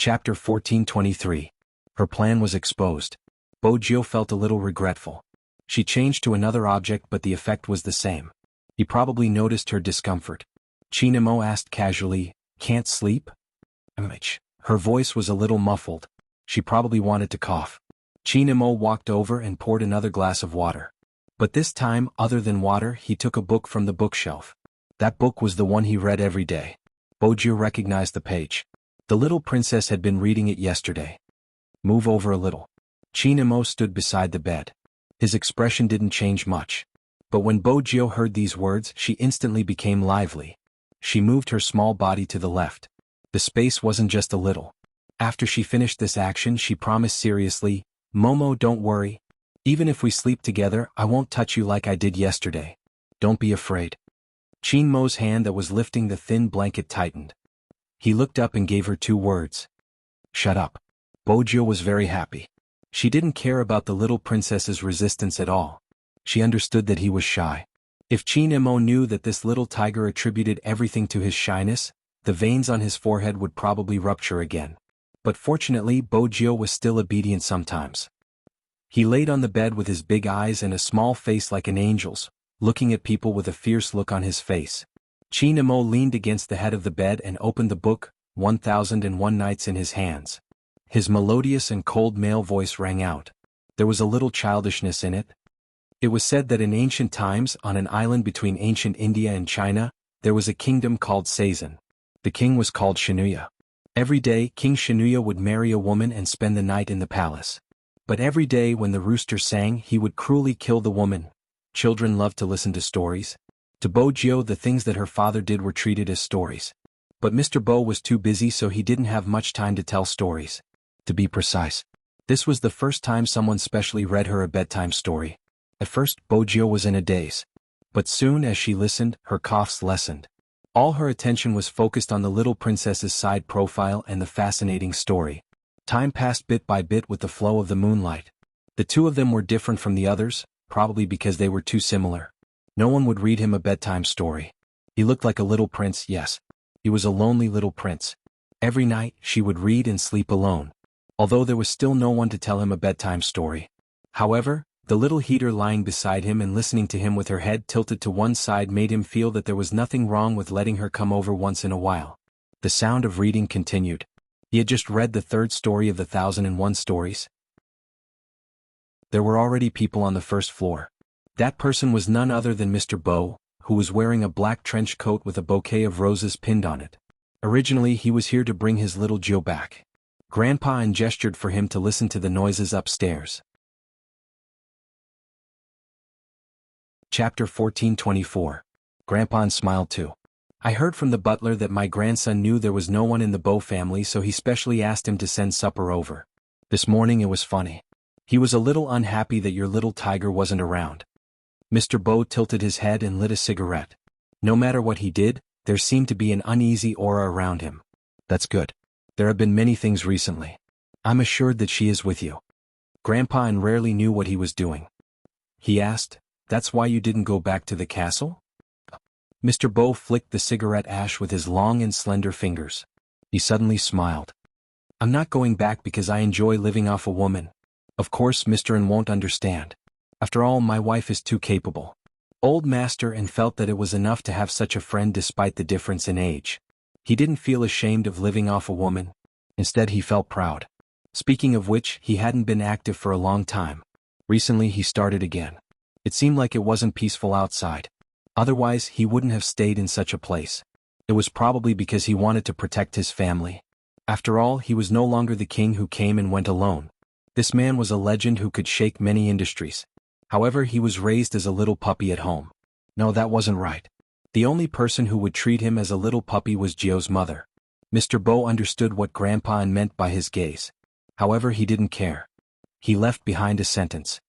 Chapter 1423. Her plan was exposed. Jiu felt a little regretful. She changed to another object but the effect was the same. He probably noticed her discomfort. Chinamo asked casually, "Can't sleep?" Her voice was a little muffled. She probably wanted to cough. Chinamo walked over and poured another glass of water. But this time, other than water, he took a book from the bookshelf. That book was the one he read every day. Jiu recognized the page. The little princess had been reading it yesterday. "Move over a little." Chinamo stood beside the bed. His expression didn't change much. But when Jiu heard these words, she instantly became lively. She moved her small body to the left. The space wasn't just a little. After she finished this action, she promised seriously, "Momo, don't worry. Even if we sleep together, I won't touch you like I did yesterday. Don't be afraid." Chinmo's hand that was lifting the thin blanket tightened. He looked up and gave her 2 words. "Shut up." Jiu was very happy. She didn't care about the little princess's resistance at all. She understood that he was shy. If Chinmo knew that this little tiger attributed everything to his shyness, the veins on his forehead would probably rupture again. But fortunately, Jiu was still obedient sometimes. He laid on the bed with his big eyes and a small face like an angel's, looking at people with a fierce look on his face. Chinamo leaned against the head of the bed and opened the book, 1001 Nights in his hands. His melodious and cold male voice rang out. There was a little childishness in it. It was said that in ancient times, on an island between ancient India and China, there was a kingdom called Sazan. The king was called Shinuya. Every day, King Shinuya would marry a woman and spend the night in the palace. But every day when the rooster sang, he would cruelly kill the woman. Children loved to listen to stories. To Jiu, the things that her father did were treated as stories. But Mr. Bo was too busy, so he didn't have much time to tell stories. To be precise, this was the first time someone specially read her a bedtime story. At first, Jiu was in a daze. But soon as she listened, her coughs lessened. All her attention was focused on the little princess's side profile and the fascinating story. Time passed bit by bit with the flow of the moonlight. The 2 of them were different from the others, probably because they were too similar. No one would read him a bedtime story. He looked like a little prince, yes. He was a lonely little prince. Every night, she would read and sleep alone. Although there was still no one to tell him a bedtime story. However, the little heater lying beside him and listening to him with her head tilted to one side made him feel that there was nothing wrong with letting her come over once in a while. The sound of reading continued. He had just read the 3rd story of the 1001 stories. There were already people on the 1st floor. That person was none other than Mr. Bo, who was wearing a black trench coat with a bouquet of roses pinned on it. Originally, he was here to bring his little Jiu back. Grandpa gestured for him to listen to the noises upstairs. Chapter 1424. Grandpa smiled too. "I heard from the butler that my grandson knew there was no one in the Bo family, so he specially asked him to send supper over. This morning it was funny. He was a little unhappy that your little tiger wasn't around." Mr. Bo tilted his head and lit a cigarette. No matter what he did, there seemed to be an uneasy aura around him. "That's good. There have been many things recently. I'm assured that she is with you." Grandpa rarely knew what he was doing. He asked, "That's why you didn't go back to the castle?" Mr. Bo flicked the cigarette ash with his long and slender fingers. He suddenly smiled. "I'm not going back because I enjoy living off a woman. Of course Mr. N won't understand. After all, my wife is too capable." Old Master N felt that it was enough to have such a friend despite the difference in age. He didn't feel ashamed of living off a woman. Instead, he felt proud. Speaking of which, he hadn't been active for a long time. Recently he started again. It seemed like it wasn't peaceful outside. Otherwise, he wouldn't have stayed in such a place. It was probably because he wanted to protect his family. After all, he was no longer the king who came and went alone. This man was a legend who could shake many industries. However, he was raised as a little puppy at home. No, that wasn't right. The only person who would treat him as a little puppy was Jiu's mother. Mr. Bo understood what Grandpa meant by his gaze. However, he didn't care. He left behind a sentence.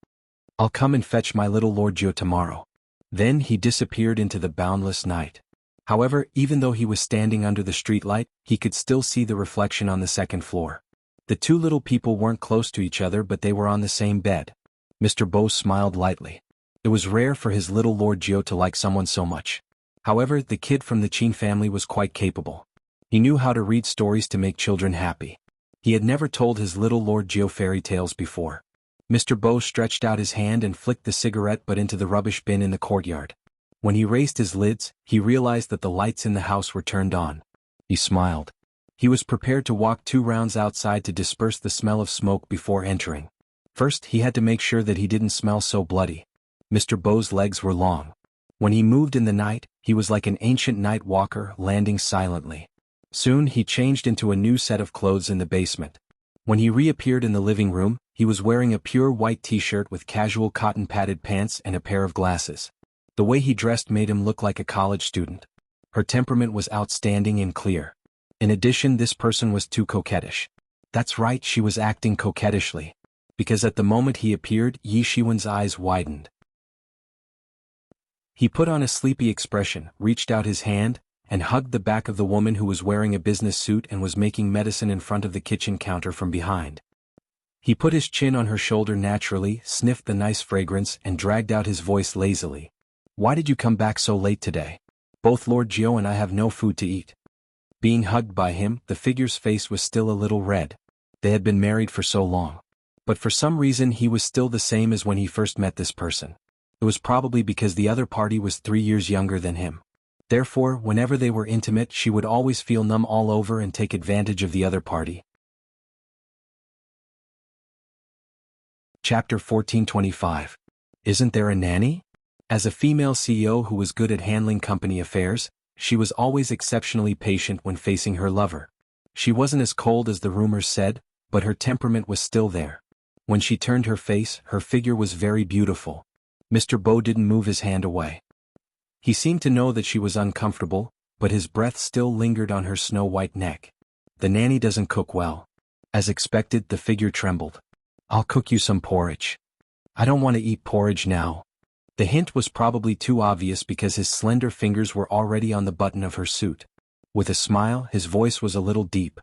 "I'll come and fetch my little Lord Jiu tomorrow." Then he disappeared into the boundless night. However, even though he was standing under the streetlight, he could still see the reflection on the 2nd floor. The 2 little people weren't close to each other, but they were on the same bed. Mr. Bo smiled lightly. It was rare for his little Lord Jiu to like someone so much. However, the kid from the Qin family was quite capable. He knew how to read stories to make children happy. He had never told his little Lord Jiao fairy tales before. Mr. Bo stretched out his hand and flicked the cigarette butt into the rubbish bin in the courtyard. When he raised his lids, he realized that the lights in the house were turned on. He smiled. He was prepared to walk 2 rounds outside to disperse the smell of smoke before entering. First, he had to make sure that he didn't smell so bloody. Mr. Bo's legs were long. When he moved in the night, he was like an ancient night walker landing silently. Soon he changed into a new set of clothes in the basement. When he reappeared in the living room, he was wearing a pure white t-shirt with casual cotton padded pants and a pair of glasses. The way he dressed made him look like a college student. Her temperament was outstanding and clear. In addition, this person was too coquettish. That's right, she was acting coquettishly. Because at the moment he appeared, Yi Shiwen's eyes widened. He put on a sleepy expression, reached out his hand, and hugged the back of the woman who was wearing a business suit and was making medicine in front of the kitchen counter from behind. He put his chin on her shoulder naturally, sniffed the nice fragrance, and dragged out his voice lazily. "Why did you come back so late today? Both Lord Jiao and I have no food to eat." Being hugged by him, the figure's face was still a little red. They had been married for so long. But for some reason he was still the same as when he first met this person. It was probably because the other party was 3 years younger than him. Therefore, whenever they were intimate, she would always feel numb all over and take advantage of the other party. Chapter 1425. Isn't there a nanny? As a female CEO who was good at handling company affairs, she was always exceptionally patient when facing her lover. She wasn't as cold as the rumors said, but her temperament was still there. When she turned her face, her figure was very beautiful. Mr. Bo didn't move his hand away. He seemed to know that she was uncomfortable, but his breath still lingered on her snow-white neck. "The nanny doesn't cook well." As expected, the figure trembled. "I'll cook you some porridge." "I don't want to eat porridge now." The hint was probably too obvious because his slender fingers were already on the button of her suit. With a smile, his voice was a little deep.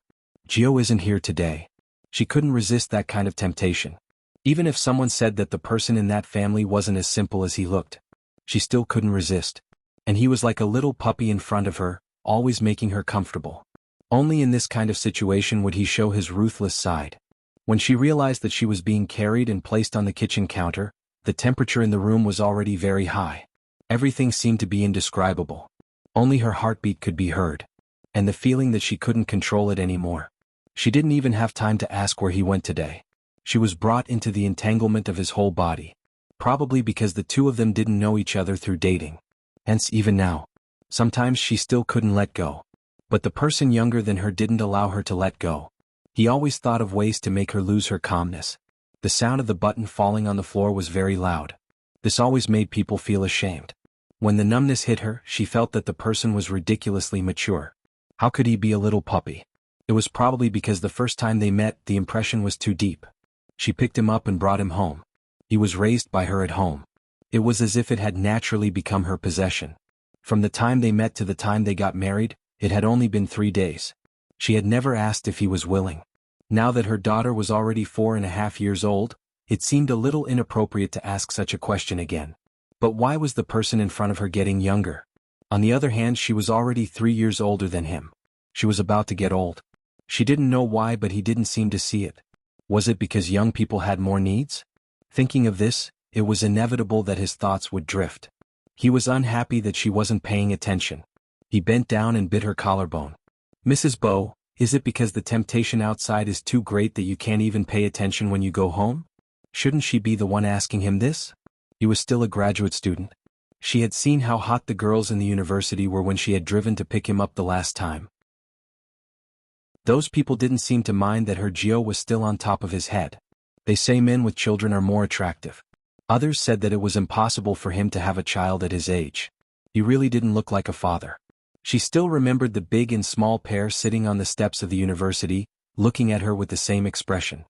"Jiao isn't here today." She couldn't resist that kind of temptation. Even if someone said that the person in that family wasn't as simple as he looked, she still couldn't resist. And he was like a little puppy in front of her, always making her comfortable. Only in this kind of situation would he show his ruthless side. When she realized that she was being carried and placed on the kitchen counter, the temperature in the room was already very high. Everything seemed to be indescribable. Only her heartbeat could be heard. And the feeling that she couldn't control it anymore. She didn't even have time to ask where he went today. She was brought into the entanglement of his whole body. Probably because the two of them didn't know each other through dating. Hence even now. Sometimes she still couldn't let go. But the person younger than her didn't allow her to let go. He always thought of ways to make her lose her calmness. The sound of the button falling on the floor was very loud. This always made people feel ashamed. When the numbness hit her, she felt that the person was ridiculously mature. How could he be a little puppy? It was probably because the first time they met, the impression was too deep. She picked him up and brought him home. He was raised by her at home. It was as if it had naturally become her possession. From the time they met to the time they got married, it had only been 3 days. She had never asked if he was willing. Now that her daughter was already 4.5 years old, it seemed a little inappropriate to ask such a question again. But why was the person in front of her getting younger? On the other hand, she was already 3 years older than him. She was about to get old. She didn't know why, but he didn't seem to see it. Was it because young people had more needs? Thinking of this, it was inevitable that his thoughts would drift. He was unhappy that she wasn't paying attention. He bent down and bit her collarbone. "Mrs. Bo, is it because the temptation outside is too great that you can't even pay attention when you go home?" Shouldn't she be the one asking him this? He was still a graduate student. She had seen how hot the girls in the university were when she had driven to pick him up the last time. Those people didn't seem to mind that her Jiao was still on top of his head. They say men with children are more attractive. Others said that it was impossible for him to have a child at his age. He really didn't look like a father. She still remembered the big and small pair sitting on the steps of the university, looking at her with the same expression.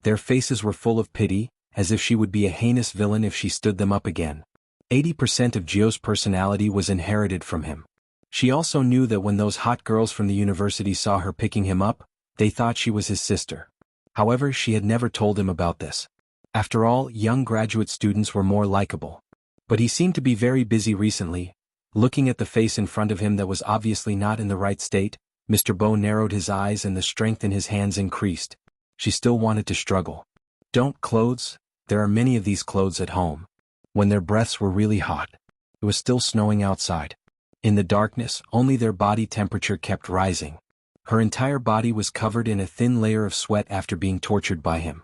Their faces were full of pity, as if she would be a heinous villain if she stood them up again. 80% of Jiao's personality was inherited from him. She also knew that when those hot girls from the university saw her picking him up, they thought she was his sister. However, she had never told him about this. After all, young graduate students were more likable. But he seemed to be very busy recently. Looking at the face in front of him that was obviously not in the right state, Mr. Bo narrowed his eyes and the strength in his hands increased. She still wanted to struggle. Don't clothes, there are many of these clothes at home. When their breaths were really hot. It was still snowing outside. In the darkness, only their body temperature kept rising. Her entire body was covered in a thin layer of sweat after being tortured by him.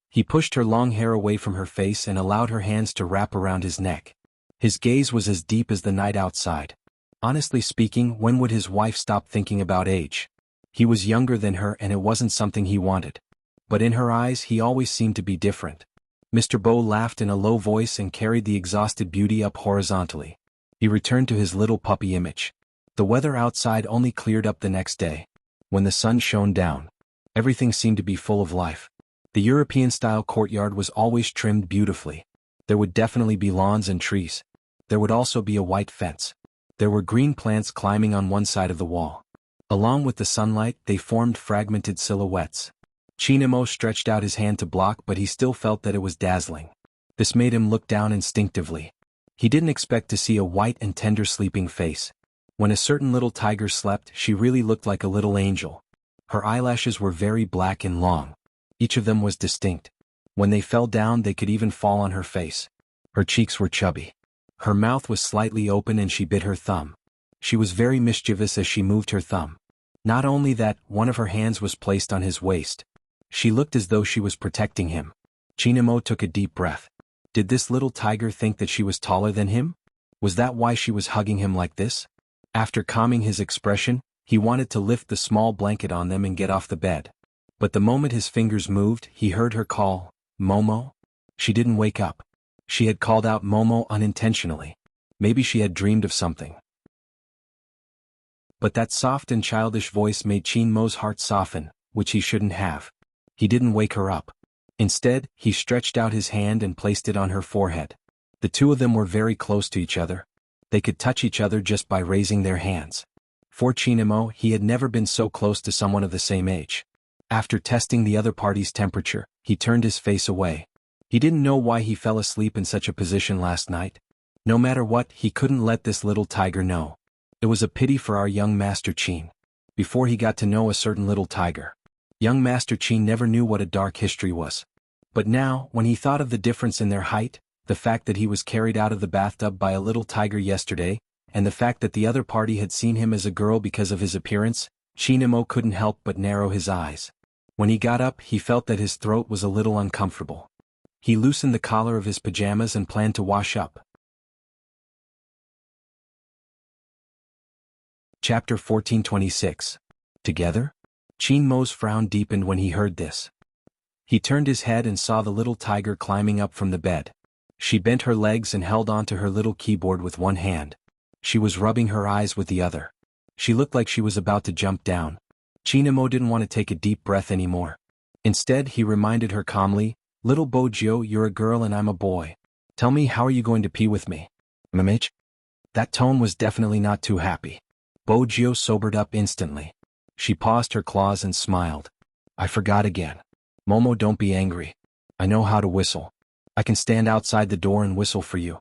He pushed her long hair away from her face and allowed her hands to wrap around his neck. His gaze was as deep as the night outside. Honestly speaking, when would his wife stop thinking about age? He was younger than her and it wasn't something he wanted. But in her eyes he always seemed to be different. Mr. Bo laughed in a low voice and carried the exhausted beauty up horizontally. He returned to his little puppy image. The weather outside only cleared up the next day. When the sun shone down, everything seemed to be full of life. The European-style courtyard was always trimmed beautifully. There would definitely be lawns and trees. There would also be a white fence. There were green plants climbing on one side of the wall. Along with the sunlight, they formed fragmented silhouettes. Chinamo stretched out his hand to block, but he still felt that it was dazzling. This made him look down instinctively. He didn't expect to see a white and tender sleeping face. When a certain little tiger slept, she really looked like a little angel. Her eyelashes were very black and long. Each of them was distinct. When they fell down, they could even fall on her face. Her cheeks were chubby. Her mouth was slightly open and she bit her thumb. She was very mischievous as she moved her thumb. Not only that, one of her hands was placed on his waist. She looked as though she was protecting him. Chinamo took a deep breath. Did this little tiger think that she was taller than him? Was that why she was hugging him like this? After calming his expression, he wanted to lift the small blanket on them and get off the bed. But the moment his fingers moved, he heard her call, "Momo?" She didn't wake up. She had called out Momo unintentionally. Maybe she had dreamed of something. But that soft and childish voice made Chinmo's heart soften, which he shouldn't have. He didn't wake her up. Instead, he stretched out his hand and placed it on her forehead. The two of them were very close to each other. They could touch each other just by raising their hands. For Chinamo, he had never been so close to someone of the same age. After testing the other party's temperature, he turned his face away. He didn't know why he fell asleep in such a position last night. No matter what, he couldn't let this little tiger know. It was a pity for our young Master Chin. Before he got to know a certain little tiger, young Master Chin never knew what a dark history was. But now, when he thought of the difference in their height, the fact that he was carried out of the bathtub by a little tiger yesterday, and the fact that the other party had seen him as a girl because of his appearance, Chinamo couldn't help but narrow his eyes. When he got up, he felt that his throat was a little uncomfortable. He loosened the collar of his pajamas and planned to wash up. Chapter 1426. Together? Chinmo's frown deepened when he heard this. He turned his head and saw the little tiger climbing up from the bed. She bent her legs and held onto her little keyboard with one hand. She was rubbing her eyes with the other. She looked like she was about to jump down. Chinamo didn't want to take a deep breath anymore. Instead, he reminded her calmly, "Little Bojo, you're a girl and I'm a boy. Tell me, how are you going to pee with me?" "Mamich?" That tone was definitely not too happy. Bojo sobered up instantly. She paused her claws and smiled. "I forgot again. Momo, don't be angry. I know how to whistle. I can stand outside the door and whistle for you."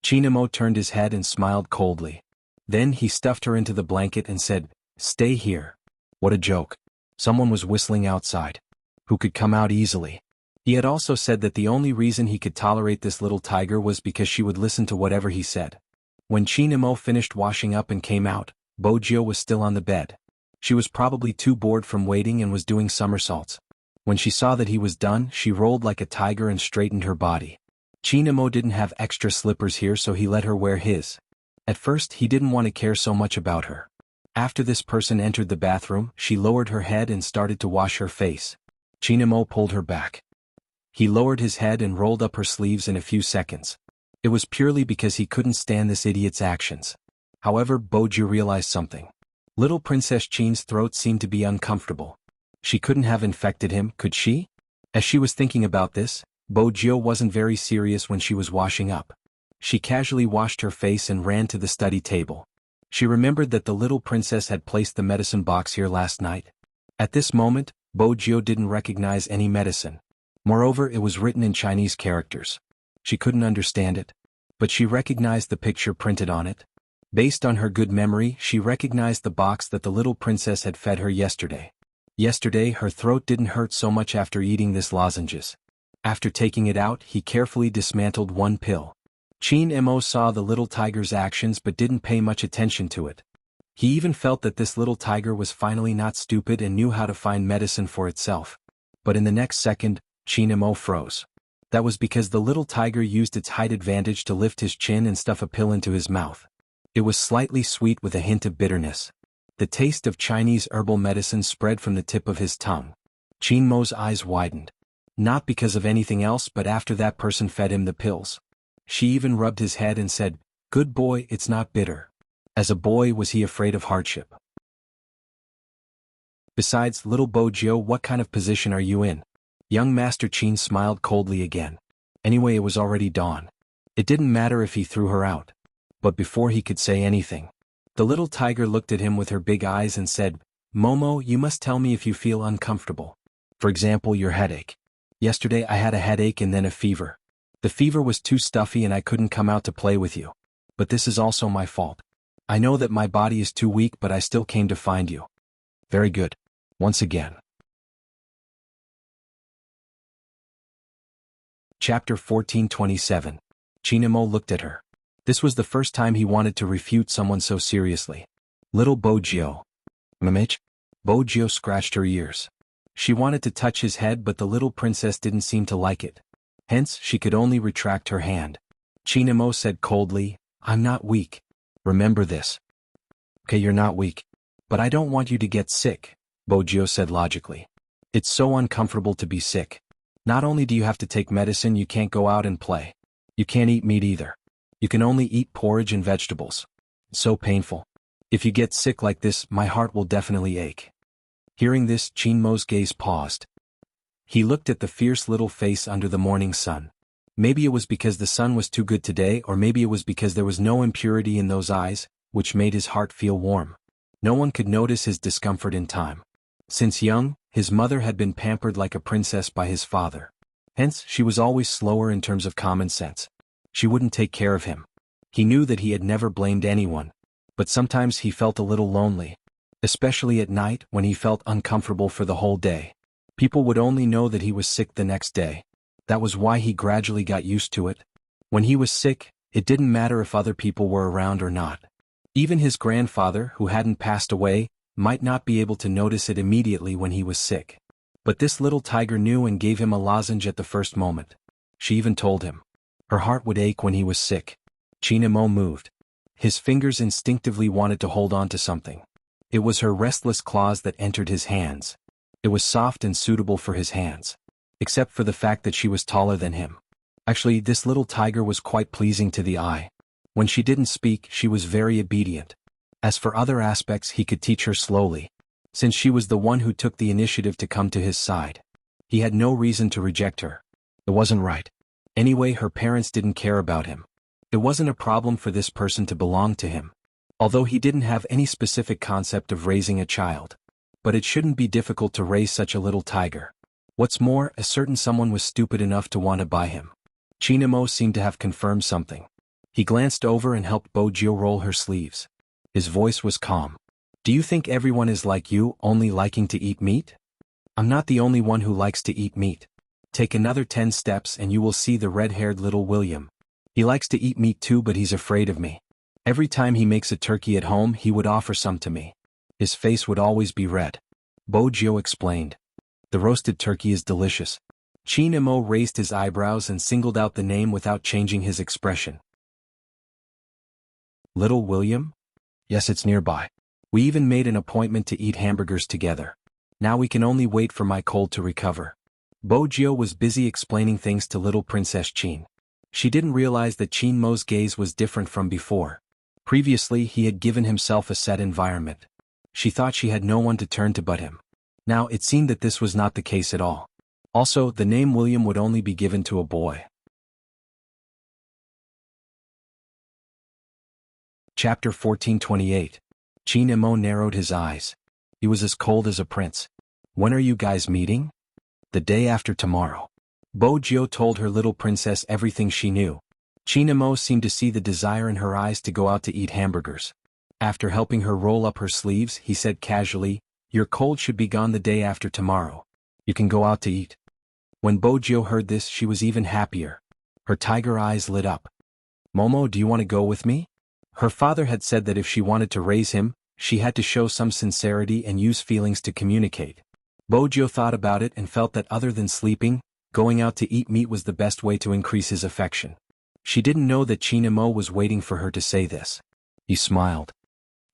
Chinamo turned his head and smiled coldly. Then he stuffed her into the blanket and said, "Stay here." What a joke. Someone was whistling outside. Who could come out easily. He had also said that the only reason he could tolerate this little tiger was because she would listen to whatever he said. When Chinamo finished washing up and came out, Bojo was still on the bed. She was probably too bored from waiting and was doing somersaults. When she saw that he was done, she rolled like a tiger and straightened her body. Chinamo didn't have extra slippers here, so he let her wear his. At first, he didn't want to care so much about her. After this person entered the bathroom, she lowered her head and started to wash her face. Chinamo pulled her back. He lowered his head and rolled up her sleeves in a few seconds. It was purely because he couldn't stand this idiot's actions. However, Bojo realized something. Little Princess Chin's throat seemed to be uncomfortable. She couldn't have infected him, could she? As she was thinking about this, Bojo wasn't very serious when she was washing up. She casually washed her face and ran to the study table. She remembered that the little princess had placed the medicine box here last night. At this moment, Bojo didn't recognize any medicine. Moreover, it was written in Chinese characters. She couldn't understand it. But she recognized the picture printed on it. Based on her good memory, she recognized the box that the little princess had fed her yesterday. Yesterday her throat didn't hurt so much after eating this lozenges. After taking it out, he carefully dismantled one pill. Qin Mo saw the little tiger's actions but didn't pay much attention to it. He even felt that this little tiger was finally not stupid and knew how to find medicine for itself. But in the next second, Qin Mo froze. That was because the little tiger used its height advantage to lift his chin and stuff a pill into his mouth. It was slightly sweet with a hint of bitterness. The taste of Chinese herbal medicine spread from the tip of his tongue. Qin Mo's eyes widened. Not because of anything else, but after that person fed him the pills. She even rubbed his head and said, "Good boy, it's not bitter." As a boy, was he afraid of hardship? Besides, little Bojio, what kind of position are you in? Young Master Qin smiled coldly again. Anyway, it was already dawn. It didn't matter if he threw her out. But before he could say anything, the little tiger looked at him with her big eyes and said, "Momo, you must tell me if you feel uncomfortable. For example, your headache. Yesterday I had a headache and then a fever. The fever was too stuffy and I couldn't come out to play with you. But this is also my fault. I know that my body is too weak, but I still came to find you." Very good. Once again. Chapter 1427. Qin Mo looked at her. This was the first time he wanted to refute someone so seriously. Little Bojio. Mamich? Bojio scratched her ears. She wanted to touch his head, but the little princess didn't seem to like it. Hence, she could only retract her hand. Qin Mo said coldly, "I'm not weak. Remember this." "Okay, you're not weak. But I don't want you to get sick," Bojio said logically. "It's so uncomfortable to be sick. Not only do you have to take medicine, you can't go out and play. You can't eat meat either. You can only eat porridge and vegetables. It's so painful. If you get sick like this, my heart will definitely ache." Hearing this, Qin Mo's gaze paused. He looked at the fierce little face under the morning sun. Maybe it was because the sun was too good today, or maybe it was because there was no impurity in those eyes, which made his heart feel warm. No one could notice his discomfort in time. Since young, his mother had been pampered like a princess by his father. Hence, she was always slower in terms of common sense. She wouldn't take care of him. He knew that he had never blamed anyone. But sometimes he felt a little lonely. Especially at night, when he felt uncomfortable for the whole day. People would only know that he was sick the next day. That was why he gradually got used to it. When he was sick, it didn't matter if other people were around or not. Even his grandfather, who hadn't passed away, might not be able to notice it immediately when he was sick. But this little tiger knew and gave him a lozenge at the first moment. She even told him. Her heart would ache when he was sick. Qin Mo moved. His fingers instinctively wanted to hold on to something. It was her restless claws that entered his hands. It was soft and suitable for his hands. Except for the fact that she was taller than him. Actually, this little tiger was quite pleasing to the eye. When she didn't speak, she was very obedient. As for other aspects, he could teach her slowly. Since she was the one who took the initiative to come to his side. He had no reason to reject her. It wasn't right. Anyway, her parents didn't care about him. It wasn't a problem for this person to belong to him. Although he didn't have any specific concept of raising a child. But it shouldn't be difficult to raise such a little tiger. What's more, a certain someone was stupid enough to want to buy him. Qin Mo seemed to have confirmed something. He glanced over and helped Bojio roll her sleeves. His voice was calm. "Do you think everyone is like you, only liking to eat meat? I'm not the only one who likes to eat meat. Take another 10 steps and you will see the red-haired little William. He likes to eat meat too, but he's afraid of me. Every time he makes a turkey at home, he would offer some to me. His face would always be red." Bojio explained. "The roasted turkey is delicious." Qin Mo raised his eyebrows and singled out the name without changing his expression. "Little William? Yes, it's nearby. We even made an appointment to eat hamburgers together. Now we can only wait for my cold to recover." Bojio was busy explaining things to little Princess Qin. She didn't realize that Qin Mo's gaze was different from before. Previously, he had given himself a set environment. She thought she had no one to turn to but him. Now it seemed that this was not the case at all. Also, the name William would only be given to a boy. Chapter 1428. Qin Mo narrowed his eyes. He was as cold as a prince. "When are you guys meeting?" "The day after tomorrow." Bojio told her little princess everything she knew. Qin Mo seemed to see the desire in her eyes to go out to eat hamburgers. After helping her roll up her sleeves, he said casually, Your cold should be gone the day after tomorrow. You can go out to eat. When Bojio heard this, she was even happier. Her tiger eyes lit up. Momo, do you want to go with me? Her father had said that if she wanted to raise him, she had to show some sincerity and use feelings to communicate. Bojio thought about it and felt that other than sleeping, going out to eat meat was the best way to increase his affection. She didn't know that Chinamo was waiting for her to say this. He smiled.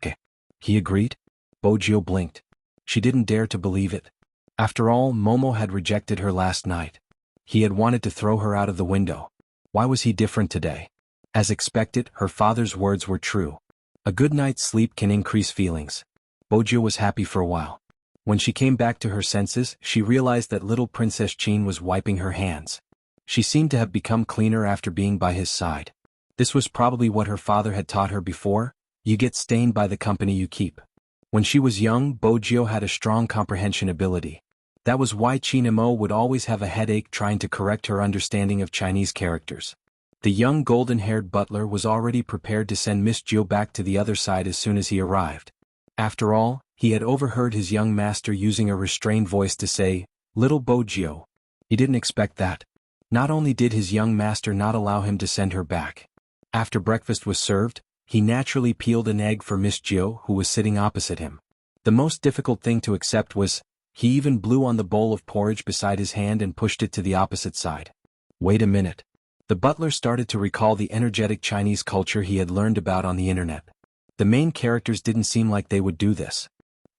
Okay. He agreed. Bojio blinked. She didn't dare to believe it. After all, Momo had rejected her last night. He had wanted to throw her out of the window. Why was he different today? As expected, her father's words were true. A good night's sleep can increase feelings. Bojio was happy for a while. When she came back to her senses, she realized that little Princess Chin was wiping her hands. She seemed to have become cleaner after being by his side. This was probably what her father had taught her before: you get stained by the company you keep. When she was young, Bojio had a strong comprehension ability. That was why Chinamo would always have a headache trying to correct her understanding of Chinese characters. The young golden-haired butler was already prepared to send Miss Jio back to the other side as soon as he arrived. After all, he had overheard his young master using a restrained voice to say, "Little Bojio." He didn't expect that. Not only did his young master not allow him to send her back. After breakfast was served, he naturally peeled an egg for Miss Jio, who was sitting opposite him. The most difficult thing to accept was, he even blew on the bowl of porridge beside his hand and pushed it to the opposite side. Wait a minute. The butler started to recall the energetic Chinese culture he had learned about on the internet. The main characters didn't seem like they would do this.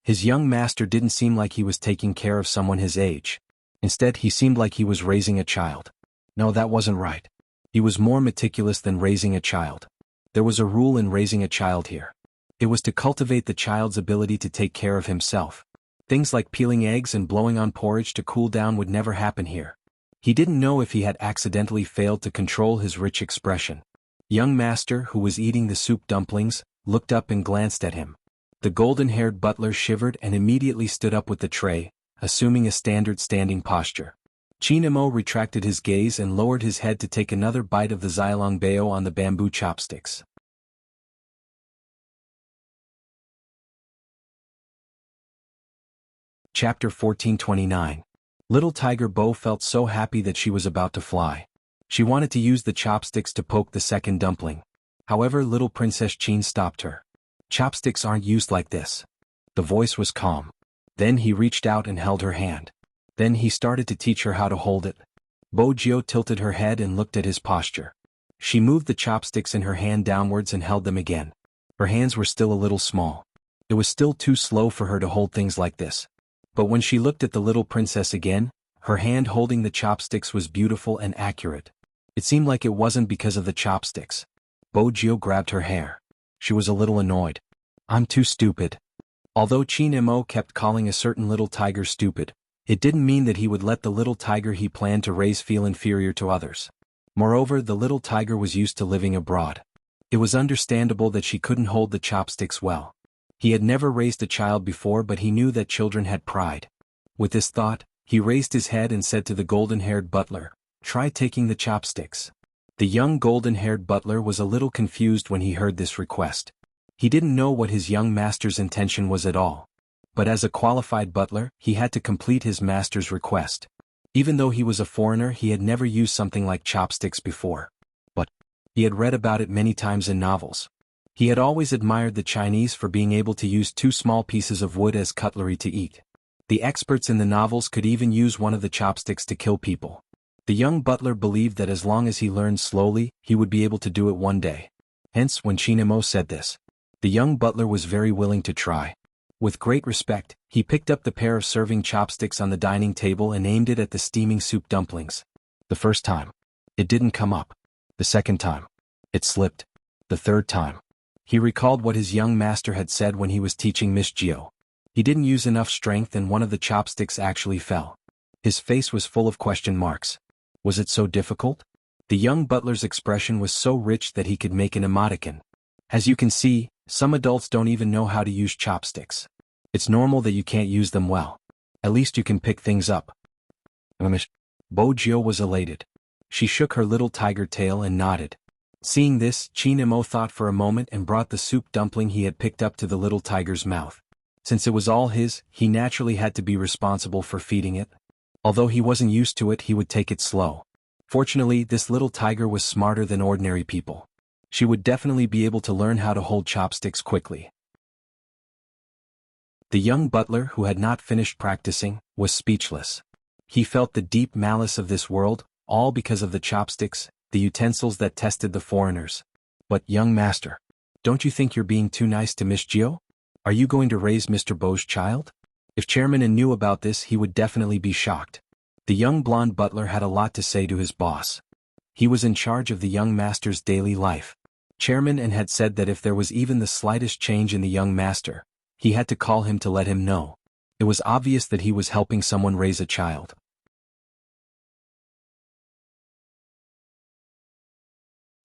His young master didn't seem like he was taking care of someone his age. Instead, he seemed like he was raising a child. No, that wasn't right. He was more meticulous than raising a child. There was a rule in raising a child here. It was to cultivate the child's ability to take care of himself. Things like peeling eggs and blowing on porridge to cool down would never happen here. He didn't know if he had accidentally failed to control his rich expression. Young master, who was eating the soup dumplings, looked up and glanced at him. The golden-haired butler shivered and immediately stood up with the tray, assuming a standard standing posture. Chinamo retracted his gaze and lowered his head to take another bite of the xiaolongbao on the bamboo chopsticks. Chapter 1429. Little Tiger Bo felt so happy that she was about to fly. She wanted to use the chopsticks to poke the second dumpling. However, little Princess Chin stopped her. Chopsticks aren't used like this. The voice was calm. Then he reached out and held her hand. Then he started to teach her how to hold it. Bojio tilted her head and looked at his posture. She moved the chopsticks in her hand downwards and held them again. Her hands were still a little small. It was still too slow for her to hold things like this. But when she looked at the little princess again, her hand holding the chopsticks was beautiful and accurate. It seemed like it wasn't because of the chopsticks. Bojio grabbed her hair. She was a little annoyed. "I'm too stupid." Although Chinamo kept calling a certain little tiger stupid, it didn't mean that he would let the little tiger he planned to raise feel inferior to others. Moreover, the little tiger was used to living abroad. It was understandable that she couldn't hold the chopsticks well. He had never raised a child before, but he knew that children had pride. With this thought, he raised his head and said to the golden-haired butler, "Try taking the chopsticks." The young golden-haired butler was a little confused when he heard this request. He didn't know what his young master's intention was at all. But as a qualified butler, he had to complete his master's request. Even though he was a foreigner, he had never used something like chopsticks before. But he had read about it many times in novels. He had always admired the Chinese for being able to use two small pieces of wood as cutlery to eat. The experts in the novels could even use one of the chopsticks to kill people. The young butler believed that as long as he learned slowly, he would be able to do it one day. Hence, when Chinamo said this, the young butler was very willing to try. With great respect, he picked up the pair of serving chopsticks on the dining table and aimed it at the steaming soup dumplings. The first time, it didn't come up. The second time, it slipped. The third time, he recalled what his young master had said when he was teaching Miss Jio. He didn't use enough strength and one of the chopsticks actually fell. His face was full of question marks. Was it so difficult? The young butler's expression was so rich that he could make an emoticon. As you can see, some adults don't even know how to use chopsticks. It's normal that you can't use them well. At least you can pick things up. Bojio was elated. She shook her little tiger tail and nodded. Seeing this, Chinamo thought for a moment and brought the soup dumpling he had picked up to the little tiger's mouth. Since it was all his, he naturally had to be responsible for feeding it. Although he wasn't used to it, he would take it slow. Fortunately, this little tiger was smarter than ordinary people. She would definitely be able to learn how to hold chopsticks quickly. The young butler, who had not finished practicing, was speechless. He felt the deep malice of this world, all because of the chopsticks, the utensils that tested the foreigners. But, young master, don't you think you're being too nice to Miss Jiao? Are you going to raise Mr. Bo's child? If Chairman N knew about this, he would definitely be shocked. The young blonde butler had a lot to say to his boss. He was in charge of the young master's daily life. Chairman N had said that if there was even the slightest change in the young master, he had to call him to let him know. It was obvious that he was helping someone raise a child.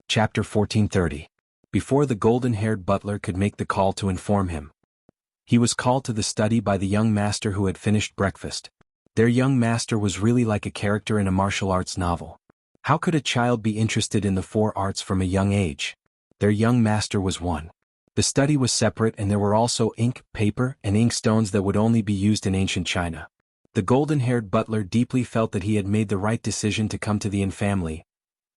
Chapter 1430. Before the golden-haired butler could make the call to inform him, he was called to the study by the young master who had finished breakfast. Their young master was really like a character in a martial arts novel. How could a child be interested in the four arts from a young age? Their young master was one. The study was separate, and there were also ink, paper, and inkstones that would only be used in ancient China. The golden-haired butler deeply felt that he had made the right decision to come to the Yin family.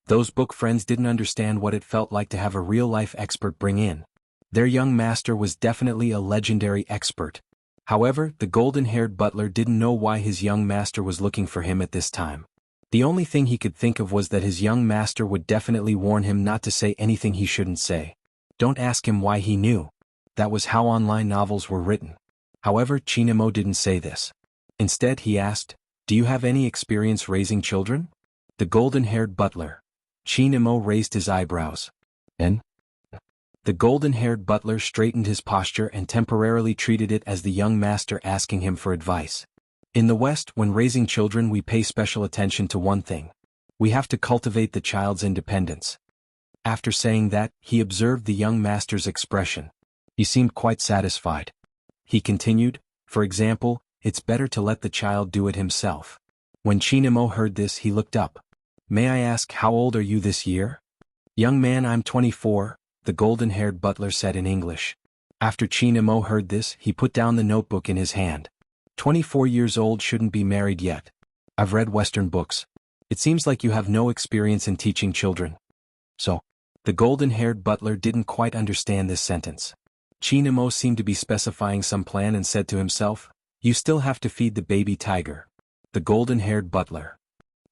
Those book friends didn't understand what it felt like to have a real-life expert bring in. Their young master was definitely a legendary expert. However, the golden-haired butler didn't know why his young master was looking for him at this time. The only thing he could think of was that his young master would definitely warn him not to say anything he shouldn't say. Don't ask him why he knew. That was how online novels were written. However, Chinamo didn't say this. Instead, he asked, "Do you have any experience raising children?" The golden-haired butler. Chinamo raised his eyebrows. And? The golden-haired butler straightened his posture and temporarily treated it as the young master asking him for advice. In the West, when raising children, we pay special attention to one thing. We have to cultivate the child's independence. After saying that, he observed the young master's expression. He seemed quite satisfied. He continued, "For example, it's better to let the child do it himself." When Chinamo heard this, he looked up. "May I ask, how old are you this year?" "Young man, I'm 24, the golden-haired butler said in English. After Chinamo heard this, he put down the notebook in his hand. 24 years old shouldn't be married yet. I've read Western books. It seems like you have no experience in teaching children. So, the golden-haired butler didn't quite understand this sentence. Chinamo seemed to be specifying some plan and said to himself, "You still have to feed the baby tiger." The golden-haired butler.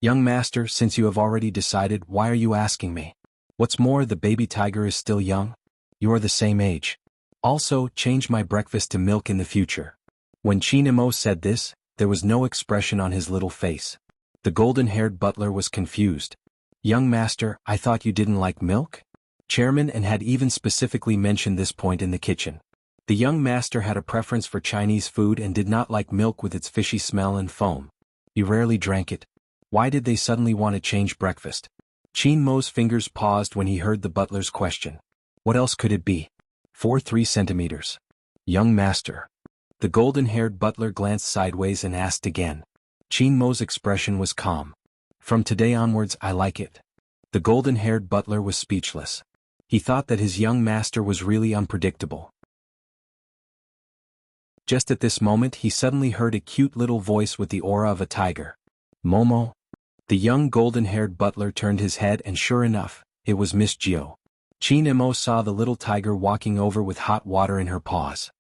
"Young master, since you have already decided, why are you asking me? What's more, the baby tiger is still young. You are the same age. Also, change my breakfast to milk in the future." When Chinamo said this, there was no expression on his little face. The golden-haired butler was confused. "Young master, I thought you didn't like milk?" Chairman N had even specifically mentioned this point in the kitchen. The young master had a preference for Chinese food and did not like milk with its fishy smell and foam. He rarely drank it. Why did they suddenly want to change breakfast? Chinmo's fingers paused when he heard the butler's question. What else could it be? 3 centimeters. Young master. The golden-haired butler glanced sideways and asked again. Chinmo's expression was calm. "From today onwards, I like it." The golden-haired butler was speechless. He thought that his young master was really unpredictable. Just at this moment, he suddenly heard a cute little voice with the aura of a tiger. "Momo?" The young golden-haired butler turned his head, and sure enough, it was Miss Jiao. Chinamo saw the little tiger walking over with hot water in her paws.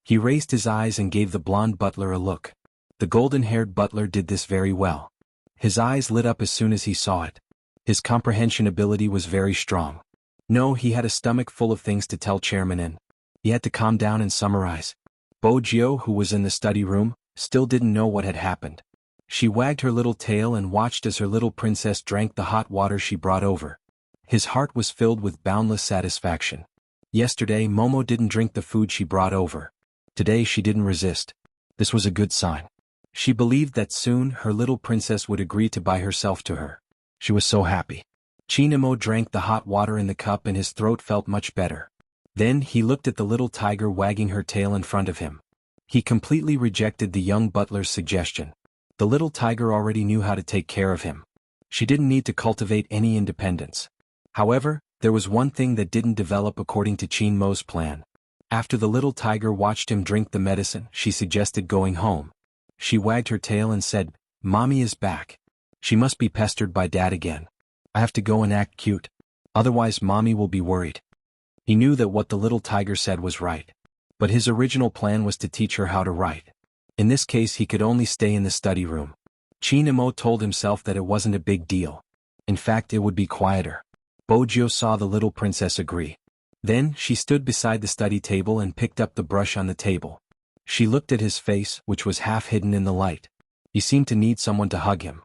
He raised his eyes and gave the blonde butler a look. The golden-haired butler did this very well. His eyes lit up as soon as he saw it. His comprehension ability was very strong. No, he had a stomach full of things to tell Chairman N. He had to calm down and summarize. Bo Jiao, who was in the study room, still didn't know what had happened. She wagged her little tail and watched as her little princess drank the hot water she brought over. His heart was filled with boundless satisfaction. Yesterday, Momo didn't drink the food she brought over. Today she didn't resist. This was a good sign. She believed that soon her little princess would agree to buy herself to her. She was so happy. Chinamo drank the hot water in the cup and his throat felt much better. Then he looked at the little tiger wagging her tail in front of him. He completely rejected the young butler's suggestion. The little tiger already knew how to take care of him. She didn't need to cultivate any independence. However, there was one thing that didn't develop according to Chinmo's plan. After the little tiger watched him drink the medicine, she suggested going home. She wagged her tail and said, "Mommy is back. She must be pestered by Dad again. I have to go and act cute. Otherwise Mommy will be worried." He knew that what the little tiger said was right. But his original plan was to teach her how to write. In this case he could only stay in the study room. Chinamo told himself that it wasn't a big deal. In fact, it would be quieter. Bojio saw the little princess agree. Then, she stood beside the study table and picked up the brush on the table. She looked at his face, which was half hidden in the light. He seemed to need someone to hug him.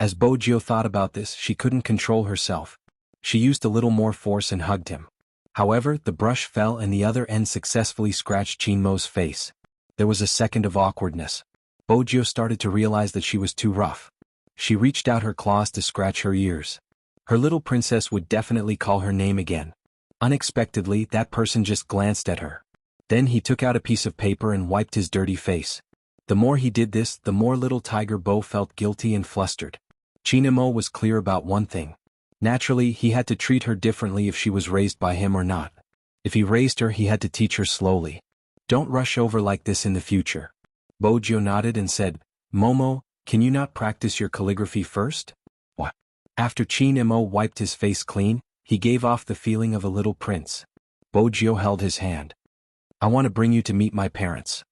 As Bojio thought about this, she couldn't control herself. She used a little more force and hugged him. However, the brush fell and the other end successfully scratched Chinmo's face. There was a second of awkwardness. Bojio started to realize that she was too rough. She reached out her claws to scratch her ears. Her little princess would definitely call her name again. Unexpectedly, that person just glanced at her. Then he took out a piece of paper and wiped his dirty face. The more he did this, the more little Tiger Bo felt guilty and flustered. Chinamo was clear about one thing. Naturally, he had to treat her differently if she was raised by him or not. If he raised her, he had to teach her slowly. Don't rush over like this in the future. Bojio nodded and said, "Momo, can you not practice your calligraphy first?" What? After Chinamo wiped his face clean, he gave off the feeling of a little prince. Bojio held his hand. "I want to bring you to meet my parents.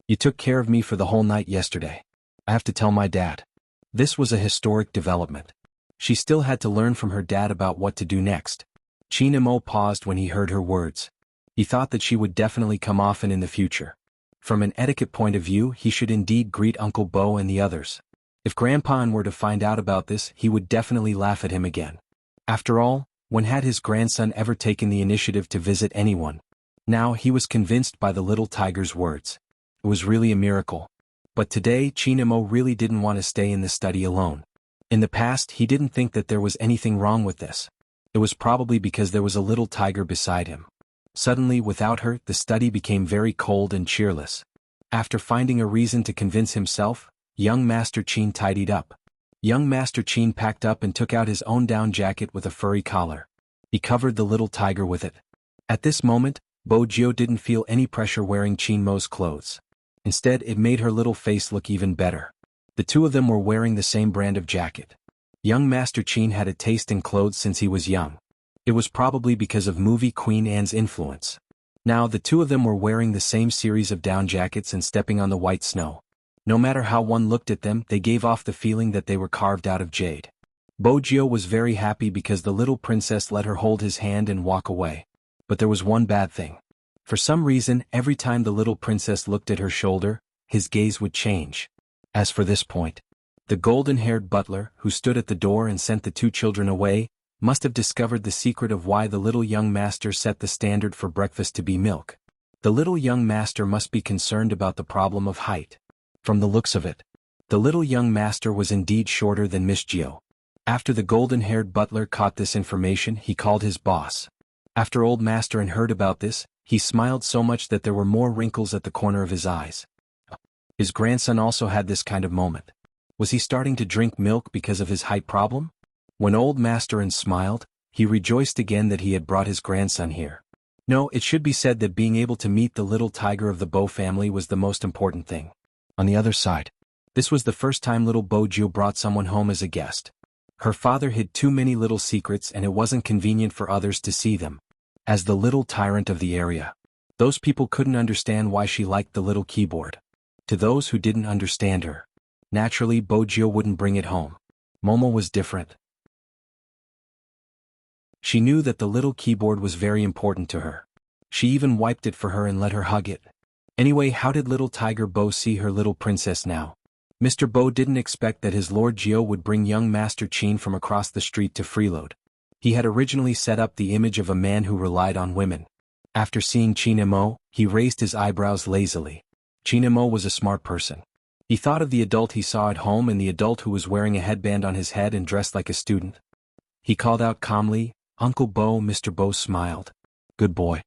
You took care of me for the whole night yesterday. I have to tell my dad." This was a historic development. She still had to learn from her dad about what to do next. Chinamo paused when he heard her words. He thought that she would definitely come often in the future. From an etiquette point of view, he should indeed greet Uncle Bo and the others. If Grandpa were to find out about this, he would definitely laugh at him again. After all, when had his grandson ever taken the initiative to visit anyone? Now he was convinced by the little tiger's words. It was really a miracle. But today Chinamo really didn't want to stay in the study alone. In the past he didn't think that there was anything wrong with this. It was probably because there was a little tiger beside him. Suddenly, without her, the study became very cold and cheerless. After finding a reason to convince himself, young Master Chin tidied up. Young Master Chin packed up and took out his own down jacket with a furry collar. He covered the little tiger with it. At this moment, Bojio didn't feel any pressure wearing Chinmo's clothes. Instead, it made her little face look even better. The two of them were wearing the same brand of jacket. Young Master Chin had a taste in clothes since he was young. It was probably because of movie Queen Anne's influence. Now the two of them were wearing the same series of down jackets and stepping on the white snow. No matter how one looked at them, they gave off the feeling that they were carved out of jade. Bojio was very happy because the little princess let her hold his hand and walk away. But there was one bad thing. For some reason, every time the little princess looked at her shoulder, his gaze would change. As for this point, the golden-haired butler, who stood at the door and sent the two children away, must have discovered the secret of why the little young master set the standard for breakfast to be milk. The little young master must be concerned about the problem of height. From the looks of it, the little young master was indeed shorter than Miss Gio. After the golden-haired butler caught this information, he called his boss. After old master heard about this, he smiled so much that there were more wrinkles at the corner of his eyes. His grandson also had this kind of moment. Was he starting to drink milk because of his height problem? When old master smiled, he rejoiced again that he had brought his grandson here. No, it should be said that being able to meet the little tiger of the Bo family was the most important thing. On the other side, this was the first time little Bojio brought someone home as a guest. Her father hid too many little secrets and it wasn't convenient for others to see them. As the little tyrant of the area, those people couldn't understand why she liked the little keyboard. To those who didn't understand her, naturally Bojio wouldn't bring it home. Momo was different. She knew that the little keyboard was very important to her. She even wiped it for her and let her hug it. Anyway, how did little Tiger Bo see her little princess now? Mr. Bo didn't expect that his Lord Gio would bring young Master Chin from across the street to freeload. He had originally set up the image of a man who relied on women. After seeing Chinamo, he raised his eyebrows lazily. Chinamo was a smart person. He thought of the adult he saw at home and the adult who was wearing a headband on his head and dressed like a student. He called out calmly, "Uncle Bo." Mr. Bo smiled. "Good boy."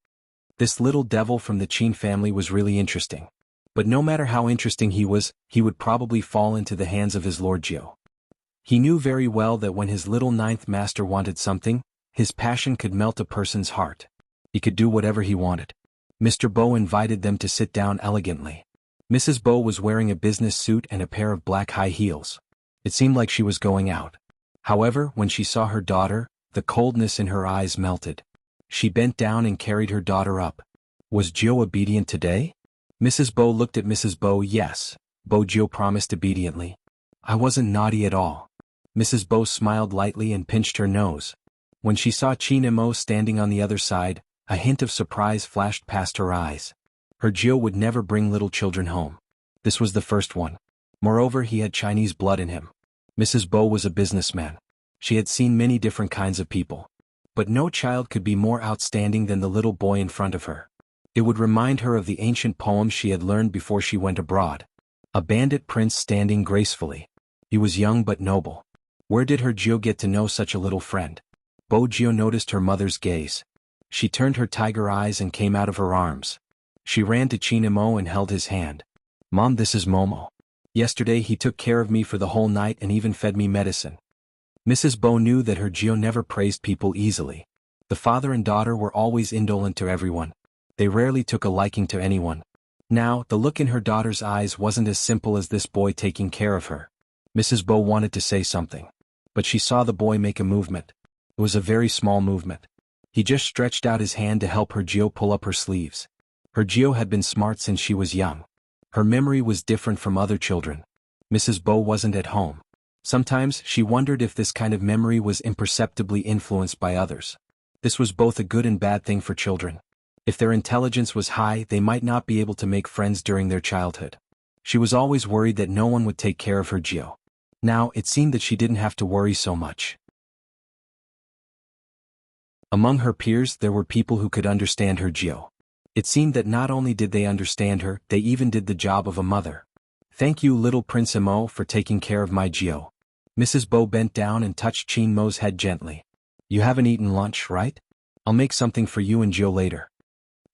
This little devil from the Chin family was really interesting. But no matter how interesting he was, he would probably fall into the hands of his Lord Gio. He knew very well that when his little ninth master wanted something, his passion could melt a person's heart. He could do whatever he wanted. Mr. Bo invited them to sit down elegantly. Mrs. Bo was wearing a business suit and a pair of black high heels. It seemed like she was going out. However, when she saw her daughter, the coldness in her eyes melted. She bent down and carried her daughter up. Was Jiao obedient today? Mrs. Bo looked at Mrs. Bo. Yes, Bo Jiao promised obediently. I wasn't naughty at all. Mrs. Bo smiled lightly and pinched her nose. When she saw Qin Mo standing on the other side, a hint of surprise flashed past her eyes. Her Jiao would never bring little children home. This was the first one. Moreover, he had Chinese blood in him. Mrs. Bo was a businessman. She had seen many different kinds of people. But no child could be more outstanding than the little boy in front of her. It would remind her of the ancient poems she had learned before she went abroad. A bandit prince standing gracefully. He was young but noble. Where did her Jiao get to know such a little friend? Bo Jiao noticed her mother's gaze. She turned her tiger eyes and came out of her arms. She ran to Qin Mo and held his hand. Mom, this is Momo. Yesterday he took care of me for the whole night and even fed me medicine. Mrs. Bo knew that her Jiao never praised people easily. The father and daughter were always indolent to everyone. They rarely took a liking to anyone. Now, the look in her daughter's eyes wasn't as simple as this boy taking care of her. Mrs. Bo wanted to say something. But she saw the boy make a movement. It was a very small movement. He just stretched out his hand to help her Jiao pull up her sleeves. Her Jiao had been smart since she was young. Her memory was different from other children. Mrs. Bo wasn't at home. Sometimes she wondered if this kind of memory was imperceptibly influenced by others. This was both a good and bad thing for children. If their intelligence was high, they might not be able to make friends during their childhood. She was always worried that no one would take care of her Jiao. Now, it seemed that she didn't have to worry so much. Among her peers there were people who could understand her Jiao. It seemed that not only did they understand her, they even did the job of a mother. Thank you, little Prince Mo, for taking care of my Jiao. Mrs. Bo bent down and touched Qin Mo's head gently. You haven't eaten lunch, right? I'll make something for you and Jiao later.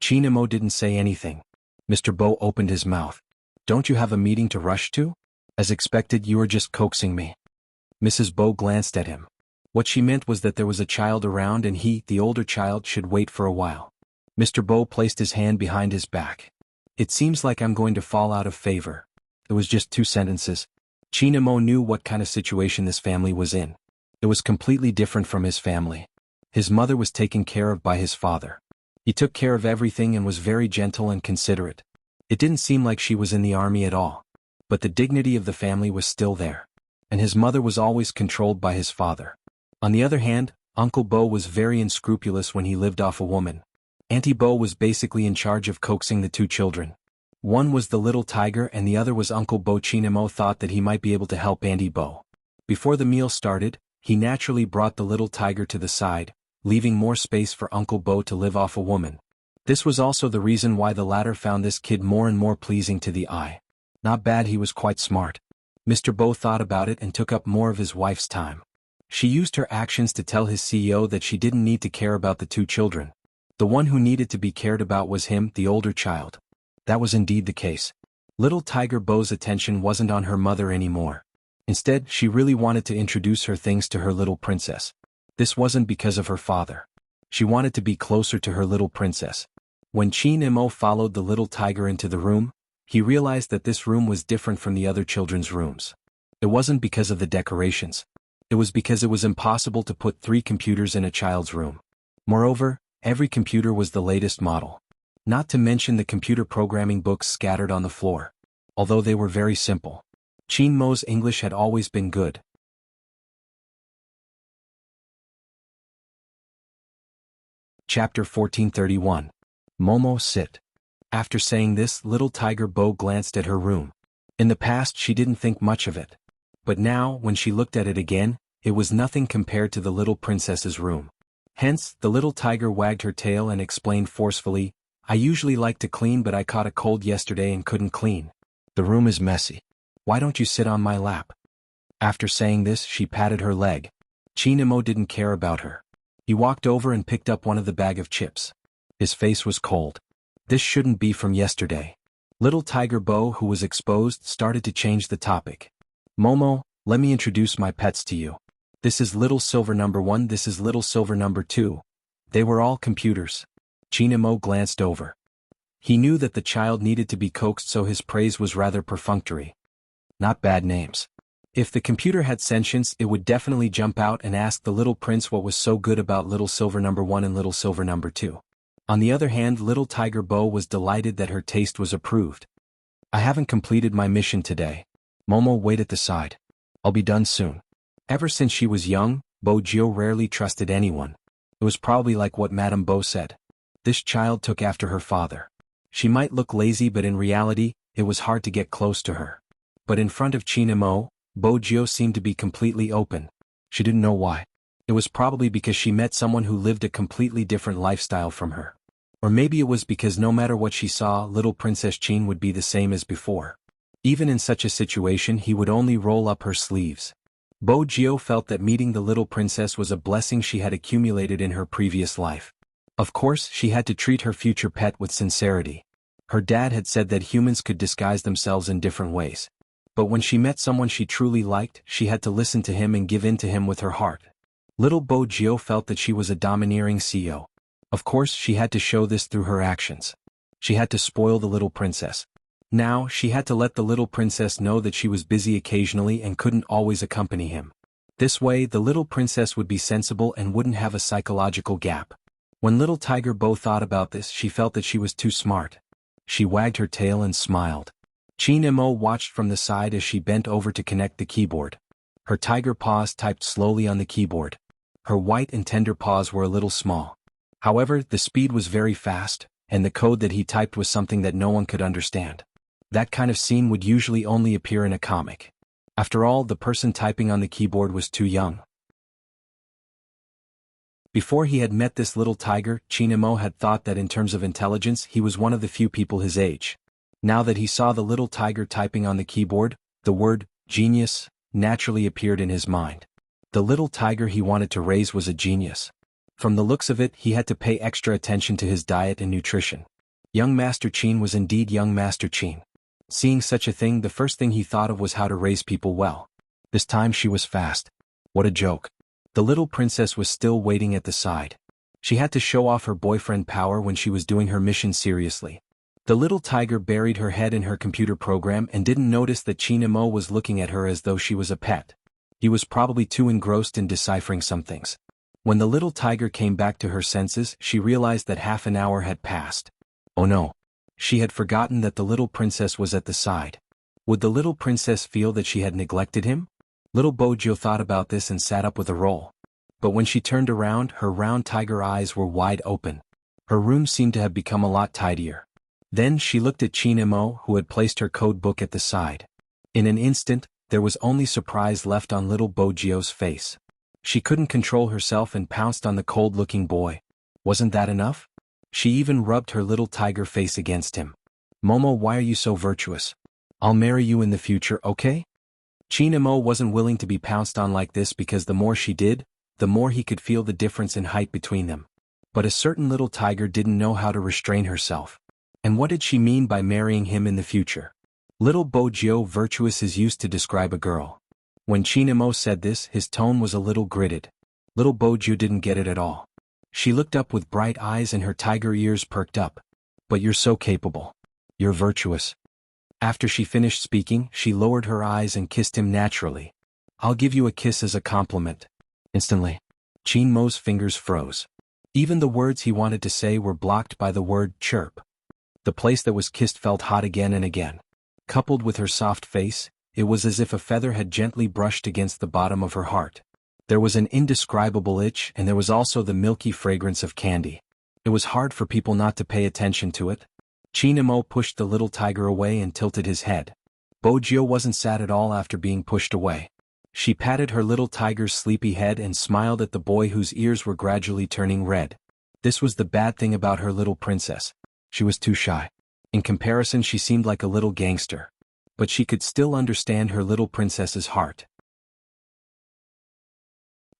Qin Mo didn't say anything. Mr. Bo opened his mouth. Don't you have a meeting to rush to? As expected, you are just coaxing me. Mrs. Bo glanced at him. What she meant was that there was a child around and he, the older child, should wait for a while. Mr. Bo placed his hand behind his back. It seems like I'm going to fall out of favor. It was just 2 sentences. Qin Mo knew what kind of situation this family was in. It was completely different from his family. His mother was taken care of by his father. He took care of everything and was very gentle and considerate. It didn't seem like she was in the army at all. But the dignity of the family was still there. And his mother was always controlled by his father. On the other hand, Uncle Bo was very unscrupulous when he lived off a woman. Auntie Bo was basically in charge of coaxing the 2 children. One was the little tiger and the other was Uncle Bo. Qin Mo thought that he might be able to help Auntie Bo. Before the meal started, he naturally brought the little tiger to the side, leaving more space for Uncle Bo to live off a woman. This was also the reason why the latter found this kid more and more pleasing to the eye. Not bad, he was quite smart. Mr. Bo thought about it and took up more of his wife's time. She used her actions to tell his CEO that she didn't need to care about the 2 children. The one who needed to be cared about was him, the older child. That was indeed the case. Little Tiger Bo's attention wasn't on her mother anymore. Instead, she really wanted to introduce her things to her little princess. This wasn't because of her father. She wanted to be closer to her little princess. When Qin Mo followed the little tiger into the room, he realized that this room was different from the other children's rooms. It wasn't because of the decorations. It was because it was impossible to put 3 computers in a child's room. Moreover, every computer was the latest model. Not to mention the computer programming books scattered on the floor. Although they were very simple. Qin Mo's English had always been good. Chapter 1431. Momo, sit. After saying this, little Tiger Bo glanced at her room. In the past she didn't think much of it. But now, when she looked at it again, it was nothing compared to the little princess's room. Hence, the little tiger wagged her tail and explained forcefully, I usually like to clean but I caught a cold yesterday and couldn't clean. The room is messy. Why don't you sit on my lap? After saying this, she patted her leg. Qin Mo didn't care about her. He walked over and picked up one of the bag of chips. His face was cold. This shouldn't be from yesterday. Little Tiger Bo, who was exposed, started to change the topic. Momo, let me introduce my pets to you. This is Little Silver number 1, this is Little Silver number 2. They were all computers. Chinemo glanced over. He knew that the child needed to be coaxed, so his praise was rather perfunctory. Not bad names. If the computer had sentience, it would definitely jump out and ask the little prince what was so good about Little Silver Number 1 and Little Silver Number 2. On the other hand, Little Tiger Bo was delighted that her taste was approved. I haven't completed my mission today. Momo wait at the side. I'll be done soon. Ever since she was young, Bo Jiu rarely trusted anyone. It was probably like what Madame Bo said. This child took after her father. She might look lazy, but in reality, it was hard to get close to her. But in front of Chinemo, Bo Jiu seemed to be completely open. She didn't know why. It was probably because she met someone who lived a completely different lifestyle from her. Or maybe it was because no matter what she saw, little Princess Chin would be the same as before. Even in such a situation, he would only roll up her sleeves. Bo Jiu felt that meeting the little princess was a blessing she had accumulated in her previous life. Of course, she had to treat her future pet with sincerity. Her dad had said that humans could disguise themselves in different ways. But when she met someone she truly liked, she had to listen to him and give in to him with her heart. Little Bo Jiu felt that she was a domineering CEO. Of course, she had to show this through her actions. She had to spoil the little princess. Now, she had to let the little princess know that she was busy occasionally and couldn't always accompany him. This way, the little princess would be sensible and wouldn't have a psychological gap. When little Tiger Bo thought about this, she felt that she was too smart. She wagged her tail and smiled. Chinemo watched from the side as she bent over to connect the keyboard. Her tiger paws typed slowly on the keyboard. Her white and tender paws were a little small. However, the speed was very fast, and the code that he typed was something that no one could understand. That kind of scene would usually only appear in a comic. After all, the person typing on the keyboard was too young. Before he had met this little tiger, Chinemo had thought that in terms of intelligence he was one of the few people his age. Now that he saw the little tiger typing on the keyboard, the word, genius, naturally appeared in his mind. The little tiger he wanted to raise was a genius. From the looks of it, he had to pay extra attention to his diet and nutrition. Young Master Chin was indeed young Master Chin. Seeing such a thing, the first thing he thought of was how to raise people well. This time she was fast. What a joke. The little princess was still waiting at the side. She had to show off her boyfriend power when she was doing her mission seriously. The little tiger buried her head in her computer program and didn't notice that Chinemo was looking at her as though she was a pet. He was probably too engrossed in deciphering some things. When the little tiger came back to her senses, she realized that half an hour had passed. Oh no. She had forgotten that the little princess was at the side. Would the little princess feel that she had neglected him? Little Bo Jiu thought about this and sat up with a roll. But when she turned around, her round tiger eyes were wide open. Her room seemed to have become a lot tidier. Then she looked at Chinemo, who had placed her code book at the side. In an instant, there was only surprise left on little Bo Jiu's face. She couldn't control herself and pounced on the cold-looking boy. Wasn't that enough? She even rubbed her little tiger face against him. Momo, why are you so virtuous? I'll marry you in the future, okay? Chinemo wasn't willing to be pounced on like this because the more she did, the more he could feel the difference in height between them. But a certain little tiger didn't know how to restrain herself. And what did she mean by marrying him in the future? Little Bo Jiu virtuous is used to describe a girl. When Chinemo said this, his tone was a little gritted. Little Bo Jiu didn't get it at all. She looked up with bright eyes and her tiger ears perked up. But you're so capable. You're virtuous. After she finished speaking, she lowered her eyes and kissed him naturally. I'll give you a kiss as a compliment. Instantly, Chinmo's fingers froze. Even the words he wanted to say were blocked by the word chirp. The place that was kissed felt hot again and again. Coupled with her soft face, it was as if a feather had gently brushed against the bottom of her heart. There was an indescribable itch, and there was also the milky fragrance of candy. It was hard for people not to pay attention to it. Chinemo pushed the little tiger away and tilted his head. Bo Jiu wasn't sad at all after being pushed away. She patted her little tiger's sleepy head and smiled at the boy whose ears were gradually turning red. This was the bad thing about her little princess. She was too shy. In comparison, she seemed like a little gangster. But she could still understand her little princess's heart.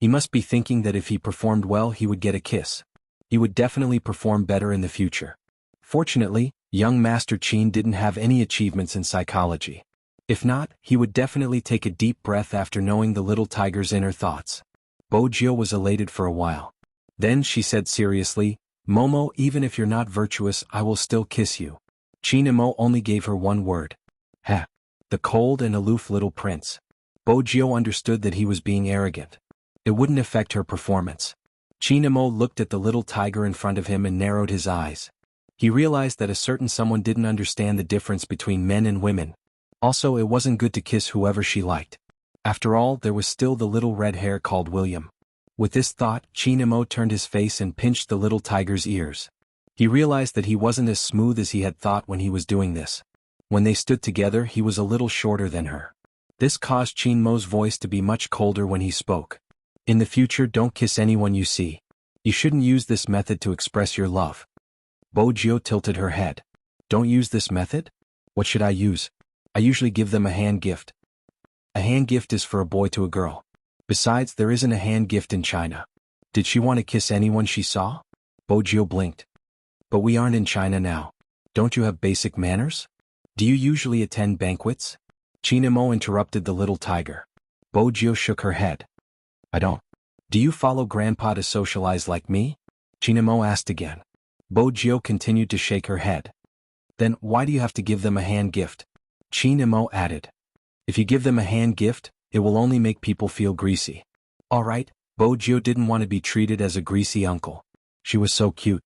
He must be thinking that if he performed well, he would get a kiss. He would definitely perform better in the future. Fortunately, young Master Chin didn't have any achievements in psychology. If not, he would definitely take a deep breath after knowing the little tiger's inner thoughts. Bo Jiu was elated for a while. Then she said seriously, Momo, even if you're not virtuous, I will still kiss you. Qin Imo only gave her one word. Heh. The cold and aloof little prince. Bojio understood that he was being arrogant. It wouldn't affect her performance. Qin Imo looked at the little tiger in front of him and narrowed his eyes. He realized that a certain someone didn't understand the difference between men and women. Also, it wasn't good to kiss whoever she liked. After all, there was still the little red hair called William. With this thought, Qin Imo turned his face and pinched the little tiger's ears. He realized that he wasn't as smooth as he had thought when he was doing this. When they stood together, he was a little shorter than her. This caused Qin Mo's voice to be much colder when he spoke. In the future, don't kiss anyone you see. You shouldn't use this method to express your love. Bojio tilted her head. Don't use this method? What should I use? I usually give them a hand gift. A hand gift is for a boy to a girl. Besides, there isn't a hand gift in China. Did she want to kiss anyone she saw? Bojio blinked. But we aren't in China now. Don't you have basic manners? Do you usually attend banquets? Qin Imo interrupted the little tiger. Bojio shook her head. I don't. Do you follow grandpa to socialize like me? Qin Imo asked again. Bojio continued to shake her head. Then why do you have to give them a hand gift? Qin Imo added. If you give them a hand gift, it will only make people feel greasy. Alright, Bojio didn't want to be treated as a greasy uncle. She was so cute.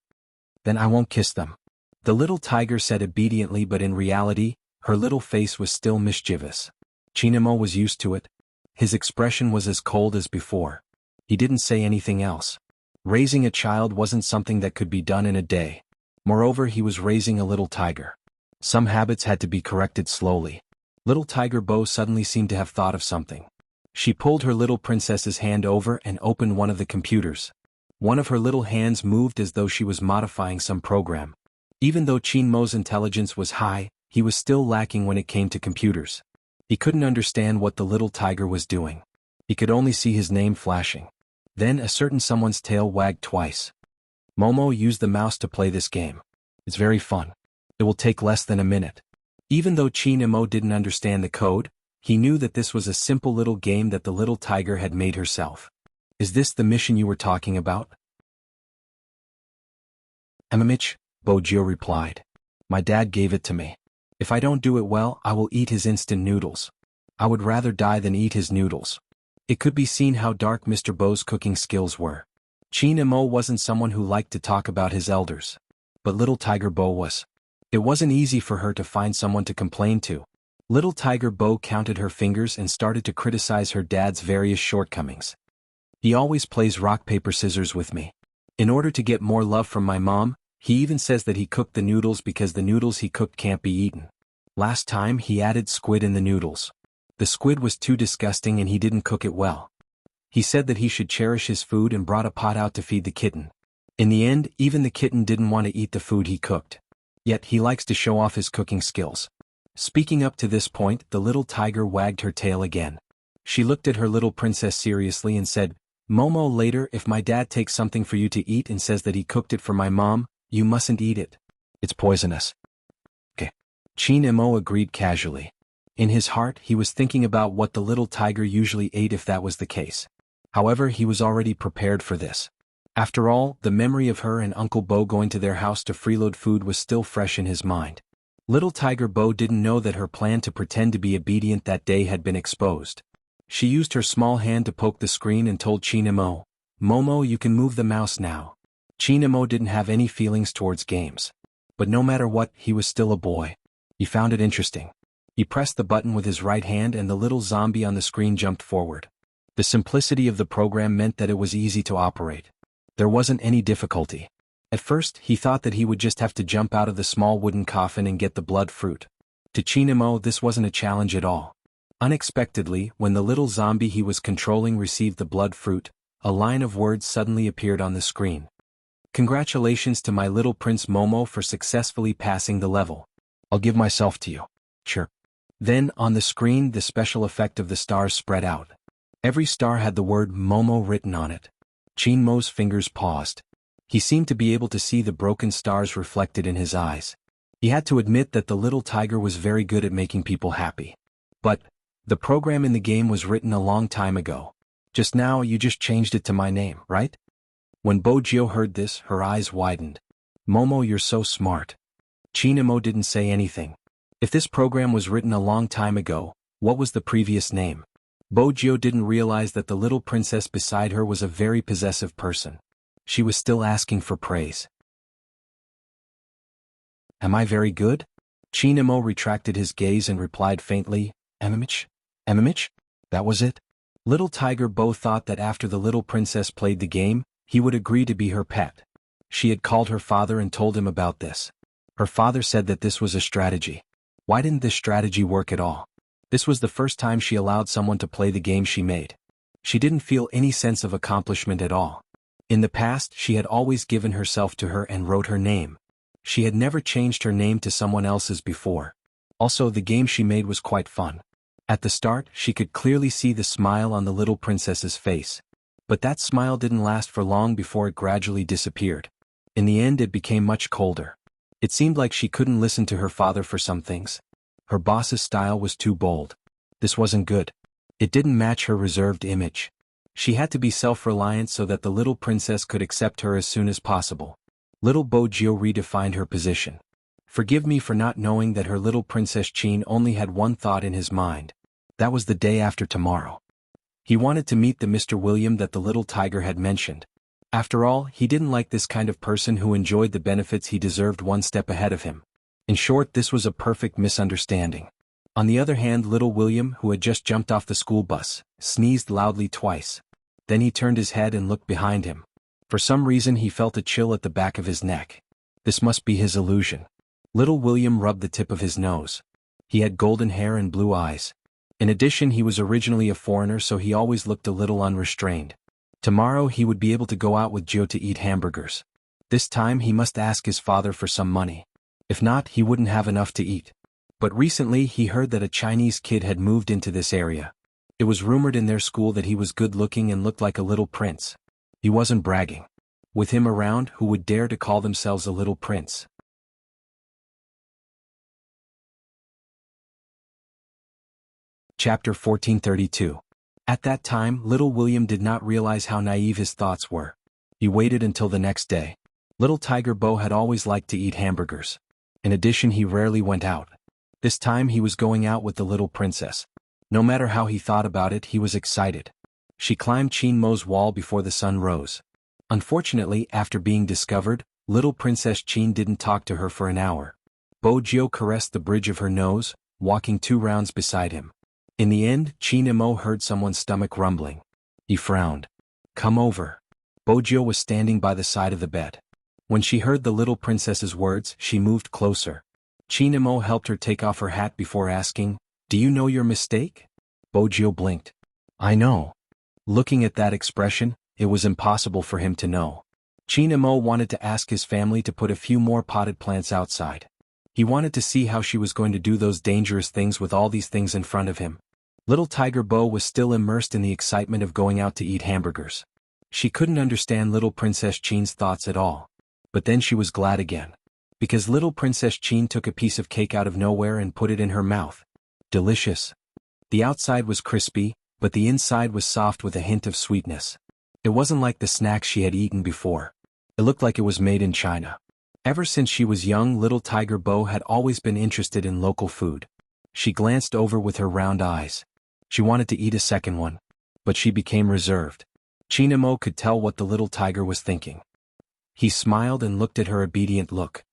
Then I won't kiss them. The little tiger said obediently, but in reality, her little face was still mischievous. Qin Imo was used to it. His expression was as cold as before. He didn't say anything else. Raising a child wasn't something that could be done in a day. Moreover, he was raising a little tiger. Some habits had to be corrected slowly. Little Tiger Bo suddenly seemed to have thought of something. She pulled her little princess's hand over and opened one of the computers. One of her little hands moved as though she was modifying some program. Even though Qin Mo's intelligence was high, he was still lacking when it came to computers. He couldn't understand what the little tiger was doing. He could only see his name flashing. Then a certain someone's tail wagged twice. Momo used the mouse to play this game. It's very fun. It will take less than a minute. Even though Qin Imo didn't understand the code, he knew that this was a simple little game that the little tiger had made herself. Is this the mission you were talking about? Amamich, Bojio replied. My dad gave it to me. If I don't do it well, I will eat his instant noodles. I would rather die than eat his noodles. It could be seen how dark Mr. Bo's cooking skills were. Qin Imo wasn't someone who liked to talk about his elders. But little Tiger Bo was. It wasn't easy for her to find someone to complain to. Little Tiger Bo counted her fingers and started to criticize her dad's various shortcomings. He always plays rock paper scissors with me. In order to get more love from my mom, he even says that he cooked the noodles because the noodles he cooked can't be eaten. Last time he added squid in the noodles. The squid was too disgusting and he didn't cook it well. He said that he should cherish his food and brought a pot out to feed the kitten. In the end, even the kitten didn't want to eat the food he cooked. Yet he likes to show off his cooking skills. Speaking up to this point, the little tiger wagged her tail again. She looked at her little princess seriously and said, Momo, later if my dad takes something for you to eat and says that he cooked it for my mom, you mustn't eat it. It's poisonous. Okay. Qin Imo agreed casually. In his heart, he was thinking about what the little tiger usually ate if that was the case. However, he was already prepared for this. After all, the memory of her and Uncle Bo going to their house to freeload food was still fresh in his mind. Little Tiger Bo didn't know that her plan to pretend to be obedient that day had been exposed. She used her small hand to poke the screen and told Qin Imo, Momo, you can move the mouse now. Qin Imo didn't have any feelings towards games. But no matter what, he was still a boy. He found it interesting. He pressed the button with his right hand and the little zombie on the screen jumped forward. The simplicity of the program meant that it was easy to operate. There wasn't any difficulty. At first, he thought that he would just have to jump out of the small wooden coffin and get the blood fruit. To Qin Imo, this wasn't a challenge at all. Unexpectedly, when the little zombie he was controlling received the blood fruit, a line of words suddenly appeared on the screen. Congratulations to my little Prince Momo for successfully passing the level. I'll give myself to you. Sure. Then, on the screen, the special effect of the stars spread out. Every star had the word Momo written on it. Qin Mo's fingers paused. He seemed to be able to see the broken stars reflected in his eyes. He had to admit that the little tiger was very good at making people happy. But the program in the game was written a long time ago. Just now you just changed it to my name, right? When Bojio heard this, her eyes widened. Momo, you're so smart. Chinamo didn't say anything. If this program was written a long time ago, what was the previous name? Bojio didn't realize that the little princess beside her was a very possessive person. She was still asking for praise. Am I very good? Chinamo retracted his gaze and replied faintly, Emimich? Emimich? That was it? Little Tiger Bo thought that after the little princess played the game, he would agree to be her pet. She had called her father and told him about this. Her father said that this was a strategy. Why didn't this strategy work at all? This was the first time she allowed someone to play the game she made. She didn't feel any sense of accomplishment at all. In the past, she had always given herself to her and wrote her name. She had never changed her name to someone else's before. Also, the game she made was quite fun. At the start, she could clearly see the smile on the little princess's face. But that smile didn't last for long before it gradually disappeared. In the end, it became much colder. It seemed like she couldn't listen to her father for some things. Her boss's style was too bold. This wasn't good. It didn't match her reserved image. She had to be self-reliant so that the little princess could accept her as soon as possible. Little Bojio redefined her position. Forgive me for not knowing that her little Princess Chin only had one thought in his mind. That was the day after tomorrow. He wanted to meet the Mr. William that the little tiger had mentioned. After all, he didn't like this kind of person who enjoyed the benefits he deserved one step ahead of him. In short, this was a perfect misunderstanding. On the other hand, little William, who had just jumped off the school bus, sneezed loudly twice. Then he turned his head and looked behind him. For some reason he felt a chill at the back of his neck. This must be his illusion. Little William rubbed the tip of his nose. He had golden hair and blue eyes. In addition, he was originally a foreigner, so he always looked a little unrestrained. Tomorrow he would be able to go out with Joe to eat hamburgers. This time he must ask his father for some money. If not, he wouldn't have enough to eat. But recently he heard that a Chinese kid had moved into this area. It was rumored in their school that he was good-looking and looked like a little prince. He wasn't bragging. With him around, who would dare to call themselves a little prince? Chapter 1432. At that time, little William did not realize how naive his thoughts were. He waited until the next day. Little Tiger Bo had always liked to eat hamburgers. In addition, he rarely went out. This time he was going out with the little princess. No matter how he thought about it, he was excited. She climbed Chin Mo's wall before the sun rose. Unfortunately, after being discovered, little Princess Chin didn't talk to her for an hour. Bojio caressed the bridge of her nose, walking 2 rounds beside him. In the end, Chin Mo heard someone's stomach rumbling. He frowned. Come over. Bojio was standing by the side of the bed. When she heard the little princess's words, she moved closer. Chin Mo helped her take off her hat before asking, Do you know your mistake? Bojio blinked. I know. Looking at that expression, it was impossible for him to know. Chin Mo wanted to ask his family to put a few more potted plants outside. He wanted to see how she was going to do those dangerous things with all these things in front of him. Little Tiger Bo was still immersed in the excitement of going out to eat hamburgers. She couldn't understand little Princess Chin's thoughts at all. But then she was glad again. Because little Princess Chin took a piece of cake out of nowhere and put it in her mouth. Delicious. The outside was crispy, but the inside was soft with a hint of sweetness. It wasn't like the snacks she had eaten before. It looked like it was made in China. Ever since she was young, little Tiger Bo had always been interested in local food. She glanced over with her round eyes. She wanted to eat a second one. But she became reserved. Chin Mo could tell what the little tiger was thinking. He smiled and looked at her obedient look.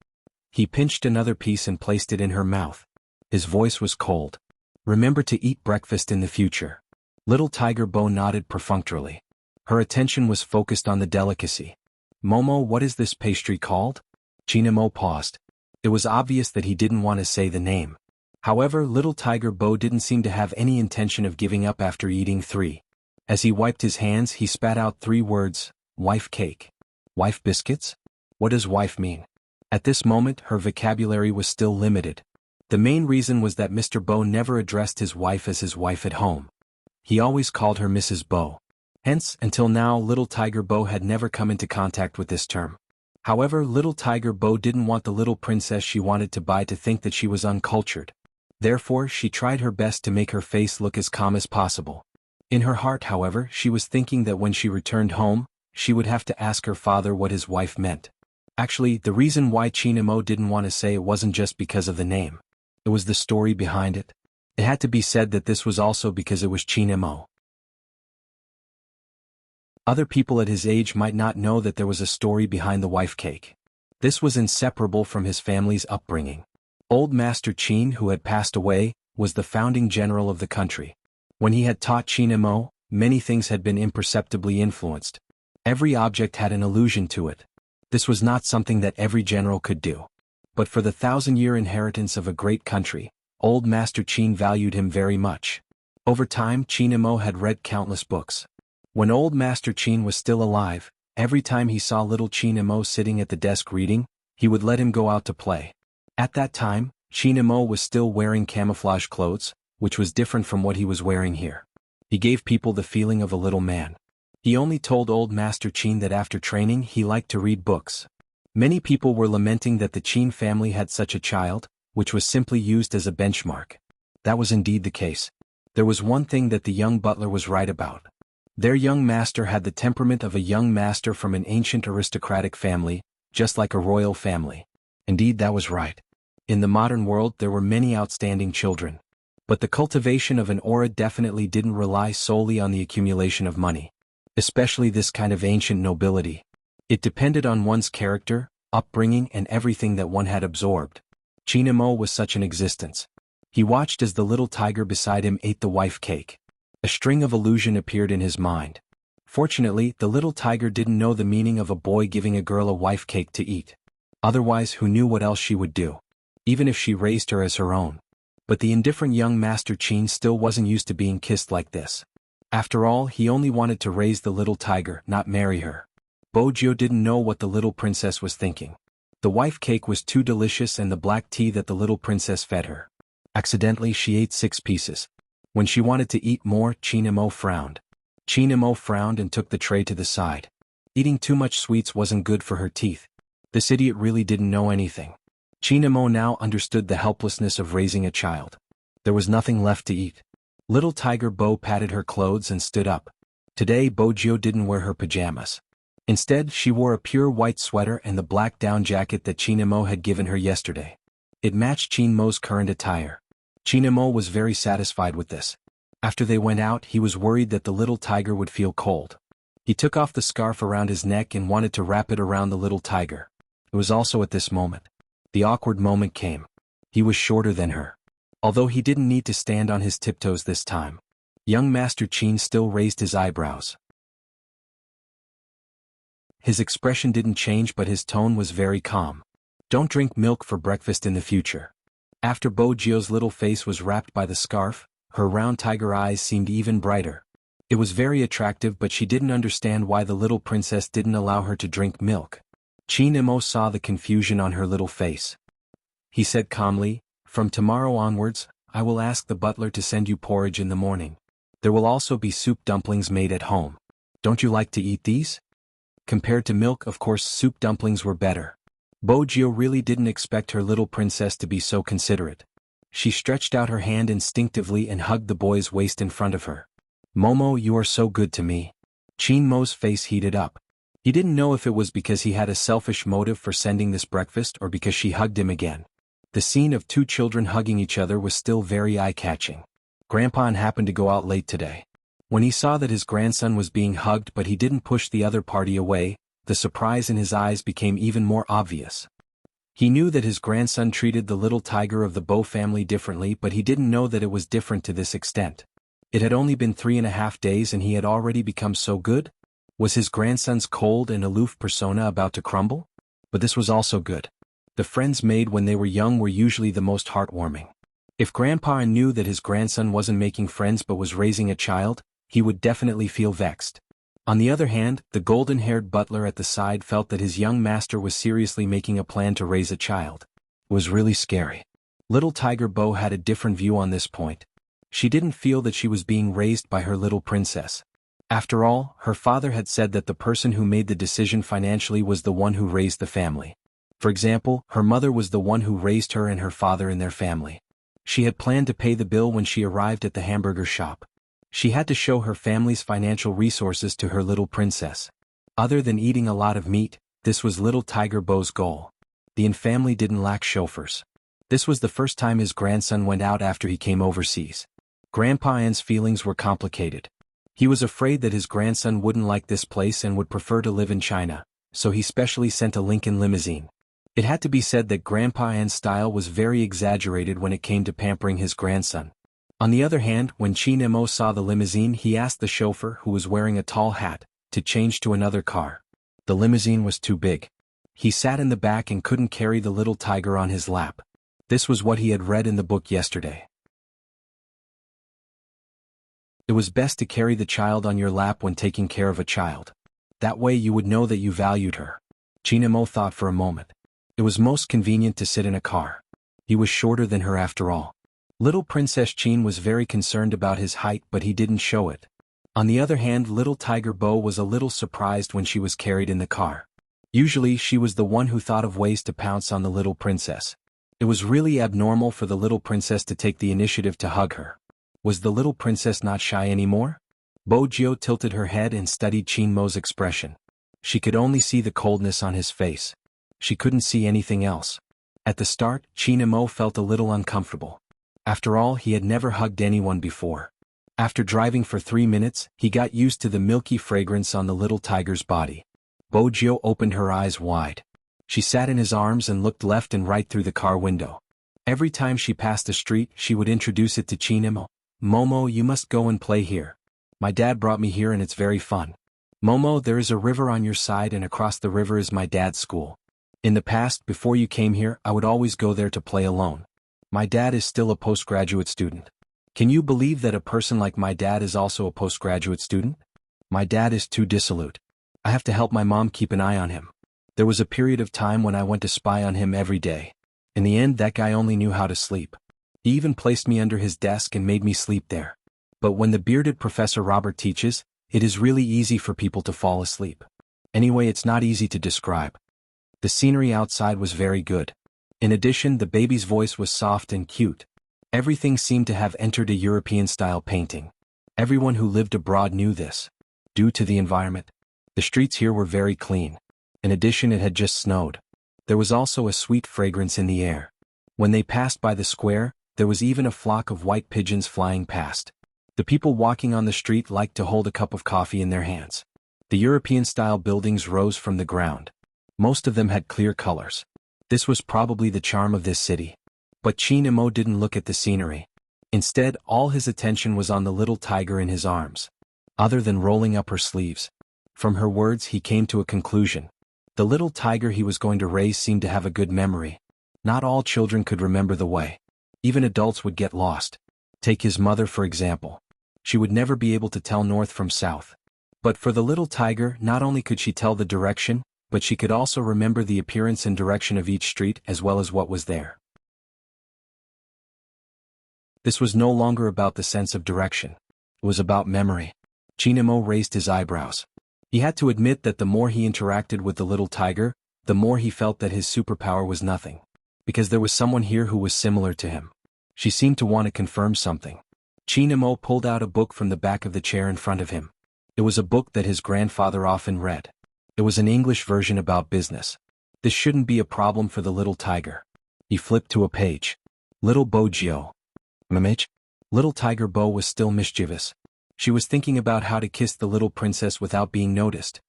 He pinched another piece and placed it in her mouth. His voice was cold. Remember to eat breakfast in the future. Little Tiger Bo nodded perfunctorily. Her attention was focused on the delicacy. Momo, what is this pastry called? Chin Mo paused. It was obvious that he didn't want to say the name. However, little Tiger Bo didn't seem to have any intention of giving up after eating 3. As he wiped his hands, he spat out 3 words, wife cake. Wife biscuits? What does wife mean? At this moment, her vocabulary was still limited. The main reason was that Mr. Bo never addressed his wife as his wife at home. He always called her Mrs. Bo. Hence, until now, little Tiger Bo had never come into contact with this term. However, little Tiger Bo didn't want the little princess she wanted to buy to think that she was uncultured. Therefore, she tried her best to make her face look as calm as possible. In her heart, however, she was thinking that when she returned home, she would have to ask her father what his wife meant. Actually, the reason why Chinamo didn't want to say it wasn't just because of the name. It was the story behind it. It had to be said that this was also because it was Chinamo. Other people at his age might not know that there was a story behind the wife cake. This was inseparable from his family's upbringing. Old Master Qin, who had passed away, was the founding general of the country. When he had taught Chinamo, many things had been imperceptibly influenced. Every object had an allusion to it. This was not something that every general could do. But for the 1,000-year inheritance of a great country, Old Master Qin valued him very much. Over time, Chinamo had read countless books. When Old Master Qin was still alive, every time he saw little Chinamo sitting at the desk reading, he would let him go out to play. At that time, Chinamo was still wearing camouflage clothes, which was different from what he was wearing here. He gave people the feeling of a little man. He only told Old Master Qin that after training he liked to read books. Many people were lamenting that the Qin family had such a child, which was simply used as a benchmark. That was indeed the case. There was one thing that the young butler was right about. Their young master had the temperament of a young master from an ancient aristocratic family, just like a royal family. Indeed, that was right. In the modern world there were many outstanding children. But the cultivation of an aura definitely didn't rely solely on the accumulation of money. Especially this kind of ancient nobility. It depended on one's character, upbringing and everything that one had absorbed. Chinamo was such an existence. He watched as the little tiger beside him ate the wife cake. A string of illusion appeared in his mind. Fortunately, the little tiger didn't know the meaning of a boy giving a girl a wife cake to eat. Otherwise, who knew what else she would do? Even if she raised her as her own. But the indifferent young Master Qin still wasn't used to being kissed like this. After all, he only wanted to raise the little tiger, not marry her. Bojio didn't know what the little princess was thinking. The wife cake was too delicious and the black tea that the little princess fed her. Accidentally, she ate 6 pieces. When she wanted to eat more, Chinamo frowned. Chinamo frowned and took the tray to the side. Eating too much sweets wasn't good for her teeth. This idiot really didn't know anything. Chinamo now understood the helplessness of raising a child. There was nothing left to eat. Little Tiger Bo patted her clothes and stood up. Today Bojio didn't wear her pajamas. Instead, she wore a pure white sweater and the black down jacket that Chinamo had given her yesterday. It matched Chinmo's current attire. Chinamo was very satisfied with this. After they went out, he was worried that the little tiger would feel cold. He took off the scarf around his neck and wanted to wrap it around the little tiger. It was also at this moment. The awkward moment came. He was shorter than her. Although he didn't need to stand on his tiptoes this time. Young Master Qin still raised his eyebrows. His expression didn't change but his tone was very calm. Don't drink milk for breakfast in the future. After Bojio's little face was wrapped by the scarf, her round tiger eyes seemed even brighter. It was very attractive but she didn't understand why the little princess didn't allow her to drink milk. Chinamo saw the confusion on her little face. He said calmly, "From tomorrow onwards, I will ask the butler to send you porridge in the morning. There will also be soup dumplings made at home. Don't you like to eat these?" Compared to milk, of course, soup dumplings were better. Bojio really didn't expect her little princess to be so considerate. She stretched out her hand instinctively and hugged the boy's waist in front of her. "Momo, you are so good to me." Chinmo's face heated up. He didn't know if it was because he had a selfish motive for sending this breakfast or because she hugged him again. The scene of 2 children hugging each other was still very eye-catching. Grandpa happened to go out late today. When he saw that his grandson was being hugged but he didn't push the other party away, the surprise in his eyes became even more obvious. He knew that his grandson treated the little tiger of the Bo family differently but he didn't know that it was different to this extent. It had only been 3.5 days and he had already become so good? Was his grandson's cold and aloof persona about to crumble? But this was also good. The friends made when they were young were usually the most heartwarming. If Grandpa knew that his grandson wasn't making friends but was raising a child, he would definitely feel vexed. On the other hand, the golden-haired butler at the side felt that his young master was seriously making a plan to raise a child. It was really scary. Little Tiger Bo had a different view on this point. She didn't feel that she was being raised by her little princess. After all, her father had said that the person who made the decision financially was the one who raised the family. For example, her mother was the one who raised her and her father in their family. She had planned to pay the bill when she arrived at the hamburger shop. She had to show her family's financial resources to her little princess. Other than eating a lot of meat, this was little Tiger Bo's goal. The Yin family didn't lack chauffeurs. This was the first time his grandson went out after he came overseas. Grandpa An's feelings were complicated. He was afraid that his grandson wouldn't like this place and would prefer to live in China, so he specially sent a Lincoln limousine. It had to be said that Grandpa An's style was very exaggerated when it came to pampering his grandson. On the other hand, when Qin Mo saw the limousine, he asked the chauffeur, who was wearing a tall hat, to change to another car. The limousine was too big. He sat in the back and couldn't carry the little tiger on his lap. This was what he had read in the book yesterday. It was best to carry the child on your lap when taking care of a child. That way you would know that you valued her. Qin Mo thought for a moment. It was most convenient to sit in a car. He was shorter than her after all. Little Princess Qin was very concerned about his height, but he didn't show it. On the other hand, little Tiger Bo was a little surprised when she was carried in the car. Usually she was the one who thought of ways to pounce on the little princess. It was really abnormal for the little princess to take the initiative to hug her. Was the little princess not shy anymore? Bo Jio tilted her head and studied Qin Mo's expression. She could only see the coldness on his face. She couldn't see anything else. At the start, Qin Mo felt a little uncomfortable. After all, he had never hugged anyone before. After driving for 3 minutes, he got used to the milky fragrance on the little tiger's body. Bo Jio opened her eyes wide. She sat in his arms and looked left and right through the car window. Every time she passed a street, she would introduce it to Qin Mo. Momo, you must go and play here. My dad brought me here and it's very fun. Momo, there is a river on your side and across the river is my dad's school. In the past, before you came here, I would always go there to play alone. My dad is still a postgraduate student. Can you believe that a person like my dad is also a postgraduate student? My dad is too dissolute. I have to help my mom keep an eye on him. There was a period of time when I went to spy on him every day. In the end, that guy only knew how to sleep. He even placed me under his desk and made me sleep there. But when the bearded Professor Robert teaches, it is really easy for people to fall asleep. Anyway, it's not easy to describe. The scenery outside was very good. In addition, the baby's voice was soft and cute. Everything seemed to have entered a European-style painting. Everyone who lived abroad knew this. Due to the environment, the streets here were very clean. In addition, it had just snowed. There was also a sweet fragrance in the air. When they passed by the square, there was even a flock of white pigeons flying past. The people walking on the street liked to hold a cup of coffee in their hands. The European-style buildings rose from the ground. Most of them had clear colors. This was probably the charm of this city. But Qin Mo didn't look at the scenery. Instead, all his attention was on the little tiger in his arms. Other than rolling up her sleeves. From her words, he came to a conclusion. The little tiger he was going to raise seemed to have a good memory. Not all children could remember the way. Even adults would get lost. Take his mother, for example. She would never be able to tell north from south. But for the little tiger, not only could she tell the direction, but she could also remember the appearance and direction of each street as well as what was there. This was no longer about the sense of direction. It was about memory. Qin Mo raised his eyebrows. He had to admit that the more he interacted with the little tiger, the more he felt that his superpower was nothing. Because there was someone here who was similar to him. She seemed to want to confirm something. Qin Mo pulled out a book from the back of the chair in front of him. It was a book that his grandfather often read. It was an English version about business. This shouldn't be a problem for the little tiger. He flipped to a page. Little Bo Jio. Mamage? Little Tiger Bo was still mischievous. She was thinking about how to kiss the little princess without being noticed.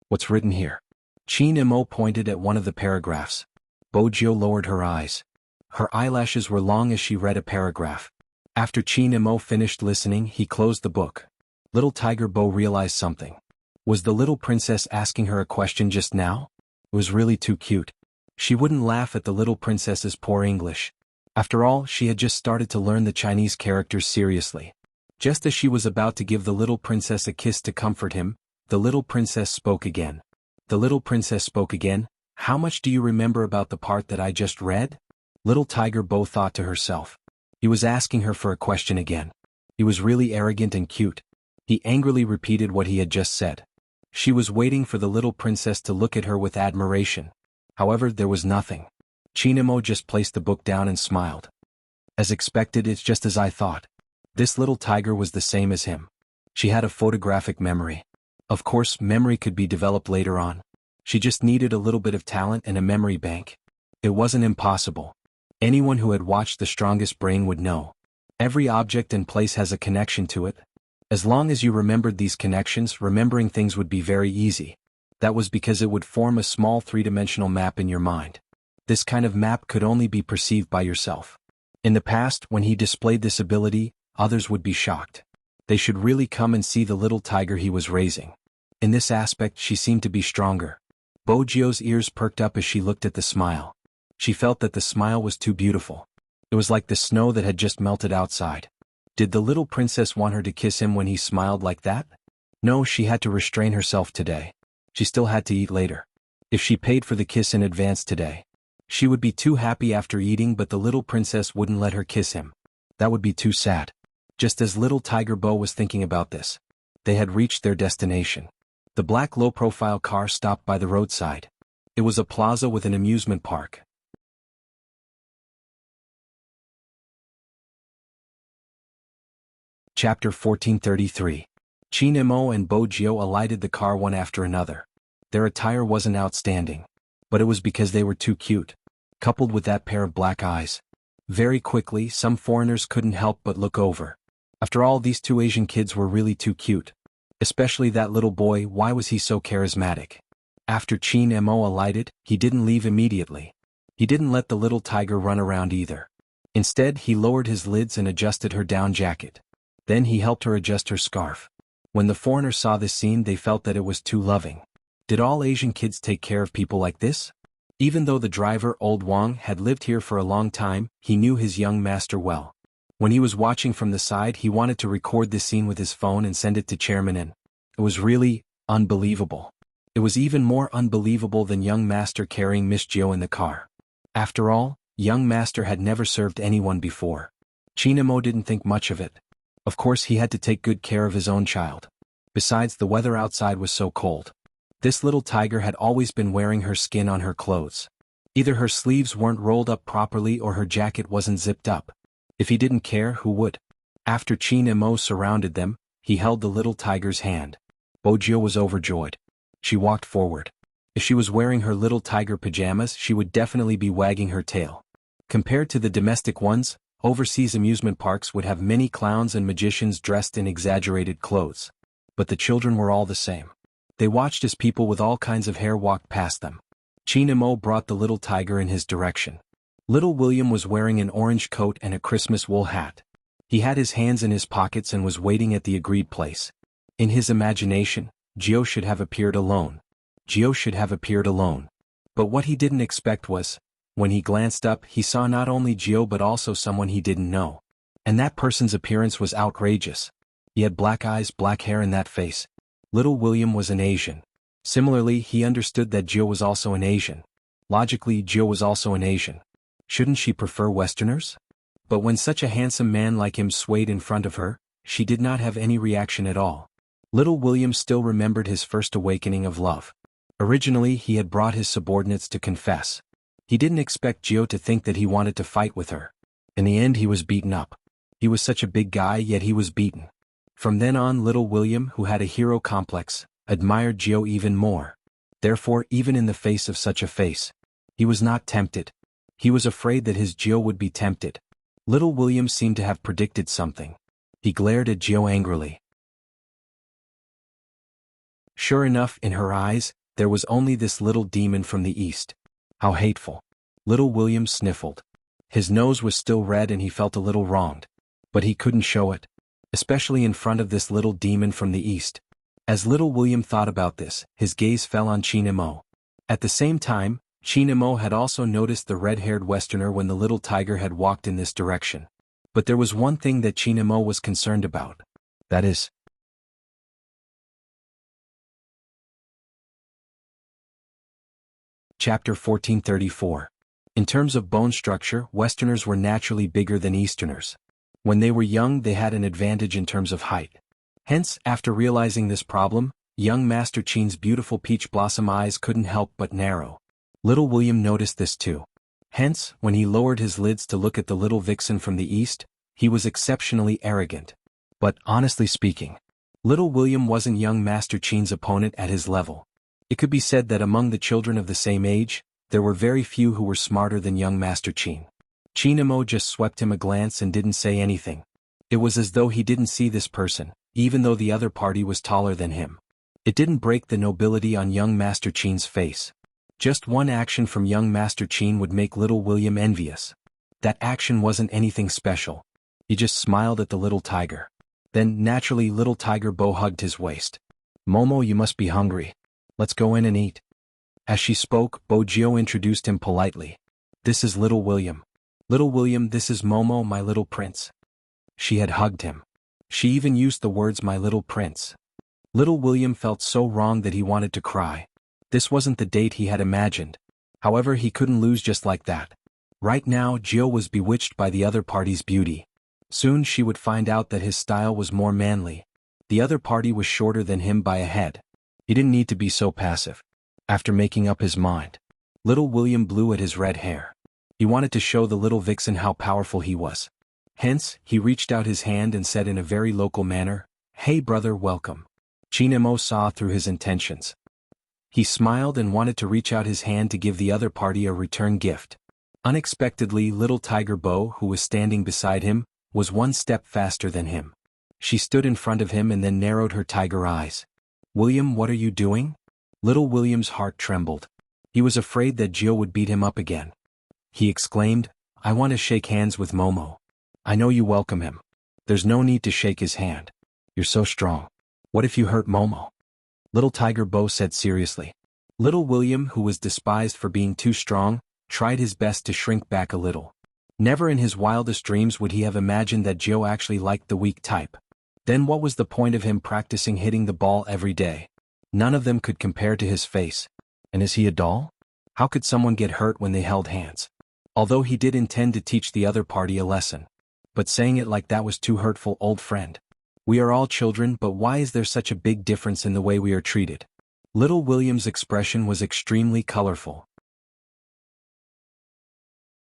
What's written here? Qin Mo pointed at one of the paragraphs. Bo Jio lowered her eyes. Her eyelashes were long as she read a paragraph. After Qin Mo finished listening, he closed the book. Little Tiger Bo realized something. Was the little princess asking her a question just now? It was really too cute. She wouldn't laugh at the little princess's poor English. After all, she had just started to learn the Chinese characters seriously. Just as she was about to give the little princess a kiss to comfort him, the little princess spoke again. The little princess spoke again. How much do you remember about the part that I just read? Little Tiger Bo thought to herself. He was asking her for a question again. He was really arrogant and cute. He angrily repeated what he had just said. She was waiting for the little princess to look at her with admiration. However, there was nothing. Qin Mo just placed the book down and smiled. As expected, it's just as I thought. This little tiger was the same as him. She had a photographic memory. Of course, memory could be developed later on. She just needed a little bit of talent and a memory bank. It wasn't impossible. Anyone who had watched The Strongest Brain would know. Every object and place has a connection to it. As long as you remembered these connections, remembering things would be very easy. That was because it would form a small three-dimensional map in your mind. This kind of map could only be perceived by yourself. In the past, when he displayed this ability, others would be shocked. They should really come and see the little tiger he was raising. In this aspect, she seemed to be stronger. Bojio's ears perked up as she looked at the smile. She felt that the smile was too beautiful. It was like the snow that had just melted outside. Did the little princess want her to kiss him when he smiled like that? No, she had to restrain herself today. She still had to eat later. If she paid for the kiss in advance today, she would be too happy after eating, but the little princess wouldn't let her kiss him. That would be too sad. Just as little Tiger Bo was thinking about this, they had reached their destination. The black low-profile car stopped by the roadside. It was a plaza with an amusement park. Chapter 1433. Qin Emo and Bojio alighted the car one after another. Their attire wasn't outstanding, but it was because they were too cute, coupled with that pair of black eyes. Very quickly, some foreigners couldn't help but look over. After all, these two Asian kids were really too cute. Especially that little boy, why was he so charismatic? After Qin Emo alighted, he didn't leave immediately. He didn't let the little tiger run around either. Instead, he lowered his lids and adjusted her down jacket. Then he helped her adjust her scarf. When the foreigners saw this scene, they felt that it was too loving. Did all Asian kids take care of people like this? Even though the driver, Old Wang, had lived here for a long time, he knew his young master well. When he was watching from the side, he wanted to record this scene with his phone and send it to Chairman In. It was really unbelievable. It was even more unbelievable than young master carrying Miss Jio in the car. After all, young master had never served anyone before. Chinamo didn't think much of it. Of course, he had to take good care of his own child. Besides, the weather outside was so cold. This little tiger had always been wearing her skin on her clothes. Either her sleeves weren't rolled up properly or her jacket wasn't zipped up. If he didn't care, who would? After Qin Emo surrounded them, he held the little tiger's hand. Bojio was overjoyed. She walked forward. If she was wearing her little tiger pajamas, she would definitely be wagging her tail. Compared to the domestic ones, overseas amusement parks would have many clowns and magicians dressed in exaggerated clothes. But the children were all the same. They watched as people with all kinds of hair walked past them. Qin Emo brought the little tiger in his direction. Little William was wearing an orange coat and a Christmas wool hat. He had his hands in his pockets and was waiting at the agreed place. In his imagination, Jio should have appeared alone. Jio should have appeared alone. But what he didn't expect was, when he glanced up, he saw not only Jio but also someone he didn't know. And that person's appearance was outrageous. He had black eyes, black hair, and that face. Little William was an Asian. Similarly, he understood that Jio was also an Asian. Logically, Jio was also an Asian. Shouldn't she prefer Westerners? But when such a handsome man like him swayed in front of her, she did not have any reaction at all. Little William still remembered his first awakening of love. Originally, he had brought his subordinates to confess. He didn't expect Jio to think that he wanted to fight with her. In the end, he was beaten up. He was such a big guy, yet he was beaten. From then on, little William, who had a hero complex, admired Jio even more. Therefore, even in the face of such a face, he was not tempted. He was afraid that his Jio would be tempted. Little William seemed to have predicted something. He glared at Jio angrily. Sure enough, in her eyes, there was only this little demon from the east. How hateful. Little William sniffled. His nose was still red and he felt a little wronged. But he couldn't show it. Especially in front of this little demon from the east. As little William thought about this, his gaze fell on Qin Emo. At the same time, Qin Emo had also noticed the red-haired Westerner when the little tiger had walked in this direction. But there was one thing that Qin Emo was concerned about. That is, Chapter 1434. In terms of bone structure, Westerners were naturally bigger than Easterners. When they were young, they had an advantage in terms of height. Hence, after realizing this problem, young Master Qin's beautiful peach blossom eyes couldn't help but narrow. Little William noticed this too. Hence, when he lowered his lids to look at the little vixen from the east, he was exceptionally arrogant. But, honestly speaking, Little William wasn't young Master Qin's opponent at his level. It could be said that among the children of the same age, there were very few who were smarter than young Master Qin. Qin Imo just swept him a glance and didn't say anything. It was as though he didn't see this person, even though the other party was taller than him. It didn't break the nobility on young Master Qin's face. Just one action from young Master Qin would make little William envious. That action wasn't anything special. He just smiled at the little tiger. Then, naturally, little Tiger Bo hugged his waist. Momo, you must be hungry. Let's go in and eat. As she spoke, Bojio introduced him politely. This is little William. Little William, this is Momo, my little prince. She had hugged him. She even used the words my little prince. Little William felt so wrong that he wanted to cry. This wasn't the date he had imagined. However, he couldn't lose just like that. Right now, Jill was bewitched by the other party's beauty. Soon she would find out that his style was more manly. The other party was shorter than him by a head. He didn't need to be so passive. After making up his mind, little William blew at his red hair. He wanted to show the little vixen how powerful he was. Hence, he reached out his hand and said in a very local manner, "Hey brother, welcome." Qin Imo saw through his intentions. He smiled and wanted to reach out his hand to give the other party a return gift. Unexpectedly, little Tiger Bo, who was standing beside him, was one step faster than him. She stood in front of him and then narrowed her tiger eyes. William, what are you doing? Little William's heart trembled. He was afraid that Jill would beat him up again. He exclaimed, I want to shake hands with Momo. I know you welcome him. There's no need to shake his hand. You're so strong. What if you hurt Momo? Little Tiger Bo said seriously. Little William, who was despised for being too strong, tried his best to shrink back a little. Never in his wildest dreams would he have imagined that Jill actually liked the weak type. Then what was the point of him practicing hitting the ball every day? None of them could compare to his face. And is he a doll? How could someone get hurt when they held hands? Although he did intend to teach the other party a lesson. But saying it like that was too hurtful, old friend. We are all children, but why is there such a big difference in the way we are treated? Little William's expression was extremely colorful.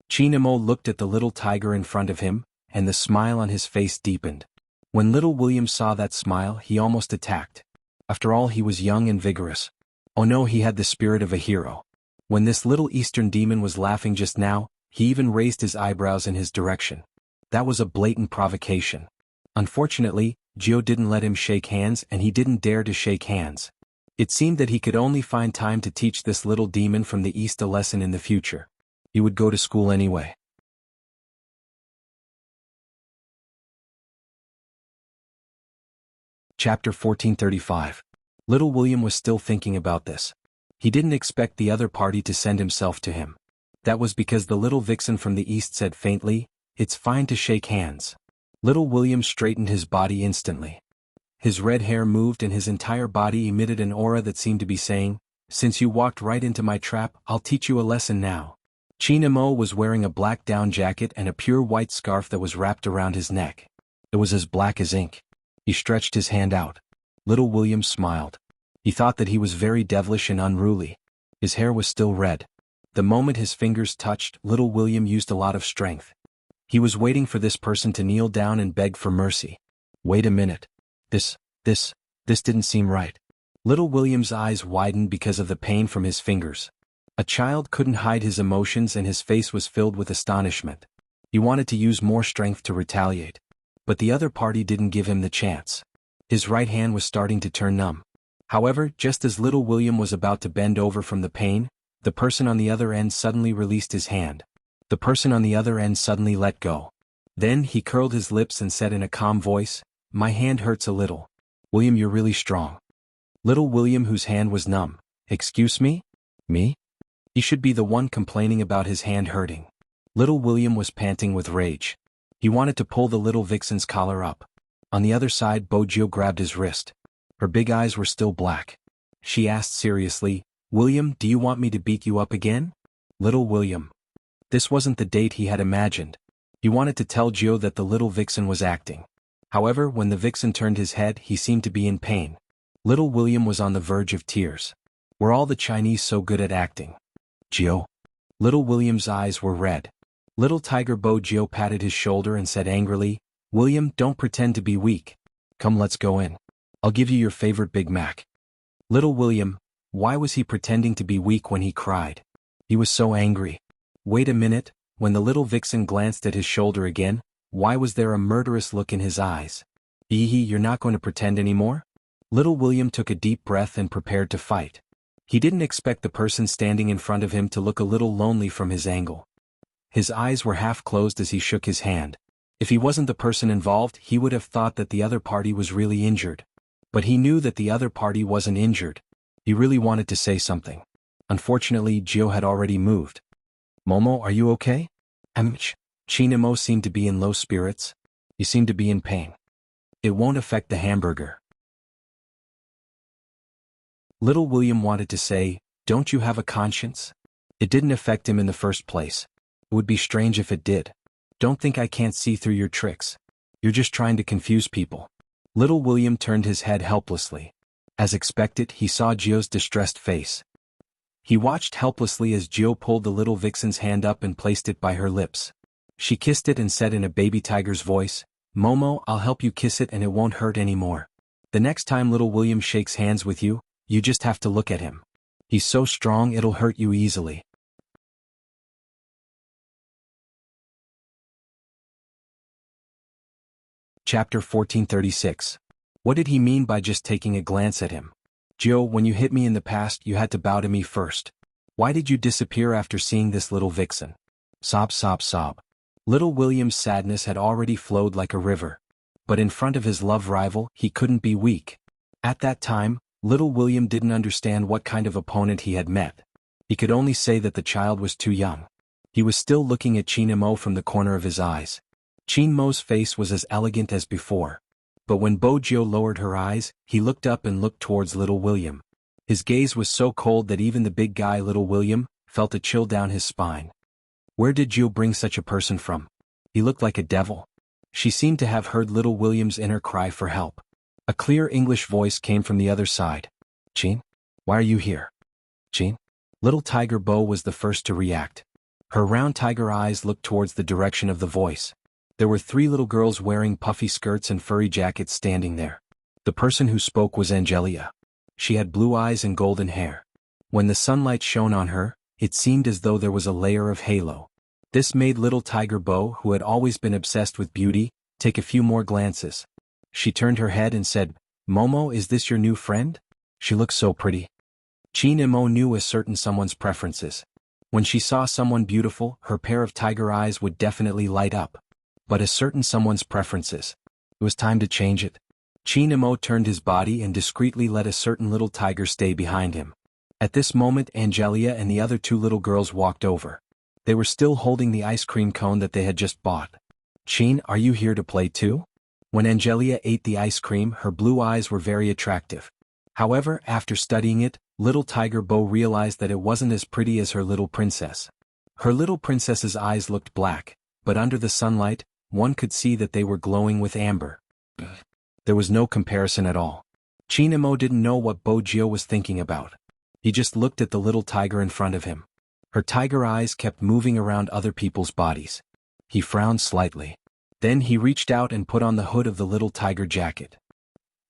Qin Imo looked at the little tiger in front of him, and the smile on his face deepened. When little William saw that smile, he almost attacked. After all, he was young and vigorous. Oh no, he had the spirit of a hero. When this little Eastern demon was laughing just now, he even raised his eyebrows in his direction. That was a blatant provocation. Unfortunately, Gio didn't let him shake hands, and he didn't dare to shake hands. It seemed that he could only find time to teach this little demon from the East a lesson in the future. He would go to school anyway. Chapter 1435. Little William was still thinking about this. He didn't expect the other party to send himself to him. That was because the little vixen from the East said faintly, "It's fine to shake hands." Little William straightened his body instantly. His red hair moved and his entire body emitted an aura that seemed to be saying, "Since you walked right into my trap, I'll teach you a lesson now." Qin Imo was wearing a black down jacket and a pure white scarf that was wrapped around his neck. It was as black as ink. He stretched his hand out. Little William smiled. He thought that he was very devilish and unruly. His hair was still red. The moment his fingers touched, little William used a lot of strength. He was waiting for this person to kneel down and beg for mercy. Wait a minute. This didn't seem right. Little William's eyes widened because of the pain from his fingers. A child couldn't hide his emotions and his face was filled with astonishment. He wanted to use more strength to retaliate. But the other party didn't give him the chance. His right hand was starting to turn numb. However, just as little William was about to bend over from the pain, the person on the other end suddenly released his hand. The person on the other end suddenly let go. Then he curled his lips and said in a calm voice, "My hand hurts a little." "William, you're really strong." Little William, whose hand was numb. "Excuse me? Me?" He should be the one complaining about his hand hurting. Little William was panting with rage. He wanted to pull the little vixen's collar up. On the other side, Bojio grabbed his wrist. Her big eyes were still black. She asked seriously, "William, do you want me to beat you up again?" Little William. This wasn't the date he had imagined. He wanted to tell Gio that the little vixen was acting. However, when the vixen turned his head, he seemed to be in pain. Little William was on the verge of tears. Were all the Chinese so good at acting? Gio. Little William's eyes were red. Little Tiger Bojio patted his shoulder and said angrily, "William, don't pretend to be weak. Come, let's go in." I'll give you your favorite Big Mac. Little William, why was he pretending to be weak when he cried? He was so angry. Wait a minute, when the little vixen glanced at his shoulder again, why was there a murderous look in his eyes? You're not going to pretend anymore? Little William took a deep breath and prepared to fight. He didn't expect the person standing in front of him to look a little lonely from his angle. His eyes were half closed as he shook his hand. If he wasn't the person involved, he would have thought that the other party was really injured. But he knew that the other party wasn't injured. He really wanted to say something. Unfortunately, Jianghu had already moved. Momo, are you okay? Chinamo seemed to be in low spirits. He seemed to be in pain. It won't affect the hamburger. Little William wanted to say, don't you have a conscience? It didn't affect him in the first place. It would be strange if it did. Don't think I can't see through your tricks. You're just trying to confuse people. Little William turned his head helplessly. As expected, he saw Jianghu's distressed face. He watched helplessly as Jianghu pulled the little vixen's hand up and placed it by her lips. She kissed it and said in a baby tiger's voice, Momo, I'll help you kiss it and it won't hurt anymore. The next time little William shakes hands with you, you just have to look at him. He's so strong it'll hurt you easily. Chapter 1436. What did he mean by just taking a glance at him? Jianghu, when you hit me in the past you had to bow to me first. Why did you disappear after seeing this little vixen? Sob, sob, sob. Little William's sadness had already flowed like a river. But in front of his love rival, he couldn't be weak. At that time, little William didn't understand what kind of opponent he had met. He could only say that the child was too young. He was still looking at Chinamo from the corner of his eyes. Chinmo's face was as elegant as before. But when Jianghu lowered her eyes, he looked up and looked towards little William. His gaze was so cold that even the big guy little William felt a chill down his spine. Where did Jianghu bring such a person from? He looked like a devil. She seemed to have heard little William's inner cry for help. A clear English voice came from the other side. Chin? Why are you here? Chin? Little Tiger Bo was the first to react. Her round tiger eyes looked towards the direction of the voice. There were 3 little girls wearing puffy skirts and furry jackets standing there. The person who spoke was Angelia. She had blue eyes and golden hair. When the sunlight shone on her, it seemed as though there was a layer of halo. This made little Tiger Bo, who had always been obsessed with beauty, take a few more glances. She turned her head and said, Momo, is this your new friend? She looks so pretty. Chinamo knew a certain someone's preferences. When she saw someone beautiful, her pair of tiger eyes would definitely light up. But a certain someone's preferences. It was time to change it. Chinamo turned his body and discreetly let a certain little tiger stay behind him. At this moment Angelia and the other 2 little girls walked over. They were still holding the ice cream cone that they had just bought. Chin, are you here to play too? When Angelia ate the ice cream, her blue eyes were very attractive. However, after studying it, little Tiger Bo realized that it wasn't as pretty as her little princess. Her little princess's eyes looked black, but under the sunlight, one could see that they were glowing with amber. There was no comparison at all. Chinamo didn't know what Jianghu was thinking about. He just looked at the little tiger in front of him. Her tiger eyes kept moving around other people's bodies. He frowned slightly. Then he reached out and put on the hood of the little tiger jacket.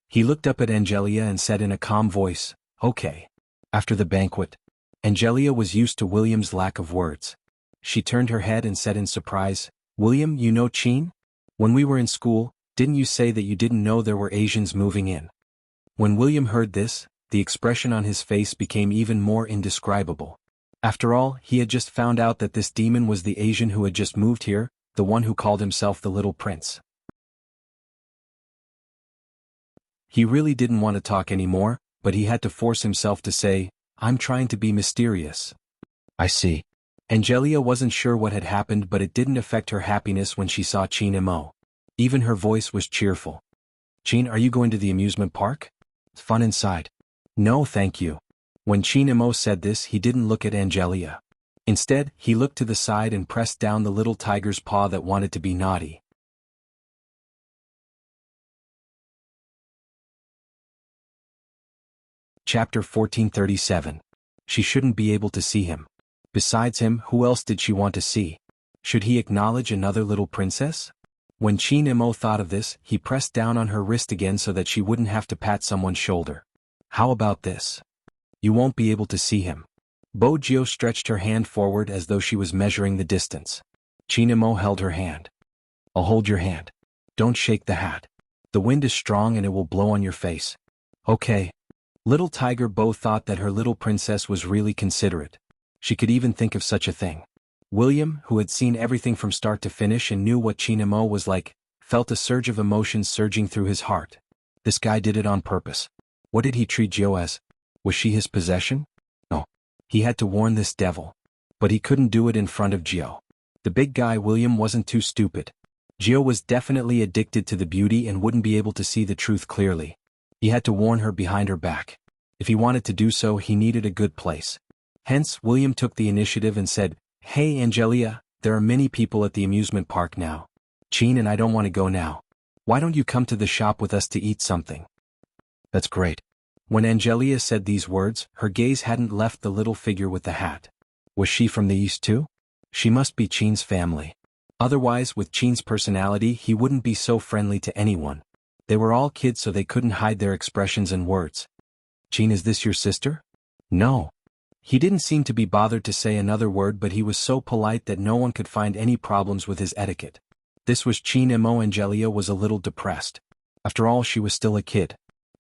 He looked up at Angelia and said in a calm voice, Okay. After the banquet. Angelia was used to William's lack of words. She turned her head and said in surprise, William, you know Chin? When we were in school, didn't you say that you didn't know there were Asians moving in? When William heard this, the expression on his face became even more indescribable. After all, he had just found out that this demon was the Asian who had just moved here, the one who called himself the Little Prince. He really didn't want to talk anymore, but he had to force himself to say, I'm trying to be mysterious. I see. Angelia wasn't sure what had happened, but it didn't affect her happiness when she saw Chinamo. Even her voice was cheerful. Chin, are you going to the amusement park? It's fun inside. No, thank you. When Chinamo said this, he didn't look at Angelia. Instead, he looked to the side and pressed down the little tiger's paw that wanted to be naughty. Chapter 1437. She shouldn't be able to see him. Besides him, who else did she want to see? Should he acknowledge another little princess? When Qin Mo thought of this, he pressed down on her wrist again so that she wouldn't have to pat someone's shoulder. How about this? You won't be able to see him. Bo Jio stretched her hand forward as though she was measuring the distance. Qin Mo held her hand. I'll hold your hand. Don't shake the hat. The wind is strong and it will blow on your face. Okay. Little Tiger Bo thought that her little princess was really considerate. She could even think of such a thing. William, who had seen everything from start to finish and knew what Qin Mo was like, felt a surge of emotions surging through his heart. This guy did it on purpose. What did he treat Jio as? Was she his possession? No. He had to warn this devil. But he couldn't do it in front of Jio. The big guy William wasn't too stupid. Jio was definitely addicted to the beauty and wouldn't be able to see the truth clearly. He had to warn her behind her back. If he wanted to do so, he needed a good place. Hence, William took the initiative and said, Hey Angelia, there are many people at the amusement park now. Qin and I don't want to go now. Why don't you come to the shop with us to eat something? That's great. When Angelia said these words, her gaze hadn't left the little figure with the hat. Was she from the East too? She must be Qin's family. Otherwise, with Qin's personality, he wouldn't be so friendly to anyone. They were all kids so they couldn't hide their expressions and words. Qin, is this your sister? No. He didn't seem to be bothered to say another word, but he was so polite that no one could find any problems with his etiquette. This was Qin Mo. Angelia was a little depressed. After all, she was still a kid.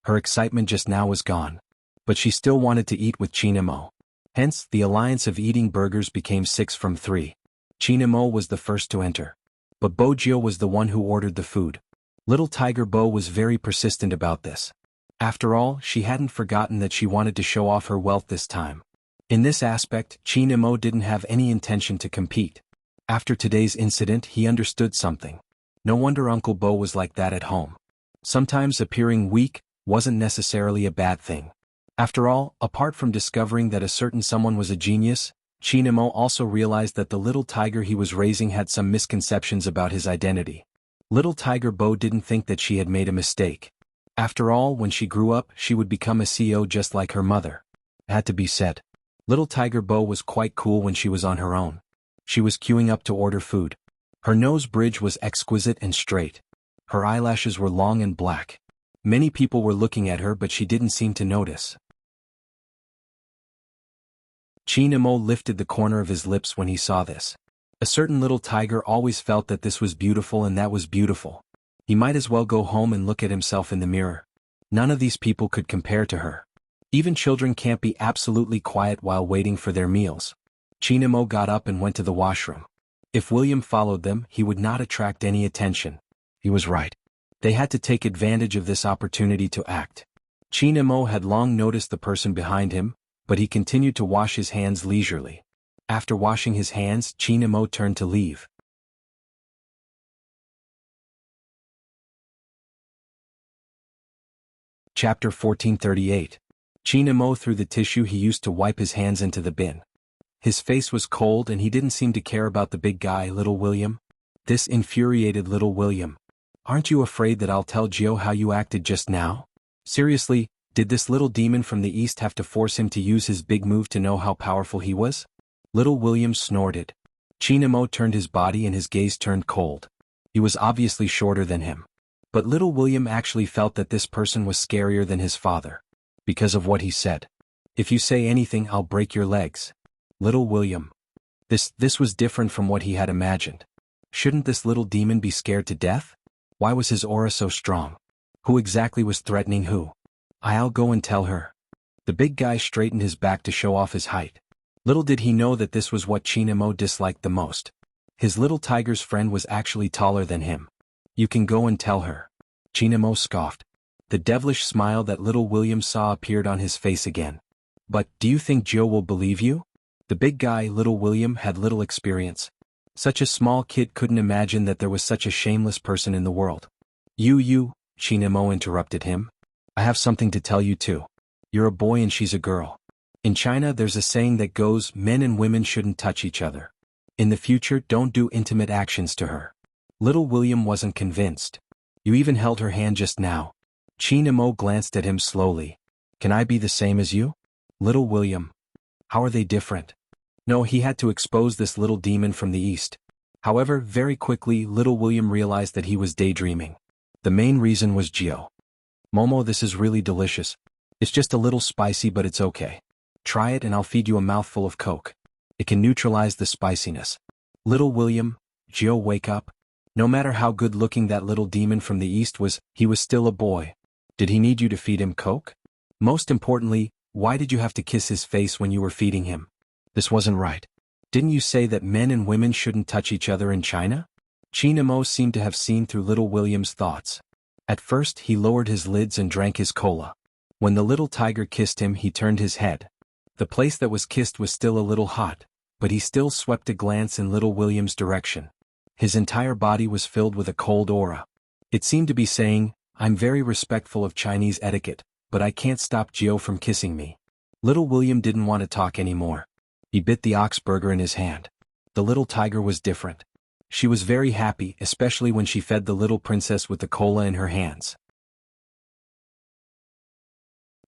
Her excitement just now was gone. But she still wanted to eat with Qin Mo. Hence, the alliance of eating burgers became 6 from 3. Qin Mo was the first to enter. But Bo Jio was the one who ordered the food. Little Tiger Bo was very persistent about this. After all, she hadn't forgotten that she wanted to show off her wealth this time. In this aspect, Qin Mo didn't have any intention to compete. After today's incident, he understood something. No wonder Uncle Bo was like that at home. Sometimes appearing weak wasn't necessarily a bad thing. After all, apart from discovering that a certain someone was a genius, Qin Mo also realized that the little tiger he was raising had some misconceptions about his identity. Little Tiger Bo didn't think that she had made a mistake. After all, when she grew up, she would become a CEO just like her mother. It had to be said. Little Tiger Bo was quite cool when she was on her own. She was queuing up to order food. Her nose bridge was exquisite and straight. Her eyelashes were long and black. Many people were looking at her, but she didn't seem to notice. Qin Mo lifted the corner of his lips when he saw this. A certain little tiger always felt that this was beautiful and that was beautiful. He might as well go home and look at himself in the mirror. None of these people could compare to her. Even children can't be absolutely quiet while waiting for their meals. Qin Mo got up and went to the washroom. If William followed them, he would not attract any attention. He was right. They had to take advantage of this opportunity to act. Qin Mo had long noticed the person behind him, but he continued to wash his hands leisurely. After washing his hands, Qin Mo turned to leave. Chapter 1438. Qin Mo threw the tissue he used to wipe his hands into the bin. His face was cold and he didn't seem to care about the big guy, little William. This infuriated little William. Aren't you afraid that I'll tell Jio how you acted just now? Seriously, did this little demon from the east have to force him to use his big move to know how powerful he was? Little William snorted. Qin Mo turned his body and his gaze turned cold. He was obviously shorter than him. But little William actually felt that this person was scarier than his father. Because of what he said. If you say anything, I'll break your legs. Little William. This was different from what he had imagined. Shouldn't this little demon be scared to death? Why was his aura so strong? Who exactly was threatening who? I'll go and tell her. The big guy straightened his back to show off his height. Little did he know that this was what Qin Mo disliked the most. His little tiger's friend was actually taller than him. You can go and tell her. Qin Mo scoffed. The devilish smile that little William saw appeared on his face again. But, do you think Jio will believe you? The big guy, little William, had little experience. Such a small kid couldn't imagine that there was such a shameless person in the world. You, Qin Mo interrupted him. I have something to tell you too. You're a boy and she's a girl. In China there's a saying that goes, men and women shouldn't touch each other. In the future, don't do intimate actions to her. Little William wasn't convinced. You even held her hand just now. Qin Mo glanced at him slowly. Can I be the same as you? Little William. How are they different? No, he had to expose this little demon from the east. However, very quickly little William realized that he was daydreaming. The main reason was Gio. Momo, this is really delicious. It's just a little spicy but it's okay. Try it and I'll feed you a mouthful of Coke. It can neutralize the spiciness. Little William, Gio, wake up. No matter how good looking that little demon from the east was, he was still a boy. Did he need you to feed him Coke? Most importantly, why did you have to kiss his face when you were feeding him? This wasn't right. Didn't you say that men and women shouldn't touch each other in China? Chinamo seemed to have seen through little William's thoughts. At first he lowered his lids and drank his cola. When the little tiger kissed him he turned his head. The place that was kissed was still a little hot, but he still swept a glance in little William's direction. His entire body was filled with a cold aura. It seemed to be saying, I'm very respectful of Chinese etiquette, but I can't stop Gio from kissing me. Little William didn't want to talk anymore. He bit the ox burger in his hand. The little tiger was different. She was very happy, especially when she fed the little princess with the cola in her hands.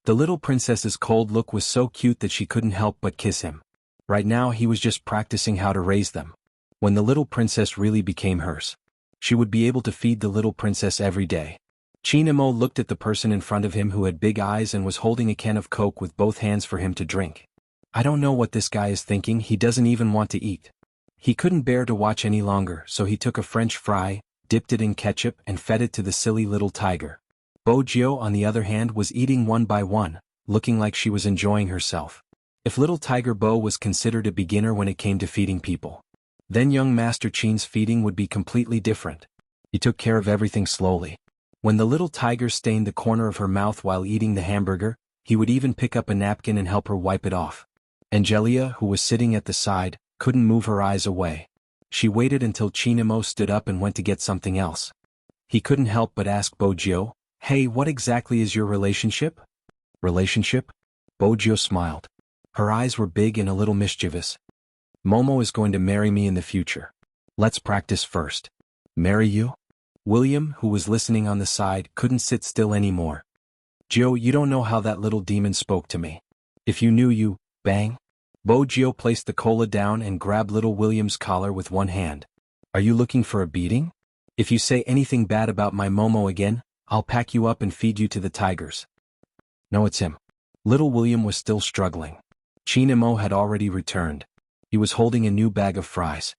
The little princess's cold look was so cute that she couldn't help but kiss him. Right now he was just practicing how to raise them. When the little princess really became hers, she would be able to feed the little princess every day. Chinamo looked at the person in front of him who had big eyes and was holding a can of Coke with both hands for him to drink. I don't know what this guy is thinking, he doesn't even want to eat. He couldn't bear to watch any longer, so he took a French fry, dipped it in ketchup and fed it to the silly little tiger. Bojio, on the other hand, was eating one by one, looking like she was enjoying herself. If little tiger Bo was considered a beginner when it came to feeding people, then young Master Chin's feeding would be completely different. He took care of everything slowly. When the little tiger stained the corner of her mouth while eating the hamburger, he would even pick up a napkin and help her wipe it off. Angelia, who was sitting at the side, couldn't move her eyes away. She waited until Chinamo stood up and went to get something else. He couldn't help but ask Bojio, hey, what exactly is your relationship? Relationship? Bojio smiled. Her eyes were big and a little mischievous. Momo is going to marry me in the future. Let's practice first. Marry you? William, who was listening on the side, couldn't sit still anymore. Gio, you don't know how that little demon spoke to me. If you knew, you, bang. Bojio placed the cola down and grabbed little William's collar with one hand. Are you looking for a beating? If you say anything bad about my Momo again, I'll pack you up and feed you to the tigers. No, it's him. Little William was still struggling. Chinamo had already returned. He was holding a new bag of fries.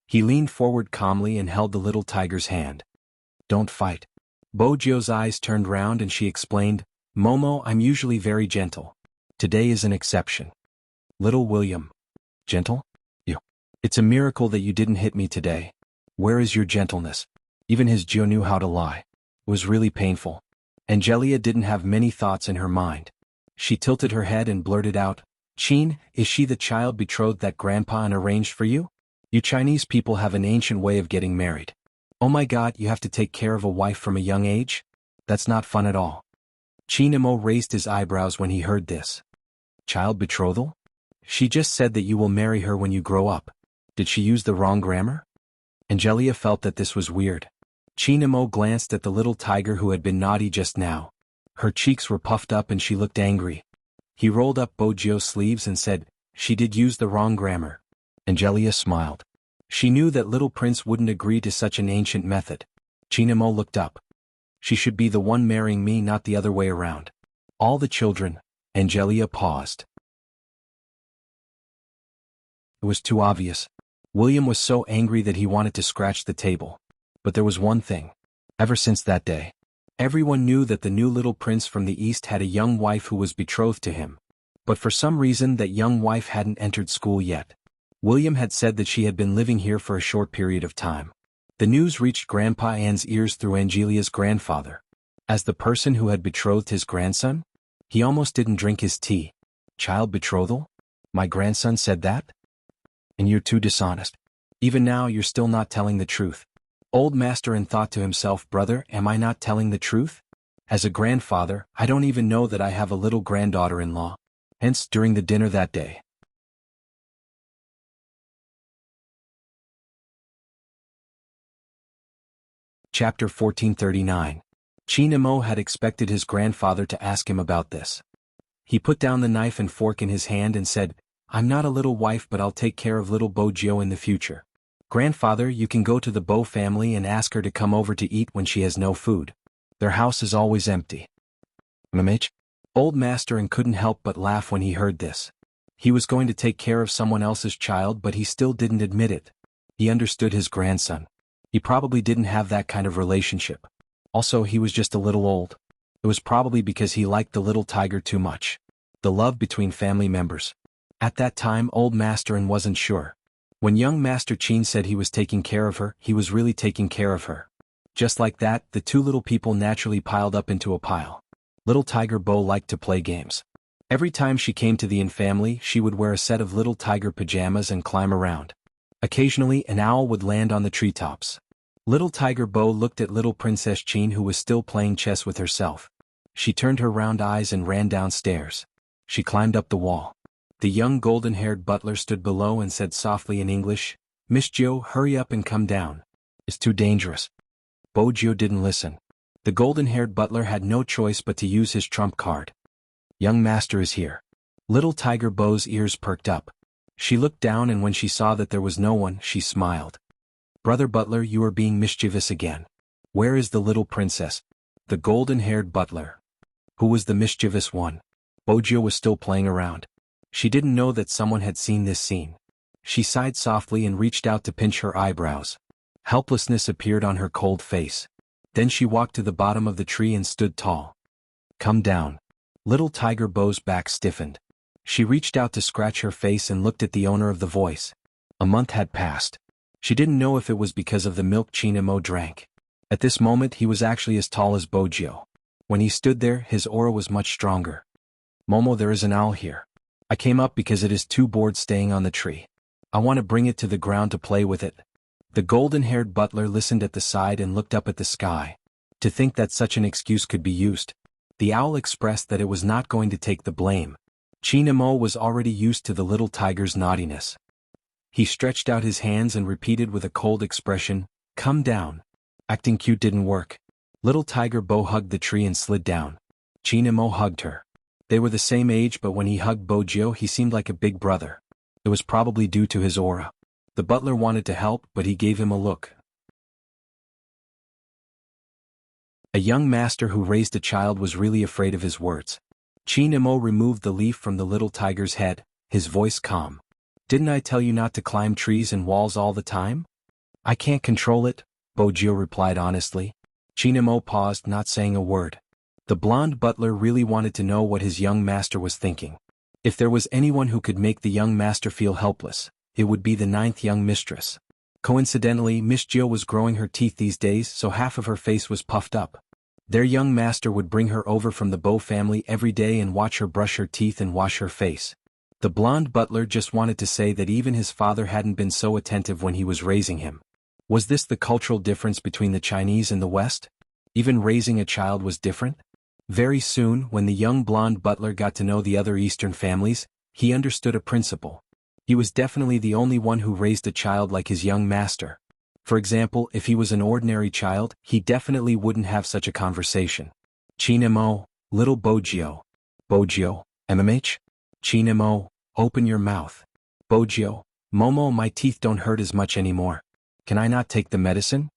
He leaned forward calmly and held the little tiger's hand. Don't fight. Bojio's eyes turned round and she explained, Momo, I'm usually very gentle. Today is an exception. Little William. Gentle? You. It's a miracle that you didn't hit me today. Where is your gentleness? Even his Gio knew how to lie. It was really painful. Angelia didn't have many thoughts in her mind. She tilted her head and blurted out, Chin, is she the child betrothed that Grandpa arranged for you? You Chinese people have an ancient way of getting married. Oh my God, you have to take care of a wife from a young age? That's not fun at all. Chinamo raised his eyebrows when he heard this. Child betrothal? She just said that you will marry her when you grow up. Did she use the wrong grammar? Angelia felt that this was weird. Chinamo glanced at the little tiger who had been naughty just now. Her cheeks were puffed up and she looked angry. He rolled up Bojio's sleeves and said, she did use the wrong grammar. Angelia smiled. She knew that little prince wouldn't agree to such an ancient method. Chinamo looked up. She should be the one marrying me, not the other way around. All the children. Angelia paused. It was too obvious. William was so angry that he wanted to scratch the table. But there was one thing. Ever since that day, everyone knew that the new little prince from the east had a young wife who was betrothed to him. But for some reason that young wife hadn't entered school yet. William had said that she had been living here for a short period of time. The news reached Grandpa Anne's ears through Angelia's grandfather. As the person who had betrothed his grandson, he almost didn't drink his tea. Child betrothal? My grandson said that? And you're too dishonest. Even now you're still not telling the truth. Old Master An thought to himself, brother, am I not telling the truth? As a grandfather, I don't even know that I have a little granddaughter-in-law. Hence, during the dinner that day. Chapter 1439. Chinamo had expected his grandfather to ask him about this. He put down the knife and fork in his hand and said, I'm not a little wife, but I'll take care of little Bojio in the future. Grandfather, you can go to the Bo family and ask her to come over to eat when she has no food. Their house is always empty. MH? Old master and couldn't help but laugh when he heard this. He was going to take care of someone else's child, but he still didn't admit it. He understood his grandson. He probably didn't have that kind of relationship. Also, he was just a little old. It was probably because he liked the little tiger too much. The love between family members. At that time, old master and wasn't sure. When young Master Qin said he was taking care of her, he was really taking care of her. Just like that, the two little people naturally piled up into a pile. Little Tiger Bo liked to play games. Every time she came to the Yin family, she would wear a set of little tiger pajamas and climb around. Occasionally, an owl would land on the treetops. Little Tiger Bo looked at little Princess Qin, who was still playing chess with herself. She turned her round eyes and ran downstairs. She climbed up the wall. The young golden-haired butler stood below and said softly in English, "Miss Jiu, hurry up and come down. It's too dangerous." Bo Jiu didn't listen. The golden-haired butler had no choice but to use his trump card. Young master is here. Little Tiger Bo's ears perked up. She looked down, and when she saw that there was no one, she smiled. "Brother Butler, you are being mischievous again. Where is the little princess?" The golden-haired butler. Who was the mischievous one? Bo Jiu was still playing around. She didn't know that someone had seen this scene. She sighed softly and reached out to pinch her eyebrows. Helplessness appeared on her cold face. Then she walked to the bottom of the tree and stood tall. "Come down." Little Tiger Bo's back stiffened. She reached out to scratch her face and looked at the owner of the voice. A month had passed. She didn't know if it was because of the milk Qin Mo drank. At this moment he was actually as tall as Bo Jiu. When he stood there, his aura was much stronger. "Momo, there is an owl here. I came up because it is too bored staying on the tree. I want to bring it to the ground to play with it." The golden-haired butler listened at the side and looked up at the sky. To think that such an excuse could be used. The owl expressed that it was not going to take the blame. Qin Mo was already used to the little tiger's naughtiness. He stretched out his hands and repeated with a cold expression, "Come down." Acting cute didn't work. Little Tiger Bo hugged the tree and slid down. Qin Mo hugged her. They were the same age, but when he hugged Bo Jiu, he seemed like a big brother. It was probably due to his aura. The butler wanted to help, but he gave him a look. A young master who raised a child was really afraid of his words. Qin Mo removed the leaf from the little tiger's head, his voice calm. "Didn't I tell you not to climb trees and walls all the time?" "I can't control it," Bo Jiu replied honestly. Qin Mo paused, not saying a word. The blonde butler really wanted to know what his young master was thinking. If there was anyone who could make the young master feel helpless, it would be the 9th young mistress. Coincidentally, Miss Jiu was growing her teeth these days, so half of her face was puffed up. Their young master would bring her over from the Bo family every day and watch her brush her teeth and wash her face. The blonde butler just wanted to say that even his father hadn't been so attentive when he was raising him. Was this the cultural difference between the Chinese and the West? Even raising a child was different? Very soon, when the young blonde butler got to know the other Eastern families, he understood a principle. He was definitely the only one who raised a child like his young master. For example, if he was an ordinary child, he definitely wouldn't have such a conversation. "Qin Mo, little Bo Jiu." "Bo Jiu, MMH?" "Qin Mo, open your mouth." "Bo Jiu, Momo, my teeth don't hurt as much anymore. Can I not take the medicine?"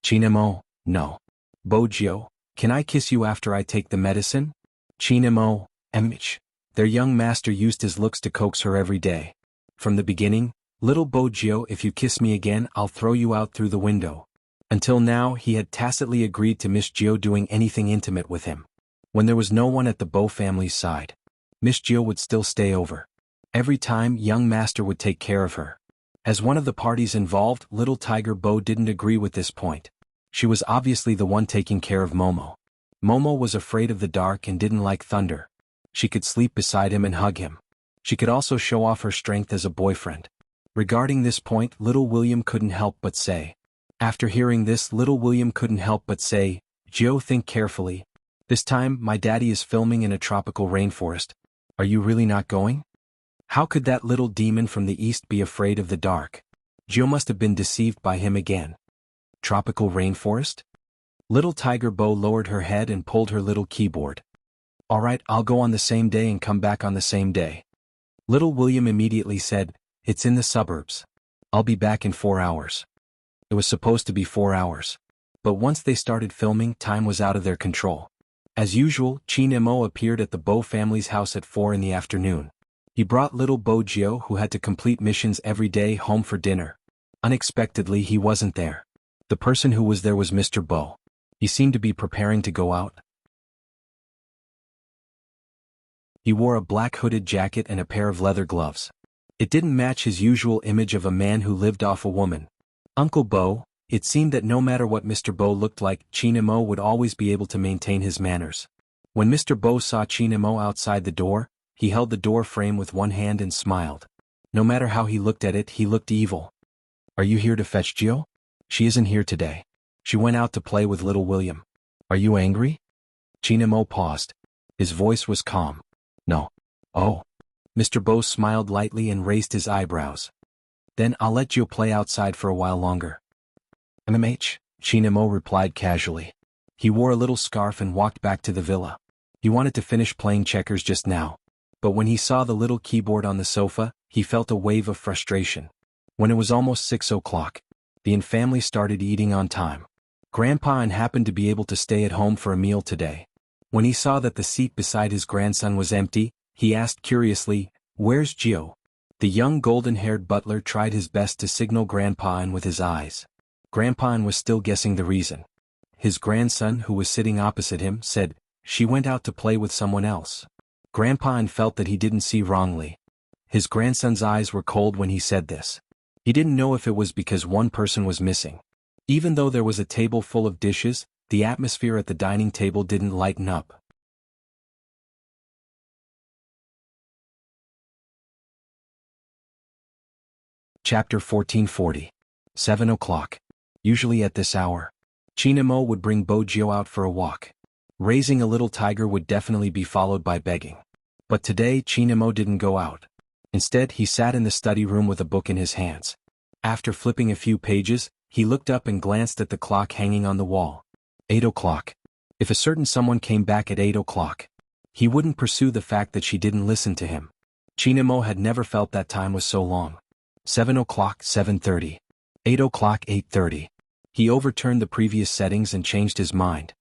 "Qin Mo, no." "Bo Jiu, can I kiss you after I take the medicine?" "Qin Mo, MH." Their young master used his looks to coax her every day. From the beginning, "Little Bo Jiu, if you kiss me again, I'll throw you out through the window." Until now, he had tacitly agreed to Miss Jiu doing anything intimate with him. When there was no one at the Bo family's side, Miss Jiu would still stay over. Every time, young master would take care of her. As one of the parties involved, little Tiger Bo didn't agree with this point. She was obviously the one taking care of Momo. Momo was afraid of the dark and didn't like thunder. She could sleep beside him and hug him. She could also show off her strength as a boyfriend. Regarding this point, little William couldn't help but say. After hearing this, little William couldn't help but say, "Joe, think carefully. This time, my daddy is filming in a tropical rainforest. Are you really not going?" How could that little demon from the east be afraid of the dark? Joe must have been deceived by him again. Tropical rainforest? Little Tiger Bo lowered her head and pulled her little keyboard. "All right, I'll go on the same day and come back on the same day." Little William immediately said, "It's in the suburbs." I'll be back in 4 hours. It was supposed to be 4 hours. But once they started filming, time was out of their control. As usual, Qin Mo appeared at the Bo family's house at 4 in the afternoon. He brought little Bo Jio, who had to complete missions every day, home for dinner. Unexpectedly, he wasn't there. The person who was there was Mr. Bo. He seemed to be preparing to go out. He wore a black hooded jacket and a pair of leather gloves. It didn't match his usual image of a man who lived off a woman. Uncle Bo, it seemed that no matter what Mr. Bo looked like, Qin Mo would always be able to maintain his manners. When Mr. Bo saw Qin Mo outside the door, he held the door frame with one hand and smiled. No matter how he looked at it, he looked evil. Are you here to fetch Jio? She isn't here today. She went out to play with little William. Are you angry? Qin Mo paused. His voice was calm. No. Oh. Mr. Bo smiled lightly and raised his eyebrows. Then I'll let Jio play outside for a while longer. MMH, Qin Mo replied casually. He wore a little scarf and walked back to the villa. He wanted to finish playing checkers just now. But when he saw the little keyboard on the sofa, he felt a wave of frustration. When it was almost 6 o'clock, the family started eating on time. Grandpa happened to be able to stay at home for a meal today. When he saw that the seat beside his grandson was empty, he asked curiously, "Where's Jio?" The young golden-haired butler tried his best to signal Grandpa with his eyes. Grandpa was still guessing the reason. His grandson, who was sitting opposite him, said, "She went out to play with someone else." Grandpa felt that he didn't see wrongly. His grandson's eyes were cold when he said this. He didn't know if it was because one person was missing. Even though there was a table full of dishes, the atmosphere at the dining table didn't lighten up. Chapter 1440. 7 o'clock. Usually at this hour, Qin Mo would bring Bo Jio out for a walk. Raising a little tiger would definitely be followed by begging. But today Qin Mo didn't go out. Instead, he sat in the study room with a book in his hands. After flipping a few pages, he looked up and glanced at the clock hanging on the wall. 8 o'clock. If a certain someone came back at 8 o'clock, he wouldn't pursue the fact that she didn't listen to him. Qin Mo had never felt that time was so long. 7 o'clock, 7:30. 8 o'clock, 8:30. He overturned the previous settings and changed his mind.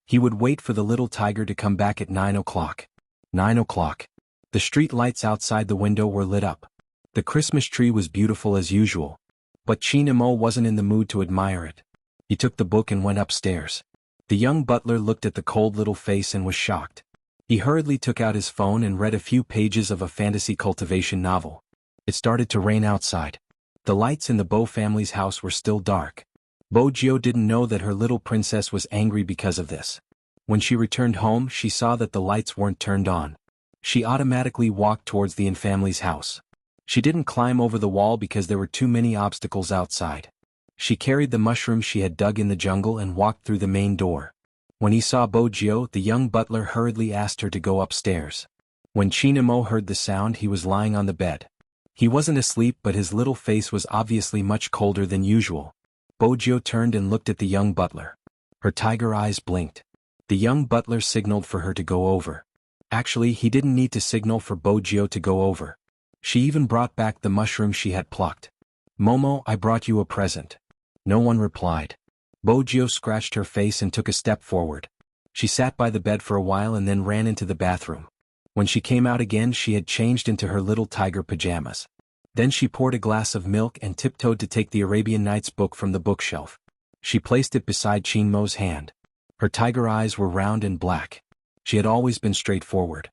He would wait for the little tiger to come back at 9 o'clock. 9 o'clock. The street lights outside the window were lit up. The Christmas tree was beautiful as usual. But Qin Mo wasn't in the mood to admire it. He took the book and went upstairs. The young butler looked at the cold little face and was shocked. He hurriedly took out his phone and read a few pages of a fantasy cultivation novel. It started to rain outside. The lights in the Bo family's house were still dark. Bo Jio didn't know that her little princess was angry because of this. When she returned home, she saw that the lights weren't turned on. She automatically walked towards the family's house. She didn't climb over the wall because there were too many obstacles outside. She carried the mushrooms she had dug in the jungle and walked through the main door. When he saw Bo Jio, the young butler hurriedly asked her to go upstairs. When Qin Mo heard the sound, he was lying on the bed. He wasn't asleep, but his little face was obviously much colder than usual. Bo Jio turned and looked at the young butler. Her tiger eyes blinked. The young butler signaled for her to go over. Actually, he didn't need to signal for Bo Jio to go over. She even brought back the mushroom she had plucked. "Momo, I brought you a present." No one replied. Bo Jio scratched her face and took a step forward. She sat by the bed for a while and then ran into the bathroom. When she came out again, she had changed into her little tiger pajamas. Then she poured a glass of milk and tiptoed to take the Arabian Nights book from the bookshelf. She placed it beside Qin Mo's hand. Her tiger eyes were round and black. She had always been straightforward.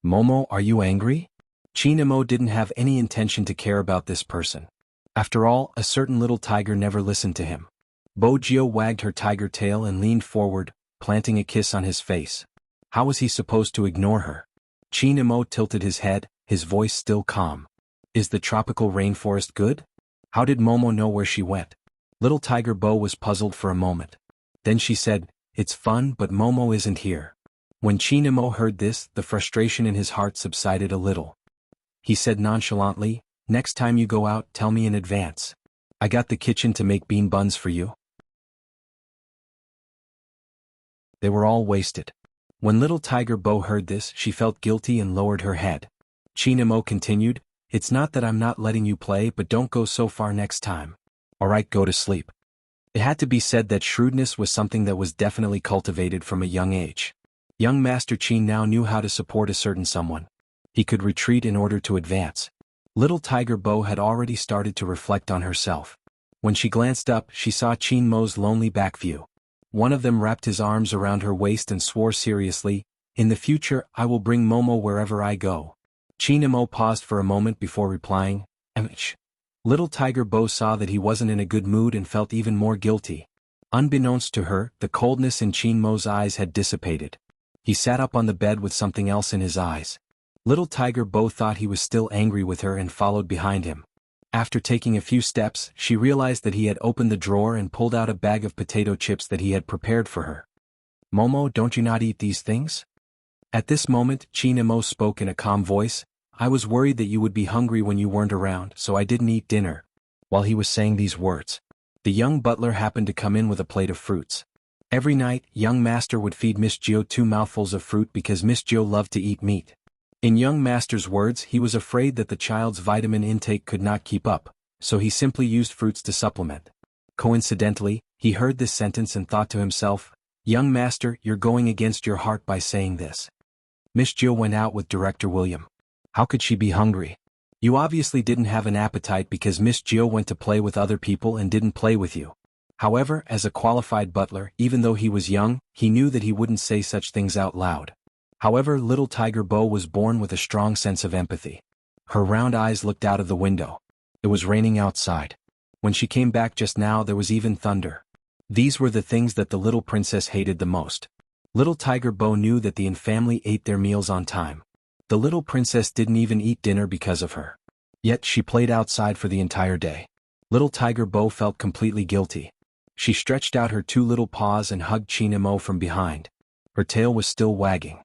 "Momo, are you angry?" Qin Mo didn't have any intention to care about this person. After all, a certain little tiger never listened to him. Bo Jio wagged her tiger tail and leaned forward, planting a kiss on his face. How was he supposed to ignore her? Qin Mo tilted his head, his voice still calm. "Is the tropical rainforest good? How did Momo know where she went?" Little Tiger Bo was puzzled for a moment. Then she said, "It's fun, but Momo isn't here." When Qin Mo heard this, the frustration in his heart subsided a little. He said nonchalantly, "Next time you go out, tell me in advance. I got the kitchen to make bean buns for you." They were all wasted. When little Tiger Bo heard this, she felt guilty and lowered her head. Qin Mo continued, it's not that I'm not letting you play, but don't go so far next time. Alright, go to sleep. It had to be said that shrewdness was something that was definitely cultivated from a young age. Young Master Qin now knew how to support a certain someone. He could retreat in order to advance. Little Tiger Bo had already started to reflect on herself. When she glanced up, she saw Qin Mo's lonely back view. One of them wrapped his arms around her waist and swore seriously, "In the future, I will bring Momo wherever I go." Qin Mo paused for a moment before replying, "Emch." Little Tiger Bo saw that he wasn't in a good mood and felt even more guilty. Unbeknownst to her, the coldness in Qin Mo's eyes had dissipated. He sat up on the bed with something else in his eyes. Little Tiger Bo thought he was still angry with her and followed behind him. After taking a few steps, she realized that he had opened the drawer and pulled out a bag of potato chips that he had prepared for her. "Momo, don't you not eat these things?" At this moment, Qin Mo spoke in a calm voice, "I was worried that you would be hungry when you weren't around, so I didn't eat dinner." While he was saying these words, the young butler happened to come in with a plate of fruits. Every night, young master would feed Miss Gio 2 mouthfuls of fruit because Miss Gio loved to eat meat. In young master's words, he was afraid that the child's vitamin intake could not keep up, so he simply used fruits to supplement. Coincidentally, he heard this sentence and thought to himself, "Young master, you're going against your heart by saying this." Miss Gio went out with Director William. How could she be hungry? You obviously didn't have an appetite because Miss Gio went to play with other people and didn't play with you. However, as a qualified butler, even though he was young, he knew that he wouldn't say such things out loud. However, Little Tiger Bo was born with a strong sense of empathy. Her round eyes looked out of the window. It was raining outside. When she came back just now, there was even thunder. These were the things that the little princess hated the most. Little Tiger Bo knew that the Yin family ate their meals on time. The little princess didn't even eat dinner because of her. Yet she played outside for the entire day. Little Tiger Bo felt completely guilty. She stretched out her 2 little paws and hugged Qin Mo from behind. Her tail was still wagging.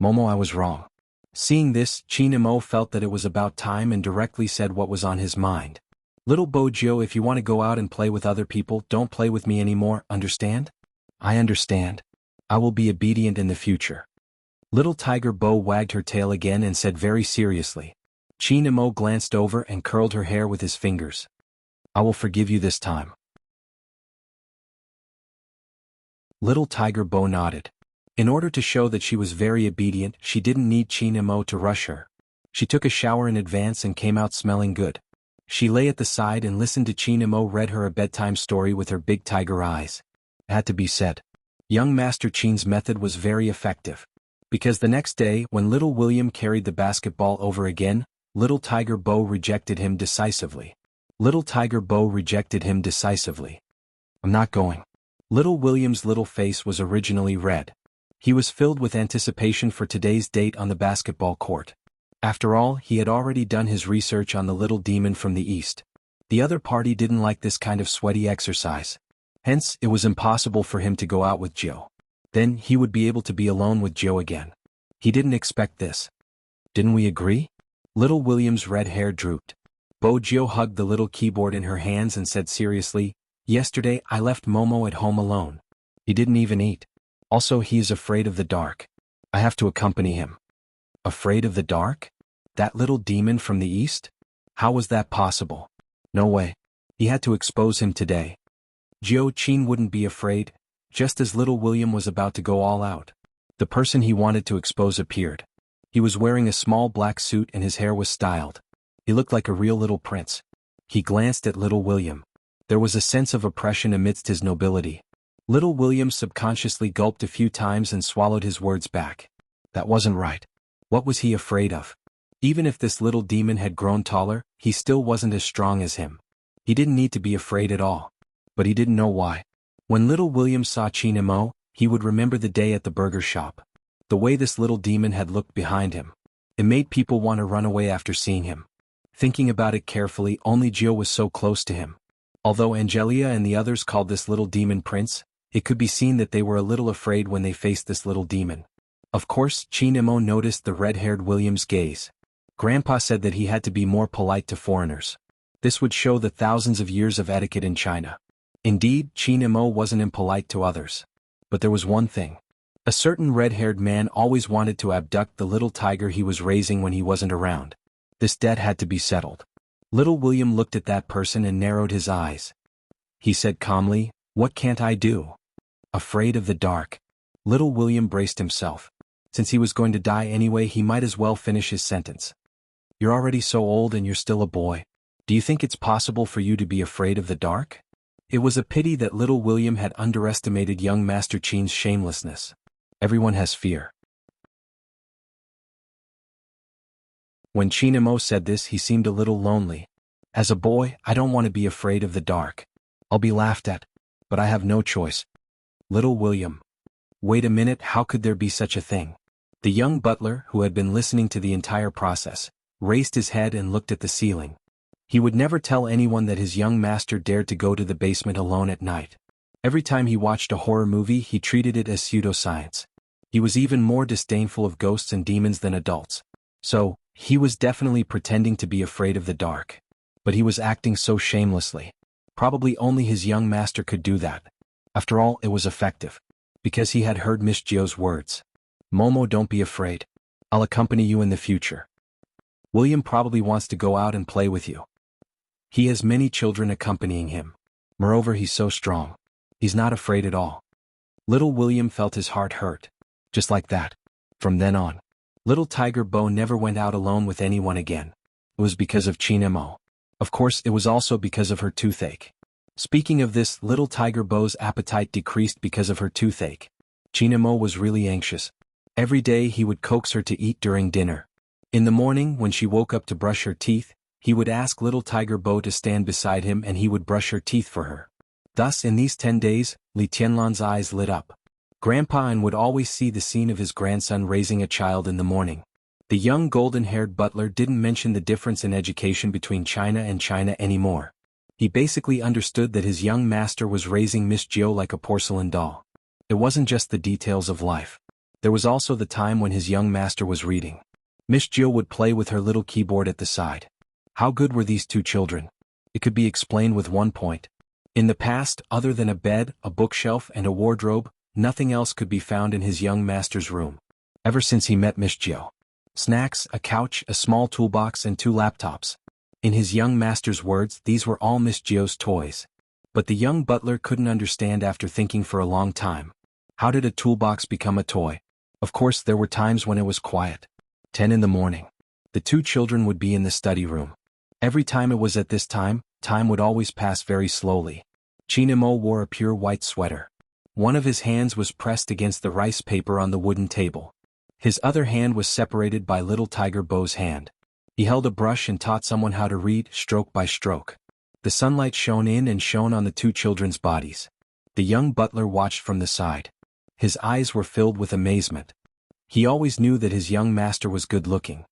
"Momo, I was wrong." Seeing this, Qin Mo felt that it was about time and directly said what was on his mind. "Little Bojo, if you want to go out and play with other people, don't play with me anymore, understand?" "I understand. I will be obedient in the future." Little Tiger Bo wagged her tail again and said very seriously. Qin Mo glanced over and curled her hair with his fingers. "I will forgive you this time." Little Tiger Bo nodded. In order to show that she was very obedient, she didn't need Qin Mo to rush her. She took a shower in advance and came out smelling good. She lay at the side and listened to Qin Mo read her a bedtime story with her big tiger eyes. It had to be said. Young Master Qin's method was very effective. Because the next day, when little William carried the basketball over again, Little Tiger Bo rejected him decisively. Little Tiger Bo rejected him decisively. "I'm not going." Little William's little face was originally red. He was filled with anticipation for today's date on the basketball court. After all, he had already done his research on the little demon from the east. The other party didn't like this kind of sweaty exercise. Hence, it was impossible for him to go out with Joe. Then, he would be able to be alone with Joe again. He didn't expect this. "Didn't we agree?" Little William's red hair drooped. Bojo hugged the little keyboard in her hands and said seriously, "Yesterday I left Momo at home alone. He didn't even eat. Also, he is afraid of the dark. I have to accompany him." Afraid of the dark? That little demon from the east? How was that possible? No way. He had to expose him today. Jiao Qin wouldn't be afraid. Just as little William was about to go all out, the person he wanted to expose appeared. He was wearing a small black suit and his hair was styled. He looked like a real little prince. He glanced at little William. There was a sense of oppression amidst his nobility. Little William subconsciously gulped a few times and swallowed his words back. That wasn't right. What was he afraid of? Even if this little demon had grown taller, he still wasn't as strong as him. He didn't need to be afraid at all. But he didn't know why. When little William saw Qin Mo, he would remember the day at the burger shop. The way this little demon had looked behind him. It made people want to run away after seeing him. Thinking about it carefully, only Gio was so close to him. Although Angelia and the others called this little demon Prince, it could be seen that they were a little afraid when they faced this little demon. Of course, Qin Mo noticed the red-haired William's gaze. Grandpa said that he had to be more polite to foreigners. This would show the thousands of years of etiquette in China. Indeed, Qin Mo wasn't impolite to others. But there was one thing. A certain red-haired man always wanted to abduct the little tiger he was raising when he wasn't around. This debt had to be settled. Little William looked at that person and narrowed his eyes. He said calmly, "What can't I do?" Afraid of the dark. Little William braced himself. Since he was going to die anyway, he might as well finish his sentence. "You're already so old and you're still a boy. Do you think it's possible for you to be afraid of the dark?" It was a pity that little William had underestimated young Master Qin's shamelessness. Everyone has fear. When Qin Mo said this, he seemed a little lonely. "As a boy, I don't want to be afraid of the dark. I'll be laughed at. But I have no choice." Little William. Wait a minute, how could there be such a thing? The young butler, who had been listening to the entire process, raised his head and looked at the ceiling. He would never tell anyone that his young master dared to go to the basement alone at night. Every time he watched a horror movie, he treated it as pseudoscience. He was even more disdainful of ghosts and demons than adults. So, he was definitely pretending to be afraid of the dark. But he was acting so shamelessly. Probably only his young master could do that. After all, it was effective. Because he had heard Miss Jio's words. "Momo, don't be afraid. I'll accompany you in the future. William probably wants to go out and play with you. He has many children accompanying him. Moreover, he's so strong. He's not afraid at all." Little William felt his heart hurt. Just like that. From then on, little Tiger Bo never went out alone with anyone again. It was because of Qin Mo. Of course, it was also because of her toothache. Speaking of this, little Tiger Bo's appetite decreased because of her toothache. Qin Mo was really anxious. Every day he would coax her to eat during dinner. In the morning, when she woke up to brush her teeth, he would ask little Tiger Bo to stand beside him and he would brush her teeth for her. Thus, in these 10 days, Li Tianlan's eyes lit up. Grandpa and would always see the scene of his grandson raising a child in the morning. The young golden-haired butler didn't mention the difference in education between China and China anymore. He basically understood that his young master was raising Miss Jio like a porcelain doll. It wasn't just the details of life. There was also the time when his young master was reading. Miss Jio would play with her little keyboard at the side. How good were these two children? It could be explained with one point. In the past, other than a bed, a bookshelf, and a wardrobe, nothing else could be found in his young master's room. Ever since he met Miss Jio. Snacks, a couch, a small toolbox, and 2 laptops. In his young master's words, these were all Miss Jio's toys. But the young butler couldn't understand after thinking for a long time. How did a toolbox become a toy? Of course, there were times when it was quiet. 10 in the morning. The two children would be in the study room. Every time it was at this time, time would always pass very slowly. Qin Mo wore a pure white sweater. One of his hands was pressed against the rice paper on the wooden table. His other hand was separated by little Tiger Bo's hand. He held a brush and taught someone how to read, stroke by stroke. The sunlight shone in and shone on the two children's bodies. The young butler watched from the side. His eyes were filled with amazement. He always knew that his young master was good-looking.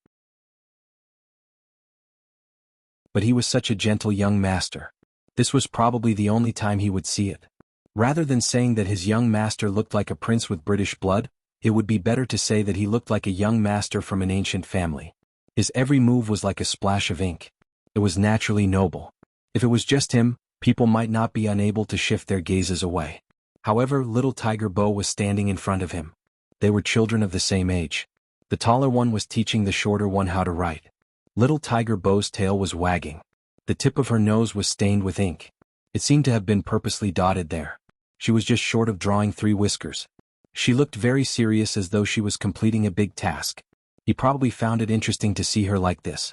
But he was such a gentle young master. This was probably the only time he would see it. Rather than saying that his young master looked like a prince with British blood, it would be better to say that he looked like a young master from an ancient family. His every move was like a splash of ink. It was naturally noble. If it was just him, people might not be unable to shift their gazes away. However, little Tiger Bo was standing in front of him. They were children of the same age. The taller one was teaching the shorter one how to write. Little Tiger Bo's tail was wagging. The tip of her nose was stained with ink. It seemed to have been purposely dotted there. She was just short of drawing 3 whiskers. She looked very serious, as though she was completing a big task. He probably found it interesting to see her like this.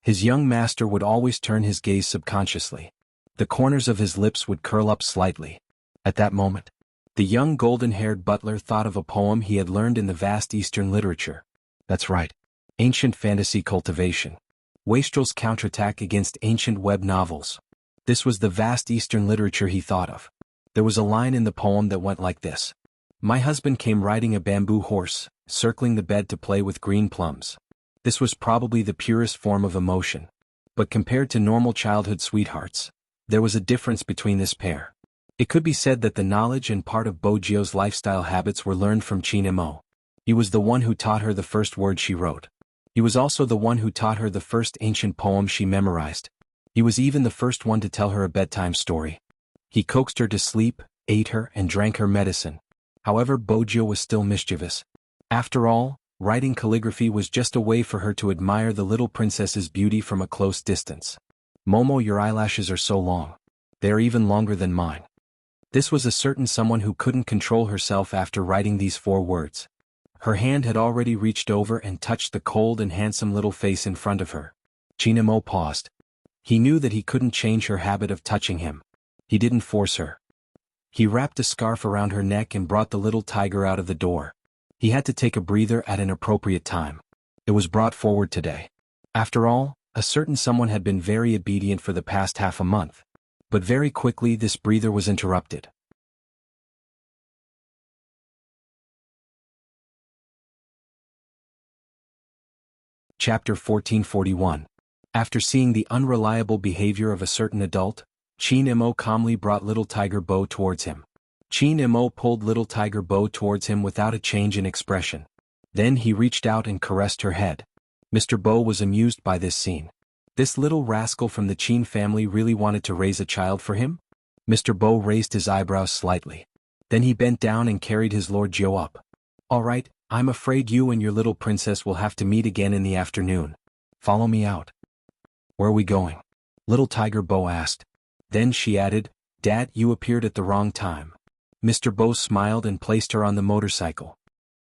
His young master would always turn his gaze subconsciously. The corners of his lips would curl up slightly. At that moment, the young golden-haired butler thought of a poem he had learned in the vast Eastern literature. That's right. Ancient fantasy cultivation. Wastrel's counterattack against ancient web novels. This was the vast Eastern literature he thought of. There was a line in the poem that went like this. My husband came riding a bamboo horse, circling the bed to play with green plums. This was probably the purest form of emotion. But compared to normal childhood sweethearts, there was a difference between this pair. It could be said that the knowledge and part of Bo Jio's lifestyle habits were learned from Qin Mo. He was the one who taught her the first word she wrote. He was also the one who taught her the first ancient poem she memorized. He was even the first one to tell her a bedtime story. He coaxed her to sleep, ate her, and drank her medicine. However, Bo Jio was still mischievous. After all, Writing calligraphy was just a way for her to admire the little princess's beauty from a close distance. "Momo, your eyelashes are so long. They are even longer than mine." This was a certain someone who couldn't control herself after writing these 4 words. Her hand had already reached over and touched the cold and handsome little face in front of her. Chinemo paused. He knew that he couldn't change her habit of touching him. He didn't force her. He wrapped a scarf around her neck and brought the little tiger out of the door. He had to take a breather at an appropriate time. It was brought forward today. After all, a certain someone had been very obedient for the past half a month. But very quickly this breather was interrupted. Chapter 1441. After seeing the unreliable behavior of a certain adult, Qin Mo calmly brought little Tiger Bo towards him. Qin Mo pulled little Tiger Bo towards him without a change in expression. Then he reached out and caressed her head. Mr. Bo was amused by this scene. This little rascal from the Qin family really wanted to raise a child for him? Mr. Bo raised his eyebrows slightly. Then he bent down and carried his Lord Jiao up. "All right, I'm afraid you and your little princess will have to meet again in the afternoon. Follow me out." "Where are we going?" little Tiger Bo asked. Then she added, "Dad, you appeared at the wrong time." Mr. Bo smiled and placed her on the motorcycle.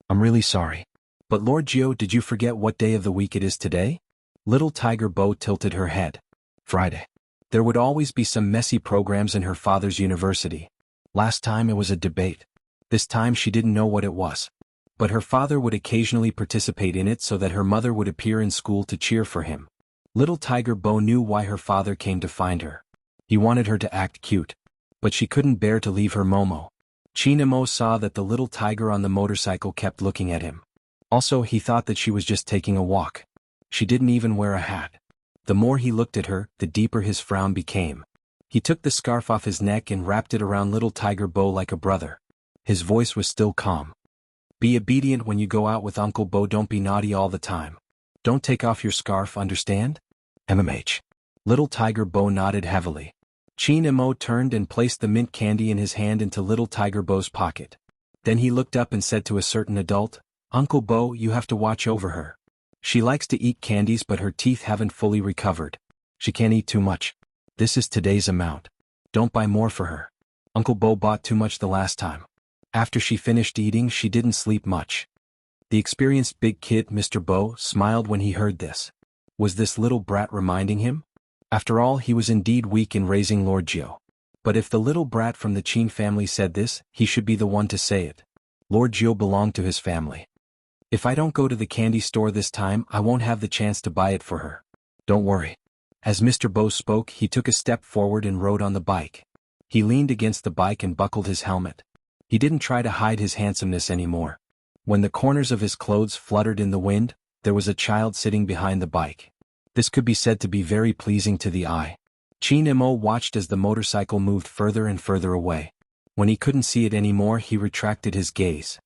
"I'm really sorry. But Lord Jiao, did you forget what day of the week it is today?" Little Tiger Bo tilted her head. "Friday." There would always be some messy programs in her father's university. Last time it was a debate. This time she didn't know what it was. But her father would occasionally participate in it so that her mother would appear in school to cheer for him. Little Tiger Bo knew why her father came to find her. He wanted her to act cute. But she couldn't bear to leave her Momo. Chinemo saw that the little tiger on the motorcycle kept looking at him. Also, he thought that she was just taking a walk. She didn't even wear a hat. The more he looked at her, the deeper his frown became. He took the scarf off his neck and wrapped it around little Tiger Bo like a brother. His voice was still calm. "Be obedient when you go out with Uncle Bo. Don't be naughty all the time. Don't take off your scarf, understand?" "MMH." Little Tiger Bo nodded heavily. Qin Mo turned and placed the mint candy in his hand into little Tiger Bo's pocket. Then he looked up and said to a certain adult, "Uncle Bo, you have to watch over her. She likes to eat candies but her teeth haven't fully recovered. She can't eat too much. This is today's amount. Don't buy more for her. Uncle Bo bought too much the last time." After she finished eating, she didn't sleep much. The experienced big kid, Mr. Bo, smiled when he heard this. Was this little brat reminding him? After all, he was indeed weak in raising Lord Jiao. But if the little brat from the Qin family said this, he should be the one to say it. Lord Jiao belonged to his family. "If I don't go to the candy store this time, I won't have the chance to buy it for her. Don't worry." As Mr. Bo spoke, he took a step forward and rode on the bike. He leaned against the bike and buckled his helmet. He didn't try to hide his handsomeness anymore. When the corners of his clothes fluttered in the wind, there was a child sitting behind the bike. This could be said to be very pleasing to the eye. Qin Mo watched as the motorcycle moved further and further away. When he couldn't see it anymore, he retracted his gaze.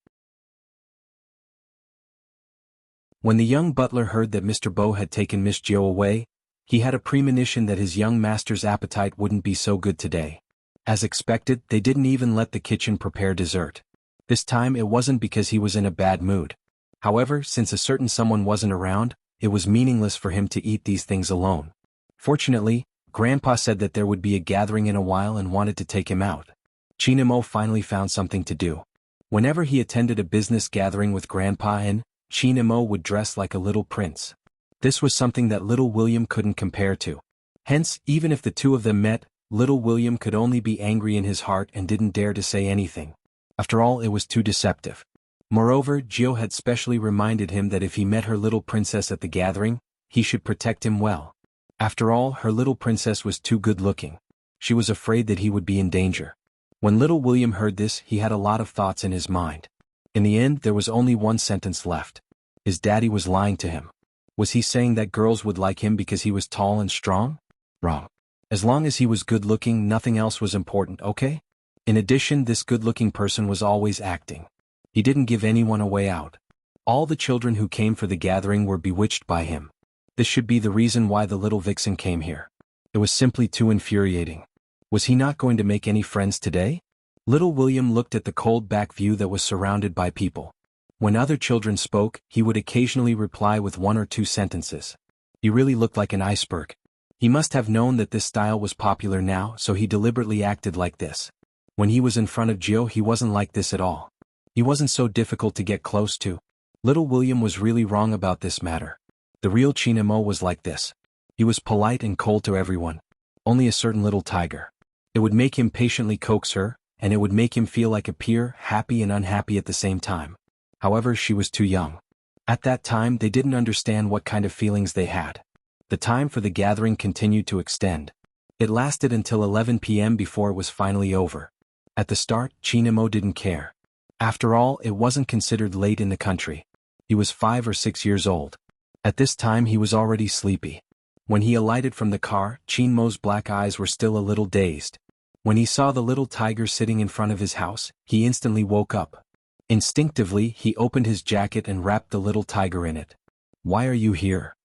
When the young butler heard that Mr. Bo had taken Miss Jiao away, he had a premonition that his young master's appetite wouldn't be so good today. As expected, they didn't even let the kitchen prepare dessert. This time it wasn't because he was in a bad mood. However, since a certain someone wasn't around, it was meaningless for him to eat these things alone. Fortunately, Grandpa said that there would be a gathering in a while and wanted to take him out. Qin Mo finally found something to do. Whenever he attended a business gathering with Grandpa and Qin Mo would dress like a little prince. This was something that little William couldn't compare to. Hence, even if the two of them met, little William could only be angry in his heart and didn't dare to say anything. After all, it was too deceptive. Moreover, Jiao had specially reminded him that if he met her little princess at the gathering, he should protect him well. After all, her little princess was too good-looking. She was afraid that he would be in danger. When little William heard this, he had a lot of thoughts in his mind. In the end, there was only one sentence left. His daddy was lying to him. Was he saying that girls would like him because he was tall and strong? Wrong. As long as he was good-looking, nothing else was important, okay? In addition, this good-looking person was always acting. He didn't give anyone a way out. All the children who came for the gathering were bewitched by him. This should be the reason why the little vixen came here. It was simply too infuriating. Was he not going to make any friends today? Little William looked at the cold back view that was surrounded by people. When other children spoke, he would occasionally reply with 1 or 2 sentences. He really looked like an iceberg. He must have known that this style was popular now, so he deliberately acted like this. When he was in front of Jiao, he wasn't like this at all. He wasn't so difficult to get close to. Little William was really wrong about this matter. The real Chinamo was like this. He was polite and cold to everyone. Only a certain little tiger. It would make him patiently coax her, and it would make him feel like a peer, happy and unhappy at the same time. However, she was too young. At that time, they didn't understand what kind of feelings they had. The time for the gathering continued to extend. It lasted until 11 p.m. before it was finally over. At the start, Chinamo didn't care. After all, it wasn't considered late in the country. He was 5 or 6 years old. At this time he was already sleepy. When he alighted from the car, Chinmo's black eyes were still a little dazed. When he saw the little tiger sitting in front of his house, he instantly woke up. Instinctively, he opened his jacket and wrapped the little tiger in it. "Why are you here?"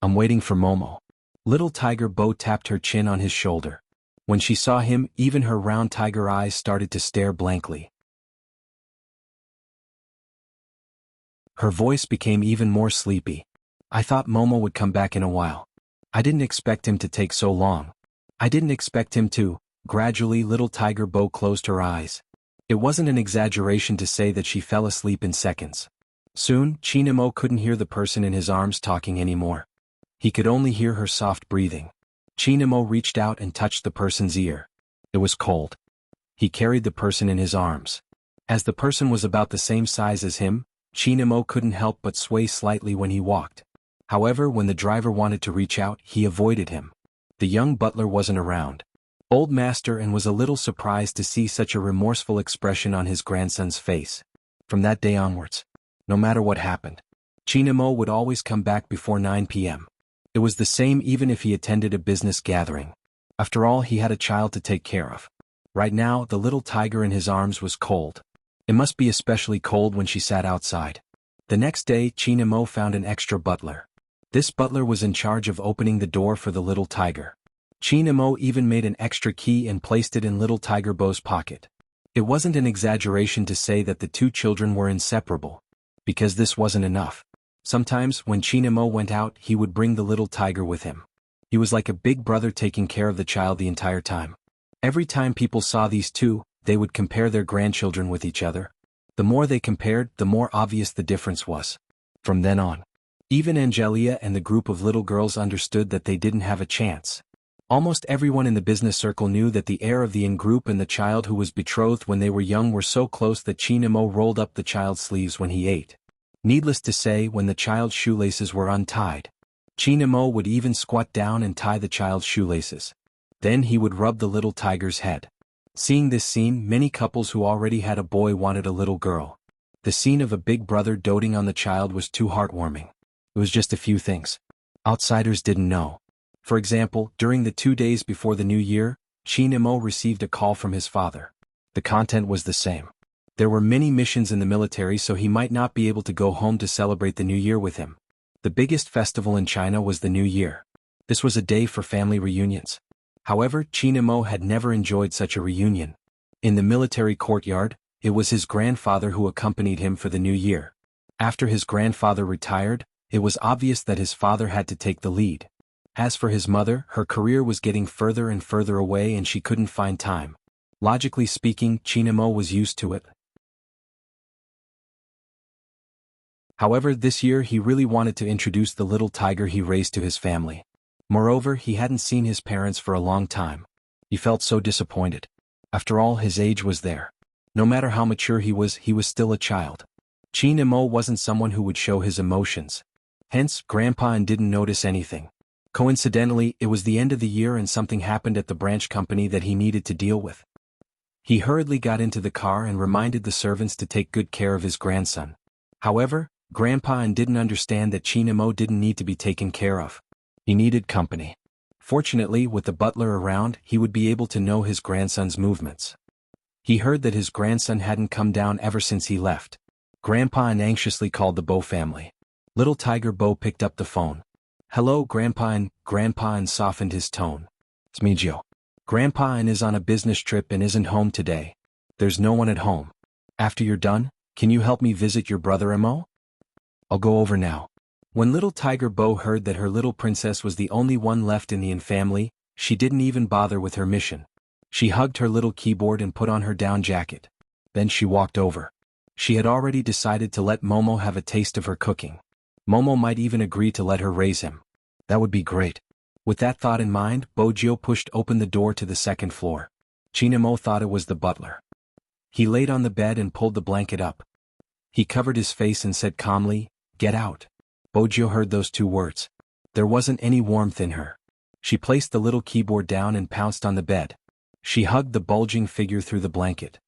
"I'm waiting for Momo." Little Tiger Bo tapped her chin on his shoulder. When she saw him, even her round tiger eyes started to stare blankly. Her voice became even more sleepy. "I thought Momo would come back in a while. I didn't expect him to take so long. I didn't expect him to." Gradually, Little Tiger Bo closed her eyes. It wasn't an exaggeration to say that she fell asleep in seconds. Soon, Chinamo couldn't hear the person in his arms talking anymore. He could only hear her soft breathing. Chinamo reached out and touched the person's ear. It was cold. He carried the person in his arms. As the person was about the same size as him, Chinamo couldn't help but sway slightly when he walked. However, when the driver wanted to reach out, he avoided him. The young butler wasn't around. Old Master and was a little surprised to see such a remorseful expression on his grandson's face. From that day onwards, no matter what happened, Chinamo would always come back before 9 p.m. It was the same even if he attended a business gathering. After all, he had a child to take care of. Right now, the little tiger in his arms was cold. It must be especially cold when she sat outside. The next day, Chinamo found an extra butler. This butler was in charge of opening the door for the little tiger. Chinamo even made an extra key and placed it in Little Tiger Bo's pocket. It wasn't an exaggeration to say that the two children were inseparable. Because this wasn't enough. Sometimes, when Chinamo went out, he would bring the little tiger with him. He was like a big brother taking care of the child the entire time. Every time people saw these two, they would compare their grandchildren with each other. The more they compared, the more obvious the difference was. From then on, even Angelia and the group of little girls understood that they didn't have a chance. Almost everyone in the business circle knew that the heir of the in-group and the child who was betrothed when they were young were so close that Chinamo rolled up the child's sleeves when he ate. Needless to say, when the child's shoelaces were untied, Chinamo would even squat down and tie the child's shoelaces. Then he would rub the little tiger's head. Seeing this scene, many couples who already had a boy wanted a little girl. The scene of a big brother doting on the child was too heartwarming. It was just a few things outsiders didn't know. For example, during the 2 days before the New Year, Chinamo received a call from his father. The content was the same. There were many missions in the military, so he might not be able to go home to celebrate the New Year with him. The biggest festival in China was the New Year. This was a day for family reunions. However, Chinamo had never enjoyed such a reunion. In the military courtyard, it was his grandfather who accompanied him for the New Year. After his grandfather retired, it was obvious that his father had to take the lead. As for his mother, her career was getting further and further away and she couldn't find time. Logically speaking, Chinamo was used to it. However, this year he really wanted to introduce the little tiger he raised to his family. Moreover, he hadn't seen his parents for a long time. He felt so disappointed. After all, his age was there. No matter how mature he was still a child. Chinamo wasn't someone who would show his emotions. Hence, Grandpa didn't notice anything. Coincidentally, it was the end of the year and something happened at the branch company that he needed to deal with. He hurriedly got into the car and reminded the servants to take good care of his grandson. However, Grandpa didn't understand that Chinamo didn't need to be taken care of. He needed company. Fortunately, with the butler around, he would be able to know his grandson's movements. He heard that his grandson hadn't come down ever since he left. Grandpa anxiously called the Bo family. Little Tiger Bo picked up the phone. "Hello, Grandpa," Grandpa softened his tone. "It's me, Jiao. Grandpa is on a business trip and isn't home today. There's no one at home. After you're done, Can you help me visit your brother Emo? I'll go over now. When little Tiger Bo heard that her little princess was the only one left in the Yin family, she didn't even bother with her mission. She hugged her little keyboard and put on her down jacket. Then she walked over. She had already decided to let Momo have a taste of her cooking. Momo might even agree to let her raise him. That would be great. With that thought in mind, Bojio pushed open the door to the second floor. Chinamo thought it was the butler. He laid on the bed and pulled the blanket up. He covered his face and said calmly, "Get out." Bojio heard those two words. There wasn't any warmth in her. She placed the little keyboard down and pounced on the bed. She hugged the bulging figure through the blanket.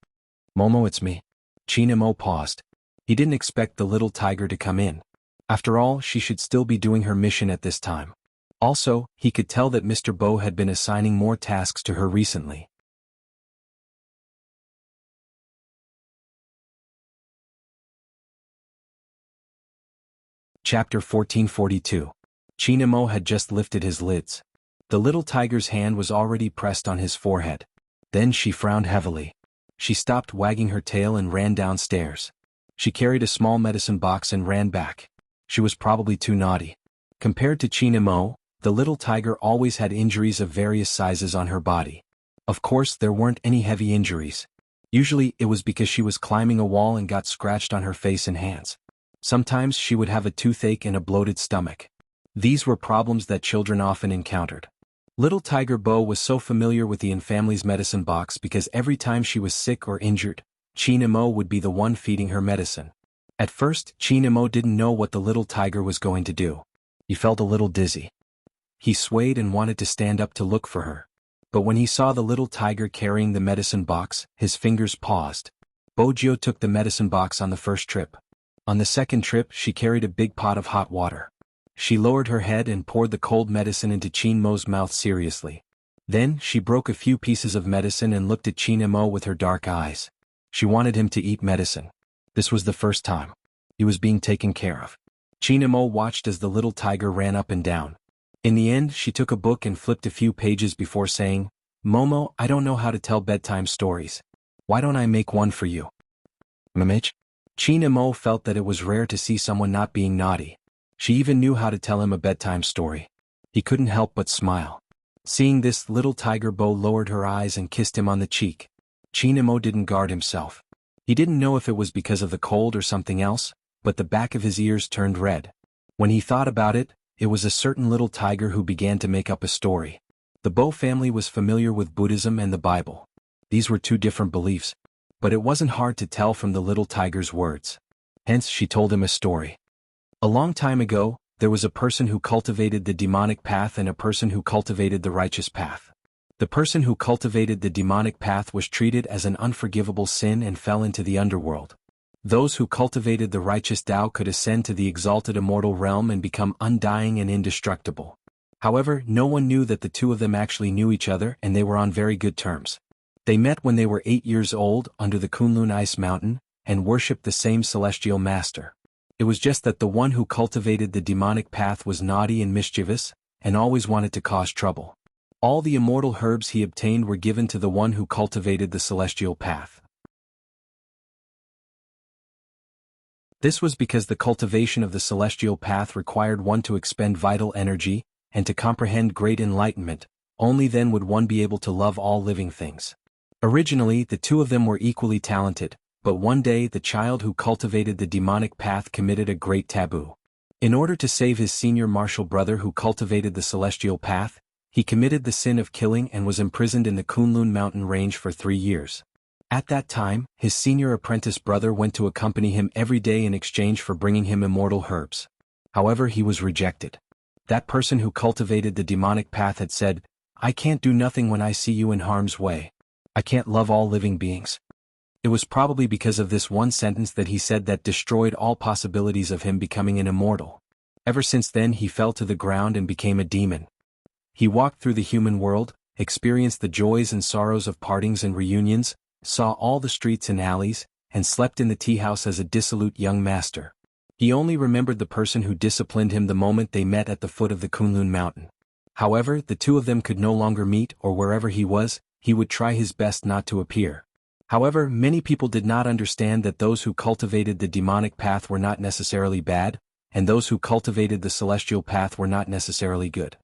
"Momo, it's me." Chinamo paused. He didn't expect the little tiger to come in. After all, she should still be doing her mission at this time. Also, he could tell that Mr. Bo had been assigning more tasks to her recently. Chapter 1442. Chinamo had just lifted his lids. The little tiger's hand was already pressed on his forehead. Then she frowned heavily. She stopped wagging her tail and ran downstairs. She carried a small medicine box and ran back. She was probably too naughty. Compared to Chinamo, the little tiger always had injuries of various sizes on her body. Of course, there weren't any heavy injuries. Usually, it was because she was climbing a wall and got scratched on her face and hands. Sometimes she would have a toothache and a bloated stomach. These were problems that children often encountered. Little Tiger Bo was so familiar with the Yin family's medicine box because every time she was sick or injured, Chinamo would be the one feeding her medicine. At first, Chinamo didn't know what the little tiger was going to do. He felt a little dizzy. He swayed and wanted to stand up to look for her. But when he saw the little tiger carrying the medicine box, his fingers paused. Bojio took the medicine box on the first trip. On the second trip, she carried a big pot of hot water. She lowered her head and poured the cold medicine into Chinmo's mouth seriously. Then, she broke a few pieces of medicine and looked at Chinmo with her dark eyes. She wanted him to eat medicine. This was the first time. He was being taken care of. Chinmo watched as the little tiger ran up and down. In the end, she took a book and flipped a few pages before saying, "Momo, I don't know how to tell bedtime stories. Why don't I make one for you?" "Mamich?" Chinamo felt that it was rare to see someone not being naughty. She even knew how to tell him a bedtime story. He couldn't help but smile. Seeing this, little Tiger Bo lowered her eyes and kissed him on the cheek. Chinamo didn't guard himself. He didn't know if it was because of the cold or something else, but the back of his ears turned red. When he thought about it, it was a certain little tiger who began to make up a story. The Bo family was familiar with Buddhism and the Bible. These were two different beliefs, but it wasn't hard to tell from the little tiger's words. Hence, she told him a story. A long time ago, there was a person who cultivated the demonic path and a person who cultivated the righteous path. The person who cultivated the demonic path was treated as an unforgivable sin and fell into the underworld. Those who cultivated the righteous Tao could ascend to the exalted immortal realm and become undying and indestructible. However, no one knew that the two of them actually knew each other and they were on very good terms. They met when they were 8 years old under the Kunlun Ice Mountain and worshipped the same celestial master. It was just that the one who cultivated the demonic path was naughty and mischievous and always wanted to cause trouble. All the immortal herbs he obtained were given to the one who cultivated the celestial path. This was because the cultivation of the celestial path required one to expend vital energy and to comprehend great enlightenment. Only then would one be able to love all living things. Originally, the two of them were equally talented, but one day the child who cultivated the demonic path committed a great taboo. In order to save his senior martial brother who cultivated the celestial path, he committed the sin of killing and was imprisoned in the Kunlun mountain range for 3 years. At that time, his senior apprentice brother went to accompany him every day in exchange for bringing him immortal herbs. However, he was rejected. That person who cultivated the demonic path had said, "I can't do nothing when I see you in harm's way. I can't love all living beings." It was probably because of this one sentence that he said that destroyed all possibilities of him becoming an immortal. Ever since then he fell to the ground and became a demon. He walked through the human world, experienced the joys and sorrows of partings and reunions, saw all the streets and alleys, and slept in the tea house as a dissolute young master. He only remembered the person who disciplined him the moment they met at the foot of the Kunlun mountain. However, the two of them could no longer meet, or wherever he was, he would try his best not to appear. However, many people did not understand that those who cultivated the demonic path were not necessarily bad, and those who cultivated the celestial path were not necessarily good.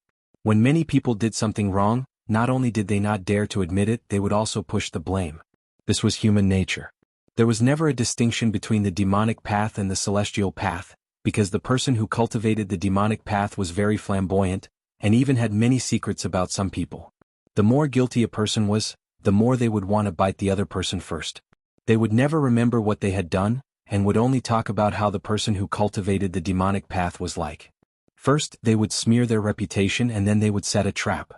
When many people did something wrong, not only did they not dare to admit it, they would also push the blame. This was human nature. There was never a distinction between the demonic path and the celestial path, because the person who cultivated the demonic path was very flamboyant, and even had many secrets about some people. The more guilty a person was, the more they would want to bite the other person first. They would never remember what they had done, and would only talk about how the person who cultivated the demonic path was like. First, they would smear their reputation and then they would set a trap.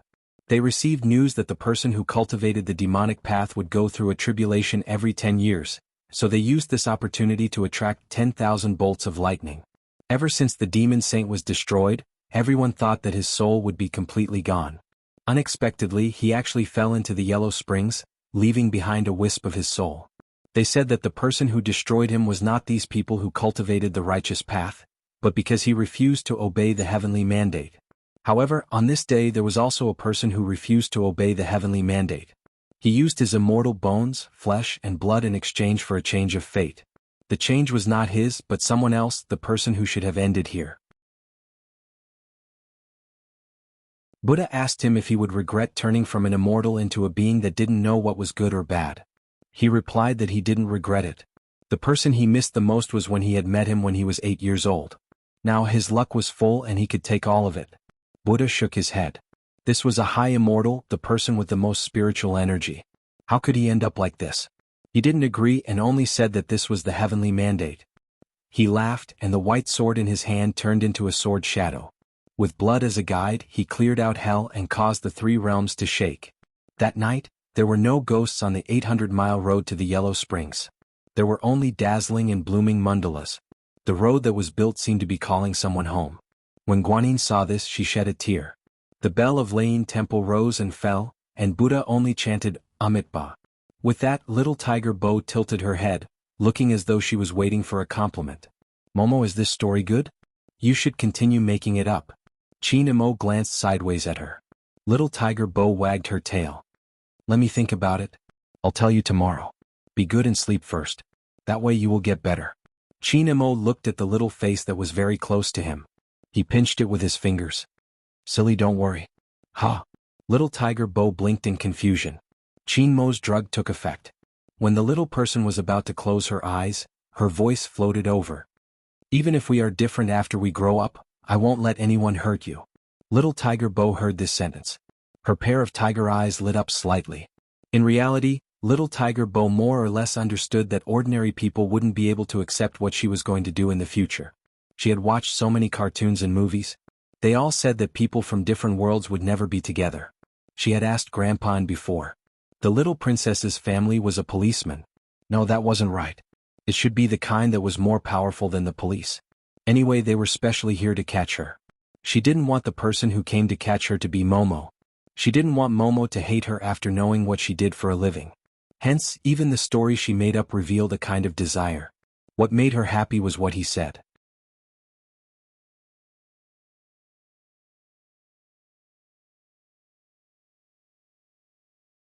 They received news that the person who cultivated the demonic path would go through a tribulation every 10 years, so they used this opportunity to attract 10,000 bolts of lightning. Ever since the demon saint was destroyed, everyone thought that his soul would be completely gone. Unexpectedly, he actually fell into the yellow springs, leaving behind a wisp of his soul. They said that the person who destroyed him was not these people who cultivated the righteous path, but because he refused to obey the heavenly mandate. However, on this day there was also a person who refused to obey the heavenly mandate. He used his immortal bones, flesh, and blood in exchange for a change of fate. The change was not his, but someone else, the person who should have ended here. Buddha asked him if he would regret turning from an immortal into a being that didn't know what was good or bad. He replied that he didn't regret it. The person he missed the most was when he had met him when he was 8 years old. Now his luck was full and he could take all of it. Buddha shook his head. This was a high immortal, the person with the most spiritual energy. How could he end up like this? He didn't agree and only said that this was the heavenly mandate. He laughed, and the white sword in his hand turned into a sword shadow. With blood as a guide, he cleared out hell and caused the 3 realms to shake. That night, there were no ghosts on the 800-mile road to the Yellow Springs. There were only dazzling and blooming mandalas. The road that was built seemed to be calling someone home. When Guanyin saw this, she shed a tear. The bell of Lane Temple rose and fell, and Buddha only chanted, Amitabha. With that, little Tiger Bo tilted her head, looking as though she was waiting for a compliment. Momo, is this story good? You should continue making it up. Chinamo glanced sideways at her. Little Tiger Bo wagged her tail. Let me think about it. I'll tell you tomorrow. Be good and sleep first. That way you will get better. Chinamo looked at the little face that was very close to him. He pinched it with his fingers. Silly, don't worry. Ha! Little Tiger Bo blinked in confusion. Chinmo's drug took effect. When the little person was about to close her eyes, her voice floated over. Even if we are different after we grow up, I won't let anyone hurt you. Little Tiger Bo heard this sentence. Her pair of tiger eyes lit up slightly. In reality, little Tiger Bo more or less understood that ordinary people wouldn't be able to accept what she was going to do in the future. She had watched so many cartoons and movies. They all said that people from different worlds would never be together. She had asked Grandpa before. The little princess's family was a policeman. No, that wasn't right. It should be the kind that was more powerful than the police. Anyway, they were specially here to catch her. She didn't want the person who came to catch her to be Momo. She didn't want Momo to hate her after knowing what she did for a living. Hence, even the story she made up revealed a kind of desire. What made her happy was what he said.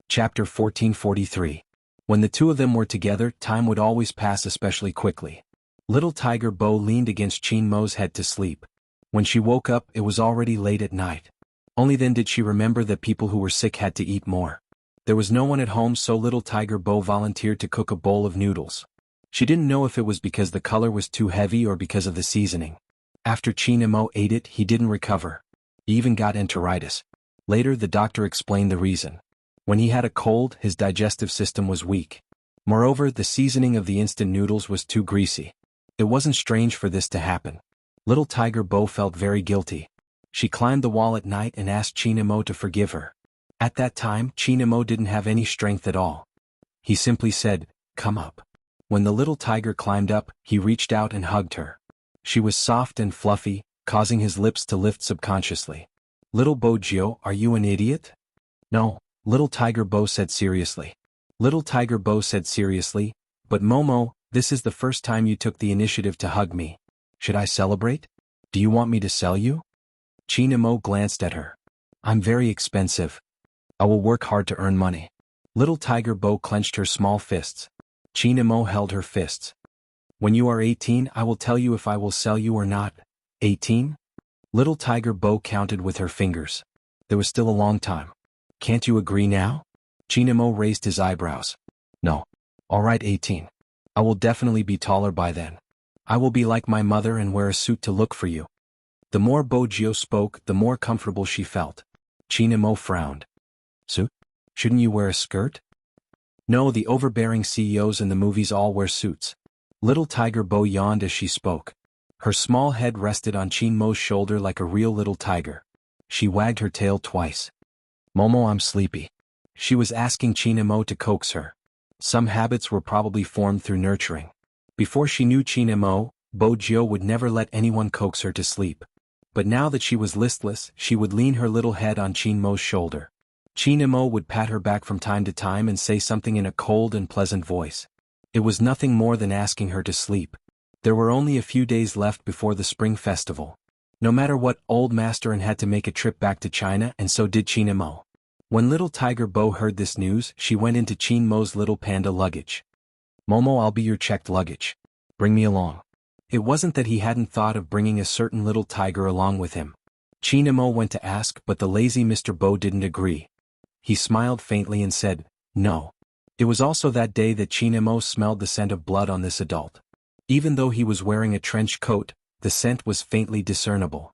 Chapter 1443. When the two of them were together, time would always pass especially quickly. Little Tiger Bo leaned against Chinmo's head to sleep. When she woke up, it was already late at night. Only then did she remember that people who were sick had to eat more. There was no one at home, so little Tiger Bo volunteered to cook a bowl of noodles. She didn't know if it was because the color was too heavy or because of the seasoning. After Chinmo ate it, he didn't recover. He even got enteritis. Later, the doctor explained the reason. When he had a cold, his digestive system was weak. Moreover, the seasoning of the instant noodles was too greasy. It wasn't strange for this to happen. Little Tiger Bo felt very guilty. She climbed the wall at night and asked Chinmo to forgive her. At that time, Chinmo didn't have any strength at all. He simply said, "Come up." When the little tiger climbed up, he reached out and hugged her. She was soft and fluffy, causing his lips to lift subconsciously. "Little Bojio, are you an idiot?" "No," Little Tiger Bo said seriously. Little Tiger Bo said seriously, "But Momo, this is the first time you took the initiative to hug me. Should I celebrate? Do you want me to sell you?" Chinmo glanced at her. "I'm very expensive. I will work hard to earn money." Little Tiger Bo clenched her small fists. China Mo held her fists. When you are 18, I will tell you if I will sell you or not. 18? Little Tiger Bo counted with her fingers. There was still a long time. Can't you agree now? China Mo raised his eyebrows. No. All right, 18. I will definitely be taller by then. I will be like my mother and wear a suit to look for you. The more Bo Jio spoke, the more comfortable she felt. China Mo frowned. Suit? Shouldn't you wear a skirt? No, the overbearing CEOs in the movies all wear suits. Little Tiger Bo yawned as she spoke. Her small head rested on Chin Mo's shoulder like a real little tiger. She wagged her tail twice. Momo, I'm sleepy. She was asking China Mo to coax her. Some habits were probably formed through nurturing. Before she knew China Mo, Bo Jio would never let anyone coax her to sleep. But now that she was listless, she would lean her little head on Chin Mo's shoulder. China Mo would pat her back from time to time and say something in a cold and pleasant voice. It was nothing more than asking her to sleep. There were only a few days left before the Spring Festival. No matter what, Old Master had to make a trip back to China, and so did China Mo. When Little Tiger Bo heard this news, she went into Chin Mo's little panda luggage. Momo, I'll be your checked luggage. Bring me along. It wasn't that he hadn't thought of bringing a certain little tiger along with him. China Mo went to ask, but the lazy Mr. Bo didn't agree. He smiled faintly and said, no. It was also that day that China Mo smelled the scent of blood on this adult. Even though he was wearing a trench coat, the scent was faintly discernible.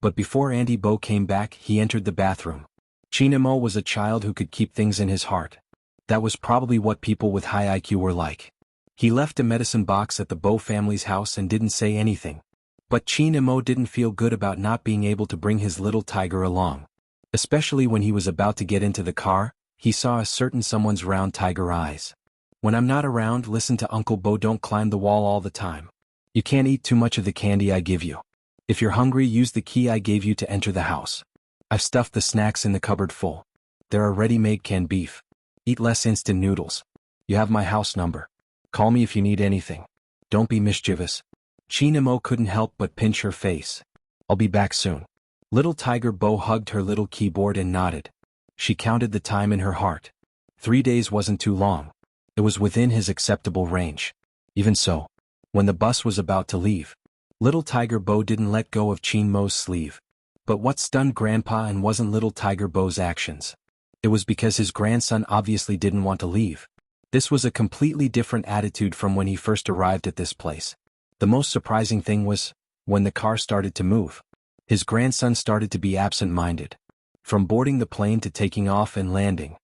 But before Andy Bo came back, he entered the bathroom. China Mo was a child who could keep things in his heart. That was probably what people with high IQ were like. He left a medicine box at the Bo family's house and didn't say anything. But China Mo didn't feel good about not being able to bring his little tiger along. Especially when he was about to get into the car, he saw a certain someone's round tiger eyes. When I'm not around, listen to Uncle Bo, don't climb the wall all the time. You can't eat too much of the candy I give you. If you're hungry, use the key I gave you to enter the house. I've stuffed the snacks in the cupboard full. There are ready-made canned beef. Eat less instant noodles. You have my house number. Call me if you need anything. Don't be mischievous. China Mo couldn't help but pinch her face. I'll be back soon. Little Tiger Bo hugged her little keyboard and nodded. She counted the time in her heart. 3 days wasn't too long. It was within his acceptable range. Even so, when the bus was about to leave, Little Tiger Bo didn't let go of Chin Mo's sleeve. But what stunned Grandpa and wasn't Little Tiger Bo's actions. It was because his grandson obviously didn't want to leave. This was a completely different attitude from when he first arrived at this place. The most surprising thing was, when the car started to move, his grandson started to be absent-minded. From boarding the plane to taking off and landing,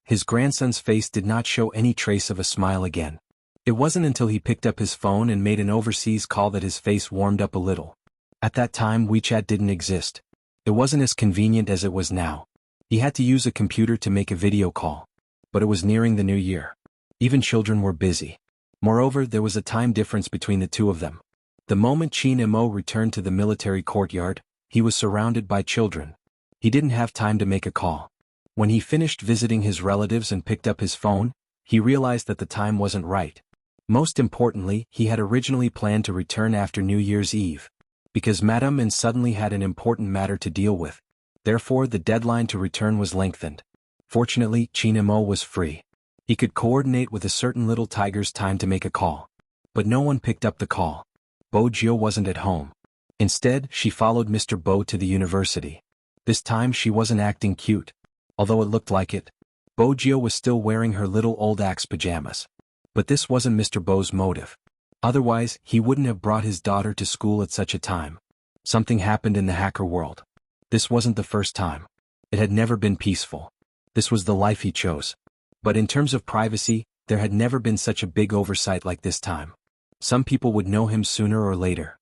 his grandson's face did not show any trace of a smile again. It wasn't until he picked up his phone and made an overseas call that his face warmed up a little. At that time, WeChat didn't exist. It wasn't as convenient as it was now. He had to use a computer to make a video call. But it was nearing the new year. Even children were busy. Moreover, there was a time difference between the two of them. The moment China Mo returned to the military courtyard, he was surrounded by children. He didn't have time to make a call. When he finished visiting his relatives and picked up his phone, he realized that the time wasn't right. Most importantly, he had originally planned to return after New Year's Eve. Because Madame Min suddenly had an important matter to deal with. Therefore, the deadline to return was lengthened. Fortunately, China Mo was free. He could coordinate with a certain little tiger's time to make a call. But no one picked up the call. Bo Jio wasn't at home. Instead, she followed Mr. Bo to the university. This time she wasn't acting cute. Although it looked like it. Bo Jio was still wearing her little old axe pajamas. But this wasn't Mr. Bo's motive. Otherwise, he wouldn't have brought his daughter to school at such a time. Something happened in the hacker world. This wasn't the first time. It had never been peaceful. This was the life he chose. But in terms of privacy, there had never been such a big oversight like this time. Some people would know him sooner or later.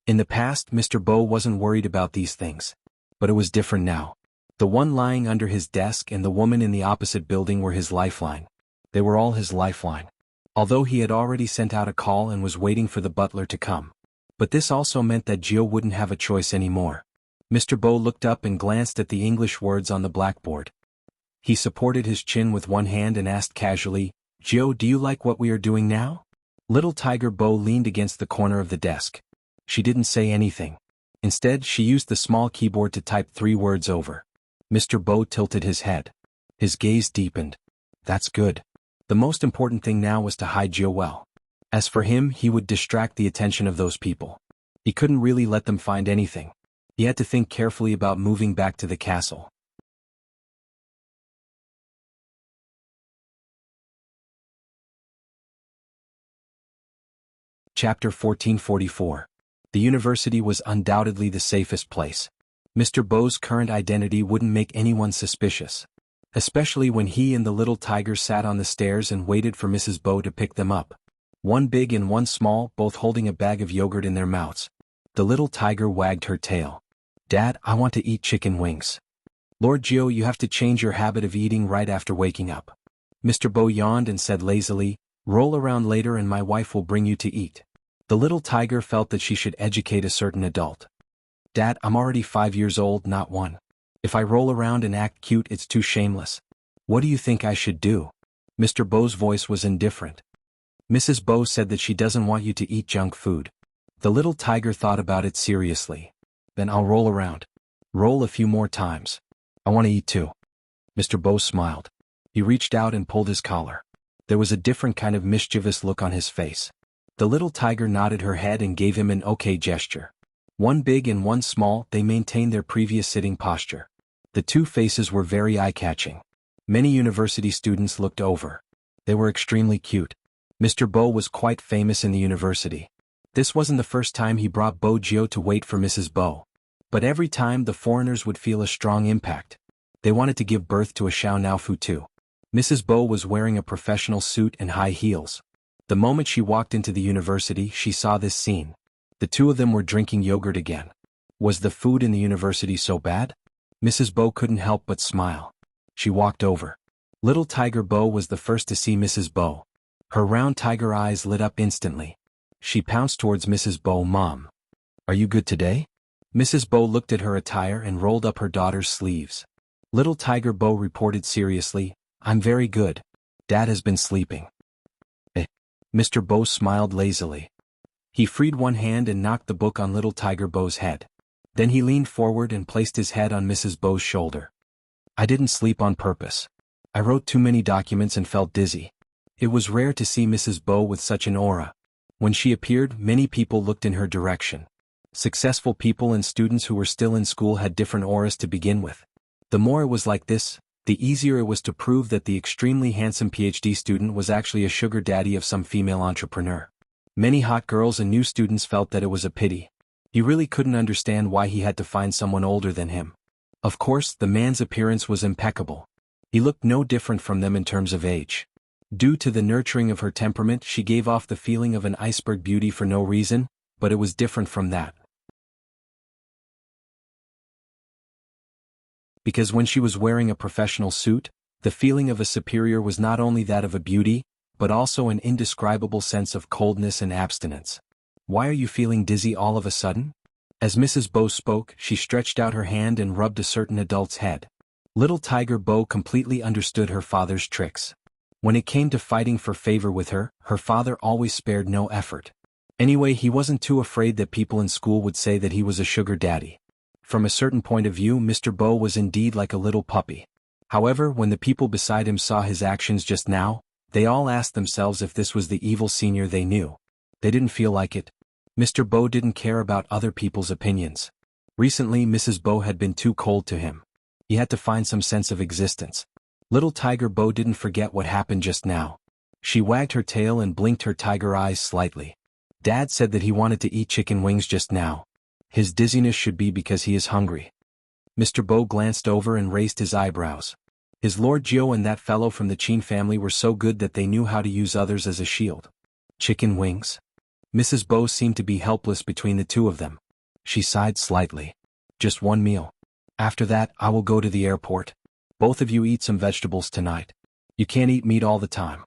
In the past, Mr. Bo wasn't worried about these things. But it was different now. The one lying under his desk and the woman in the opposite building were his lifeline. They were all his lifeline. Although he had already sent out a call and was waiting for the butler to come. But this also meant that Gio wouldn't have a choice anymore. Mr. Bo looked up and glanced at the English words on the blackboard. He supported his chin with one hand and asked casually, Gio, do you like what we are doing now? Little Tiger Bo leaned against the corner of the desk. She didn't say anything. Instead, she used the small keyboard to type 3 words over. Mr. Bo tilted his head. His gaze deepened. That's good. The most important thing now was to hide Jiao well. As for him, he would distract the attention of those people. He couldn't really let them find anything. He had to think carefully about moving back to the castle. Chapter 1444. The university was undoubtedly the safest place. Mr. Bo's current identity wouldn't make anyone suspicious. Especially when he and the little tiger sat on the stairs and waited for Mrs. Bo to pick them up. One big and one small, both holding a bag of yogurt in their mouths. The little tiger wagged her tail. Dad, I want to eat chicken wings. Lord Jiao, you have to change your habit of eating right after waking up. Mr. Bo yawned and said lazily, roll around later and my wife will bring you to eat. The little tiger felt that she should educate a certain adult. Dad, I'm already 5 years old, not 1. If I roll around and act cute, it's too shameless. What do you think I should do? Mr. Bo's voice was indifferent. Mrs. Bo said that she doesn't want you to eat junk food. The little tiger thought about it seriously. Then I'll roll around. Roll a few more times. I want to eat too. Mr. Bo smiled. He reached out and pulled his collar. There was a different kind of mischievous look on his face. The little tiger nodded her head and gave him an okay gesture. One big and one small, they maintained their previous sitting posture. The two faces were very eye-catching. Many university students looked over. They were extremely cute. Mr. Bo was quite famous in the university. This wasn't the first time he brought Bo Jiao to wait for Mrs. Bo. But every time the foreigners would feel a strong impact. They wanted to give birth to a Xiao Naofu too. Mrs. Bo was wearing a professional suit and high heels. The moment she walked into the university, she saw this scene. The two of them were drinking yogurt again. Was the food in the university so bad? Mrs. Bo couldn't help but smile. She walked over. Little Tiger Bo was the first to see Mrs. Bo. Her round tiger eyes lit up instantly. She pounced towards Mrs. Bo. Mom. Are you good today? Mrs. Bo looked at her attire and rolled up her daughter's sleeves. Little Tiger Bo reported seriously, I'm very good. Dad has been sleeping. Mr. Bo smiled lazily. He freed one hand and knocked the book on Little Tiger Bo's head. Then he leaned forward and placed his head on Mrs. Bo's shoulder. I didn't sleep on purpose. I wrote too many documents and felt dizzy. It was rare to see Mrs. Bo with such an aura. When she appeared, many people looked in her direction. Successful people and students who were still in school had different auras to begin with. The more it was like this, the easier it was to prove that the extremely handsome PhD student was actually a sugar daddy of some female entrepreneur. Many hot girls and new students felt that it was a pity. He really couldn't understand why he had to find someone older than him. Of course, the man's appearance was impeccable. He looked no different from them in terms of age. Due to the nurturing of her temperament, she gave off the feeling of an iceberg beauty for no reason, but it was different from that. Because when she was wearing a professional suit, the feeling of a superior was not only that of a beauty, but also an indescribable sense of coldness and abstinence. Why are you feeling dizzy all of a sudden? As Mrs. Bo spoke, she stretched out her hand and rubbed a certain adult's head. Little Tiger Bo completely understood her father's tricks. When it came to fighting for favor with her, her father always spared no effort. Anyway, he wasn't too afraid that people in school would say that he was a sugar daddy. From a certain point of view, Mr. Bo was indeed like a little puppy. However, when the people beside him saw his actions just now, they all asked themselves if this was the evil senior they knew. They didn't feel like it. Mr. Bo didn't care about other people's opinions. Recently, Mrs. Bo had been too cold to him. He had to find some sense of existence. Little Tiger Bo didn't forget what happened just now. She wagged her tail and blinked her tiger eyes slightly. Dad said that he wanted to eat chicken wings just now. His dizziness should be because he is hungry. Mr. Bo glanced over and raised his eyebrows. His Lord Jiao and that fellow from the Qin family were so good that they knew how to use others as a shield. Chicken wings? Mrs. Bo seemed to be helpless between the two of them. She sighed slightly. Just one meal. After that, I will go to the airport. Both of you eat some vegetables tonight. You can't eat meat all the time.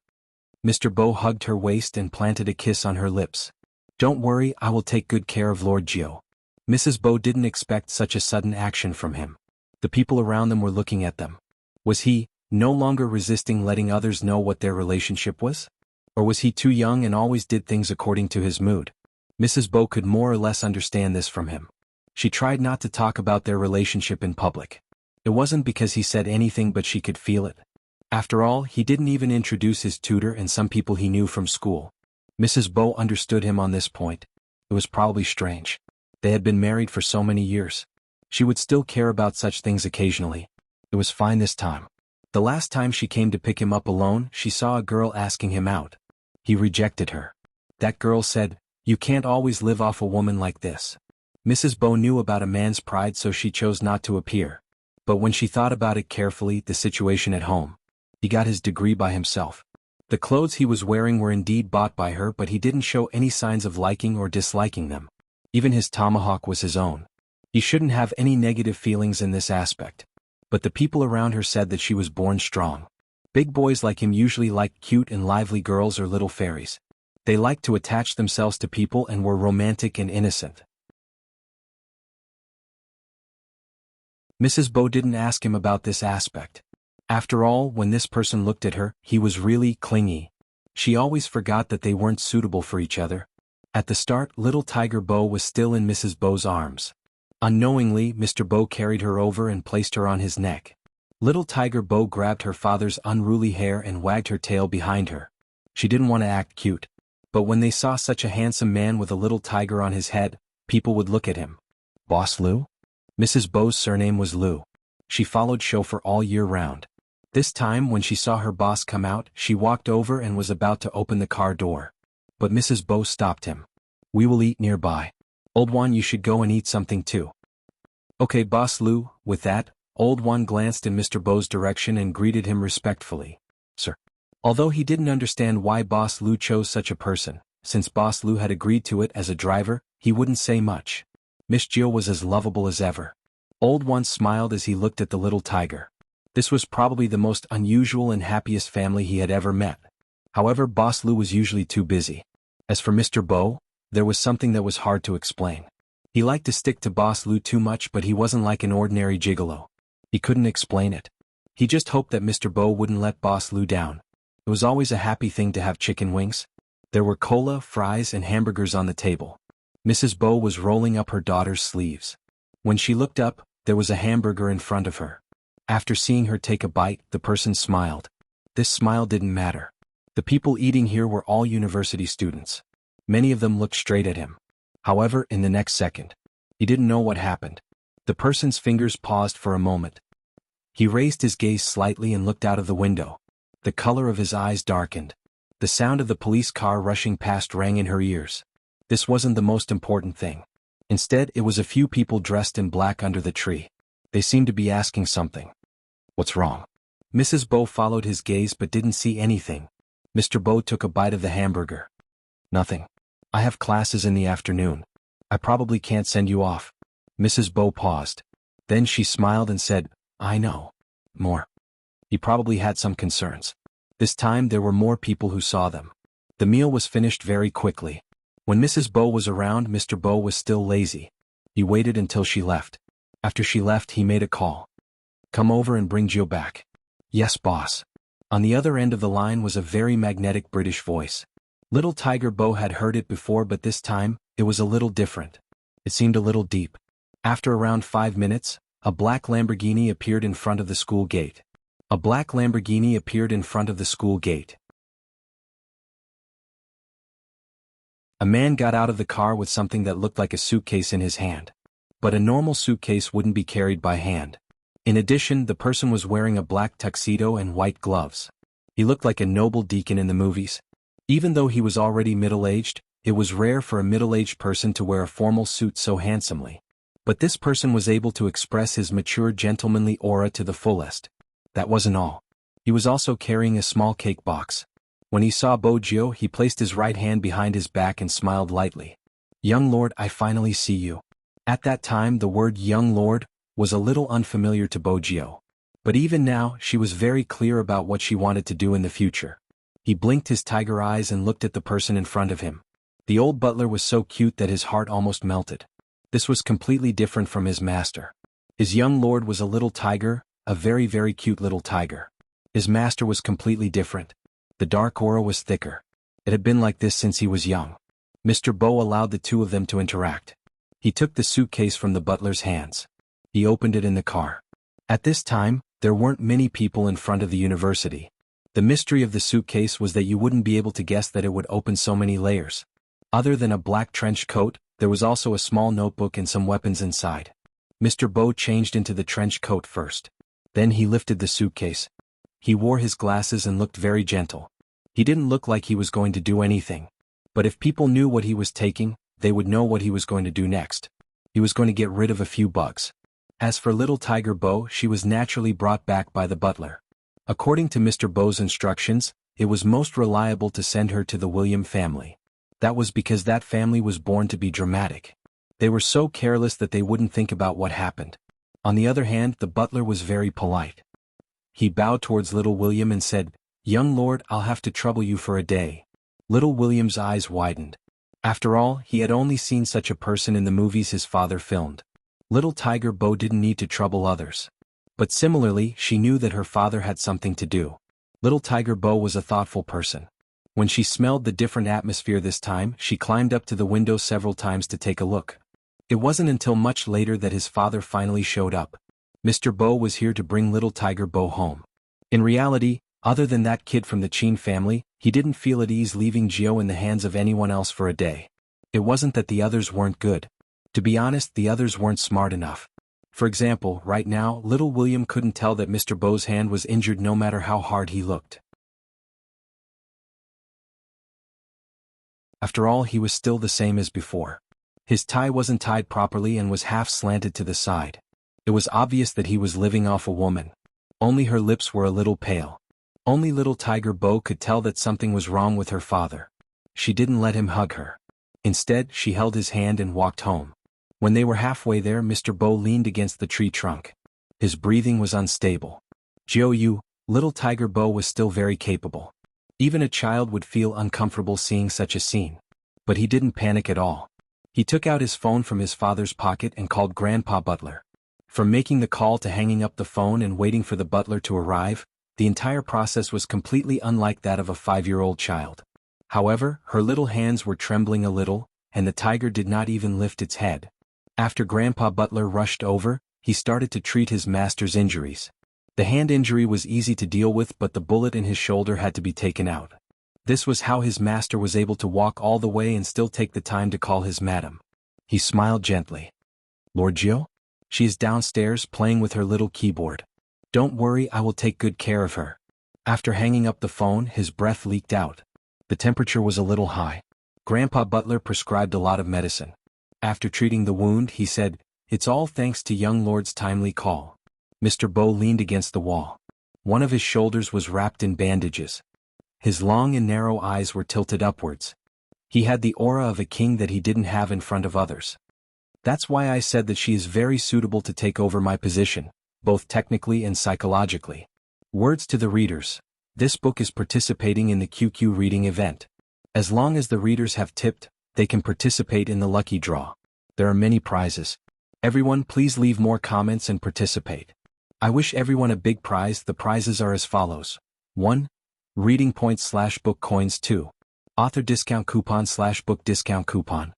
Mr. Bo hugged her waist and planted a kiss on her lips. Don't worry, I will take good care of Lord Jiao. Mrs. Bo didn't expect such a sudden action from him. The people around them were looking at them. Was he, no longer resisting letting others know what their relationship was? Or was he too young and always did things according to his mood? Mrs. Bo could more or less understand this from him. She tried not to talk about their relationship in public. It wasn't because he said anything, but she could feel it. After all, he didn't even introduce his tutor and some people he knew from school. Mrs. Bo understood him on this point. It was probably strange. They had been married for so many years. She would still care about such things occasionally. It was fine this time. The last time she came to pick him up alone, she saw a girl asking him out. He rejected her. That girl said, "You can't always live off a woman like this." Mrs. Bo knew about a man's pride, so she chose not to appear. But when she thought about it carefully, the situation at home. He got his degree by himself. The clothes he was wearing were indeed bought by her, but he didn't show any signs of liking or disliking them. Even his tomahawk was his own. He shouldn't have any negative feelings in this aspect. But the people around her said that she was born strong. Big boys like him usually liked cute and lively girls or little fairies. They liked to attach themselves to people and were romantic and innocent. Mrs. Bo didn't ask him about this aspect. After all, when this person looked at her, he was really clingy. She always forgot that they weren't suitable for each other. At the start, little Tiger Bo was still in Mrs. Bo's arms. Unknowingly, Mr. Bo carried her over and placed her on his neck. Little Tiger Bo grabbed her father's unruly hair and wagged her tail behind her. She didn't want to act cute. But when they saw such a handsome man with a little tiger on his head, people would look at him. Boss Lou? Mrs. Bo's surname was Lou. She followed chauffeur all year round. This time, when she saw her boss come out, she walked over and was about to open the car door. But Mrs. Bo stopped him. "We will eat nearby. Old Juan, you should go and eat something too." "Okay, Boss Lou." With that, Old Juan glanced in Mr. Bo's direction and greeted him respectfully. "Sir." Although he didn't understand why Boss Lou chose such a person, since Boss Lou had agreed to it as a driver, he wouldn't say much. Miss Jill was as lovable as ever. Old Juan smiled as he looked at the little tiger. This was probably the most unusual and happiest family he had ever met. However, Boss Lou was usually too busy. As for Mr. Bo, there was something that was hard to explain. He liked to stick to Boss Lou too much, but he wasn't like an ordinary gigolo. He couldn't explain it. He just hoped that Mr. Bo wouldn't let Boss Lou down. It was always a happy thing to have chicken wings. There were cola, fries, and hamburgers on the table. Mrs. Bo was rolling up her daughter's sleeves. When she looked up, there was a hamburger in front of her. After seeing her take a bite, the person smiled. This smile didn't matter. The people eating here were all university students. Many of them looked straight at him. However, in the next second, he didn't know what happened. The person's fingers paused for a moment. He raised his gaze slightly and looked out of the window. The color of his eyes darkened. The sound of the police car rushing past rang in her ears. This wasn't the most important thing. Instead, it was a few people dressed in black under the tree. They seemed to be asking something. "What's wrong?" Mrs. Bo followed his gaze but didn't see anything. Mr. Bo took a bite of the hamburger. "Nothing. I have classes in the afternoon. I probably can't send you off." Mrs. Bo paused. Then she smiled and said, "I know. More." He probably had some concerns. This time there were more people who saw them. The meal was finished very quickly. When Mrs. Bo was around, Mr. Bo was still lazy. He waited until she left. After she left, he made a call. "Come over and bring Jill back." "Yes, boss." On the other end of the line was a very magnetic British voice. Little Tiger Bo had heard it before, but this time, it was a little different. It seemed a little deep. After around 5 minutes, a black Lamborghini appeared in front of the school gate. A black Lamborghini appeared in front of the school gate. A man got out of the car with something that looked like a suitcase in his hand. But a normal suitcase wouldn't be carried by hand. In addition, the person was wearing a black tuxedo and white gloves. He looked like a noble deacon in the movies. Even though he was already middle-aged, it was rare for a middle-aged person to wear a formal suit so handsomely. But this person was able to express his mature gentlemanly aura to the fullest. That wasn't all. He was also carrying a small cake box. When he saw Bojio, he placed his right hand behind his back and smiled lightly. "Young lord, I finally see you." At that time, the word young lord was a little unfamiliar to Bojio. But even now, she was very clear about what she wanted to do in the future. He blinked his tiger eyes and looked at the person in front of him. The old butler was so cute that his heart almost melted. This was completely different from his master. His young lord was a little tiger, a very, very cute little tiger. His master was completely different. The dark aura was thicker. It had been like this since he was young. Mr. Bo allowed the two of them to interact. He took the suitcase from the butler's hands. He opened it in the car. At this time, there weren't many people in front of the university. The mystery of the suitcase was that you wouldn't be able to guess that it would open so many layers. Other than a black trench coat, there was also a small notebook and some weapons inside. Mr. Bo changed into the trench coat first. Then he lifted the suitcase. He wore his glasses and looked very gentle. He didn't look like he was going to do anything. But if people knew what he was taking, they would know what he was going to do next. He was going to get rid of a few bugs. As for little Tiger Bo, she was naturally brought back by the butler. According to Mr. Bo's instructions, it was most reliable to send her to the William family. That was because that family was born to be dramatic. They were so careless that they wouldn't think about what happened. On the other hand, the butler was very polite. He bowed towards little William and said, "Young lord, I'll have to trouble you for a day." Little William's eyes widened. After all, he had only seen such a person in the movies his father filmed. Little Tiger Bo didn't need to trouble others. But similarly, she knew that her father had something to do. Little Tiger Bo was a thoughtful person. When she smelled the different atmosphere this time, she climbed up to the window several times to take a look. It wasn't until much later that his father finally showed up. Mr. Bo was here to bring little Tiger Bo home. In reality, other than that kid from the Chin family, he didn't feel at ease leaving Jiao in the hands of anyone else for a day. It wasn't that the others weren't good. To be honest, the others weren't smart enough. For example, right now, little William couldn't tell that Mr. Bo's hand was injured no matter how hard he looked. After all, he was still the same as before. His tie wasn't tied properly and was half slanted to the side. It was obvious that he was living off a woman. Only her lips were a little pale. Only little Tiger Bo could tell that something was wrong with her father. She didn't let him hug her. Instead, she held his hand and walked home. When they were halfway there, Mr. Bo leaned against the tree trunk. His breathing was unstable. Jiao, little Tiger Bo was still very capable. Even a child would feel uncomfortable seeing such a scene. But he didn't panic at all. He took out his phone from his father's pocket and called Grandpa Butler. From making the call to hanging up the phone and waiting for the butler to arrive, the entire process was completely unlike that of a 5-year-old child. However, her little hands were trembling a little, and the tiger did not even lift its head. After Grandpa Butler rushed over, he started to treat his master's injuries. The hand injury was easy to deal with, but the bullet in his shoulder had to be taken out. This was how his master was able to walk all the way and still take the time to call his madam. He smiled gently. "Lord Jiao? She is downstairs playing with her little keyboard. Don't worry, I will take good care of her." After hanging up the phone, his breath leaked out. The temperature was a little high. Grandpa Butler prescribed a lot of medicine. After treating the wound, he said, "It's all thanks to young lord's timely call." Mr. Bo leaned against the wall. One of his shoulders was wrapped in bandages. His long and narrow eyes were tilted upwards. He had the aura of a king that he didn't have in front of others. "That's why I said that she is very suitable to take over my position, both technically and psychologically." Words to the readers. This book is participating in the QQ reading event. As long as the readers have tipped, they can participate in the lucky draw. There are many prizes. Everyone, please leave more comments and participate. I wish everyone a big prize. The prizes are as follows. 1. Reading points / book coins. 2. Author discount coupon / book discount coupon.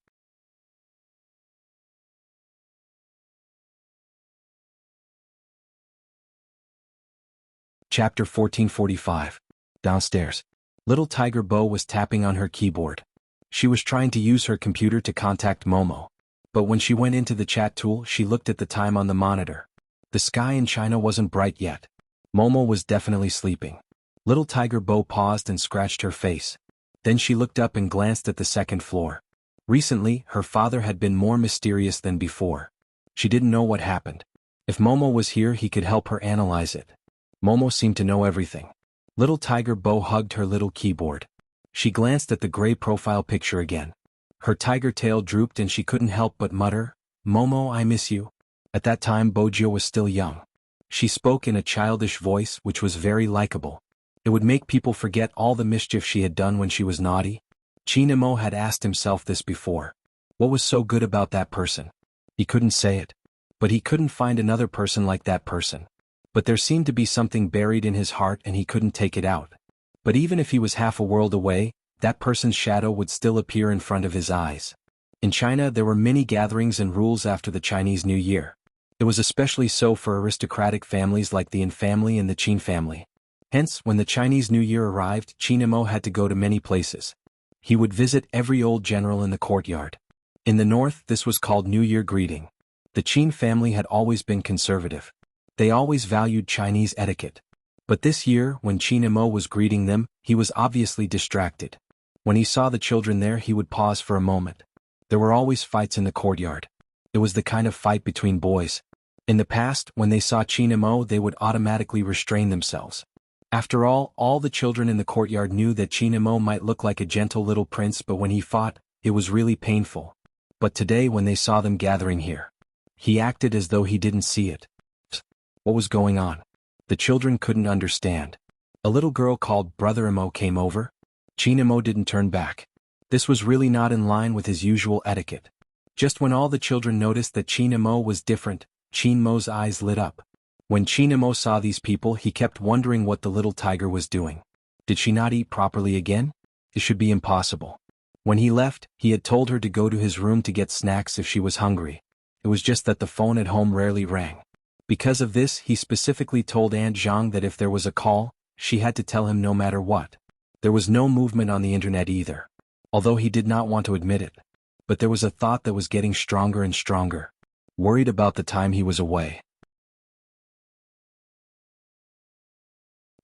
Chapter 1445. Downstairs. Little Tiger Bo was tapping on her keyboard. She was trying to use her computer to contact Momo. But when she went into the chat tool, she looked at the time on the monitor. The sky in China wasn't bright yet. Momo was definitely sleeping. Little Tiger Bo paused and scratched her face. Then she looked up and glanced at the second floor. Recently, her father had been more mysterious than before. She didn't know what happened. If Momo was here, he could help her analyze it. Momo seemed to know everything. Little Tiger Bo hugged her little keyboard. She glanced at the gray profile picture again. Her tiger tail drooped and she couldn't help but mutter, "Momo, I miss you." At that time, Jiao was still young. She spoke in a childish voice which was very likable. It would make people forget all the mischief she had done when she was naughty. Chinamo had asked himself this before. What was so good about that person? He couldn't say it. But he couldn't find another person like that person. But there seemed to be something buried in his heart and he couldn't take it out. But even if he was half a world away, that person's shadow would still appear in front of his eyes. In China there were many gatherings and rules after the Chinese New Year. It was especially so for aristocratic families like the Yin family and the Qin family. Hence, when the Chinese New Year arrived, Qin Imo had to go to many places. He would visit every old general in the courtyard. In the north, this was called New Year greeting. The Qin family had always been conservative. They always valued Chinese etiquette. But this year, when Qin Imo was greeting them, he was obviously distracted. When he saw the children there, he would pause for a moment. There were always fights in the courtyard. It was the kind of fight between boys. In the past, when they saw Qin Imo, they would automatically restrain themselves. After all the children in the courtyard knew that Qin Imo might look like a gentle little prince, but when he fought, it was really painful. But today, when they saw them gathering here, he acted as though he didn't see it. What was going on? The children couldn't understand. A little girl called Brother Imo came over. Qin Imo didn't turn back. This was really not in line with his usual etiquette. Just when all the children noticed that Qin Imo was different, Qin Mo's eyes lit up. When Qin Imo saw these people, he kept wondering what the little tiger was doing. Did she not eat properly again? It should be impossible. When he left, he had told her to go to his room to get snacks if she was hungry. It was just that the phone at home rarely rang. Because of this, he specifically told Aunt Zhang that if there was a call, she had to tell him no matter what. There was no movement on the internet either. Although he did not want to admit it. But there was a thought that was getting stronger and stronger. Worried about the time he was away.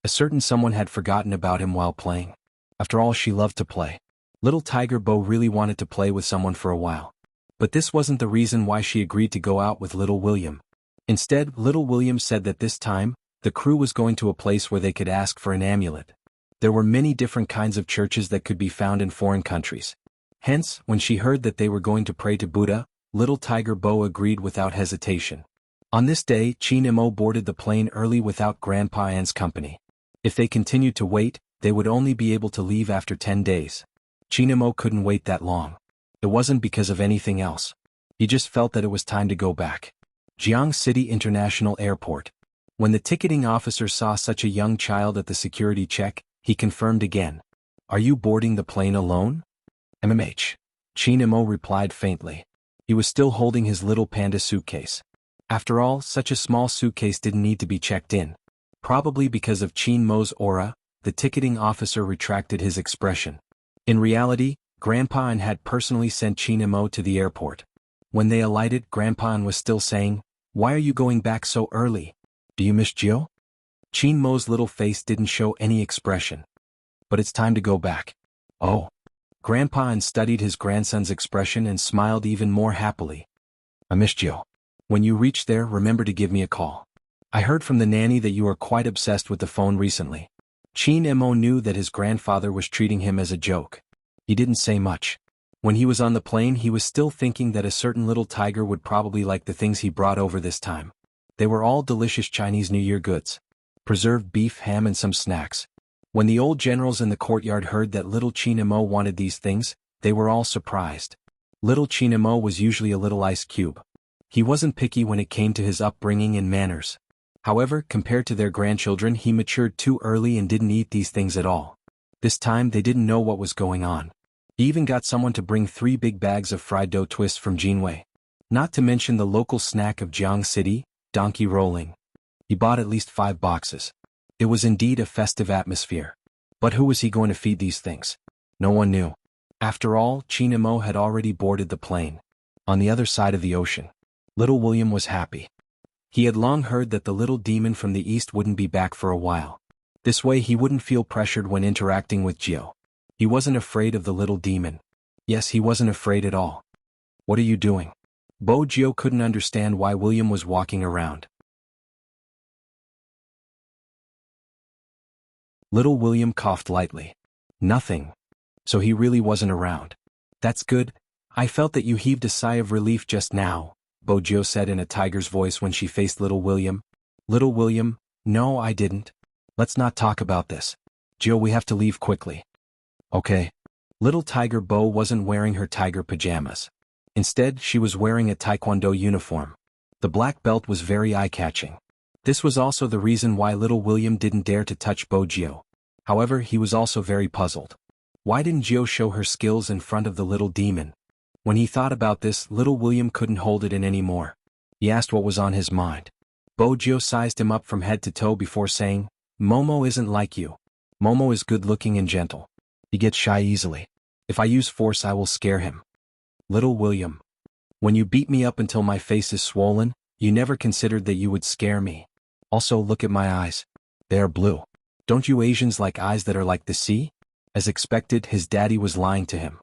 A certain someone had forgotten about him while playing. After all, she loved to play. Little Tiger Bo really wanted to play with someone for a while. But this wasn't the reason why she agreed to go out with Little William. Instead, Little William said that this time, the crew was going to a place where they could ask for an amulet. There were many different kinds of churches that could be found in foreign countries. Hence, when she heard that they were going to pray to Buddha, Little Tiger Bo agreed without hesitation. On this day, Qin Imo boarded the plane early without Grandpa An's company. If they continued to wait, they would only be able to leave after 10 days. Qin Imo couldn't wait that long. It wasn't because of anything else. He just felt that it was time to go back. Jianghu City International Airport. When the ticketing officer saw such a young child at the security check, he confirmed again. "Are you boarding the plane alone?" "MMH." Qin Imo replied faintly. He was still holding his little panda suitcase. After all, such a small suitcase didn't need to be checked in. Probably because of Qin Mo's aura, the ticketing officer retracted his expression. In reality, Grandpa An had personally sent Qin Imo to the airport. When they alighted, Grandpa An was still saying, "Why are you going back so early? Do you miss Jiao?" Qin Mo's little face didn't show any expression. "But it's time to go back." "Oh." Grandpa An studied his grandson's expression and smiled even more happily. "I miss Jiao. When you reach there, remember to give me a call. I heard from the nanny that you are quite obsessed with the phone recently." Qin Imo knew that his grandfather was treating him as a joke. He didn't say much. When he was on the plane, he was still thinking that a certain little tiger would probably like the things he brought over this time. They were all delicious Chinese New Year goods. Preserved beef, ham and some snacks. When the old generals in the courtyard heard that little Qin Imo wanted these things, they were all surprised. Little Qin Imo was usually a little ice cube. He wasn't picky when it came to his upbringing and manners. However, compared to their grandchildren, he matured too early and didn't eat these things at all. This time they didn't know what was going on. He even got someone to bring 3 big bags of fried dough twists from Jianghu. Not to mention the local snack of Jianghu City, donkey rolling. He bought at least 5 boxes. It was indeed a festive atmosphere. But who was he going to feed these things? No one knew. After all, Qin Imo had already boarded the plane. On the other side of the ocean. Little William was happy. He had long heard that the little demon from the east wouldn't be back for a while. This way he wouldn't feel pressured when interacting with Jiao. He wasn't afraid of the little demon. Yes, he wasn't afraid at all. "What are you doing?" Bo Jiao couldn't understand why William was walking around. Little William coughed lightly. "Nothing." So he really wasn't around. "That's good. I felt that you heaved a sigh of relief just now," Bo Jiao said in a tiger's voice when she faced Little William. "Little William, no, I didn't. Let's not talk about this. Jiao, we have to leave quickly." "Okay." Little Tiger Bo wasn't wearing her tiger pajamas. Instead, she was wearing a taekwondo uniform. The black belt was very eye-catching. This was also the reason why Little William didn't dare to touch Bo Jiao. However, he was also very puzzled. Why didn't Jiao show her skills in front of the little demon? When he thought about this, little William couldn't hold it in anymore. He asked what was on his mind. Bojio sized him up from head to toe before saying, "Momo isn't like you. Momo is good-looking and gentle. He gets shy easily. If I use force I will scare him." "Little William, when you beat me up until my face is swollen, you never considered that you would scare me. Also look at my eyes. They are blue. Don't you Asians like eyes that are like the sea?" As expected, his daddy was lying to him.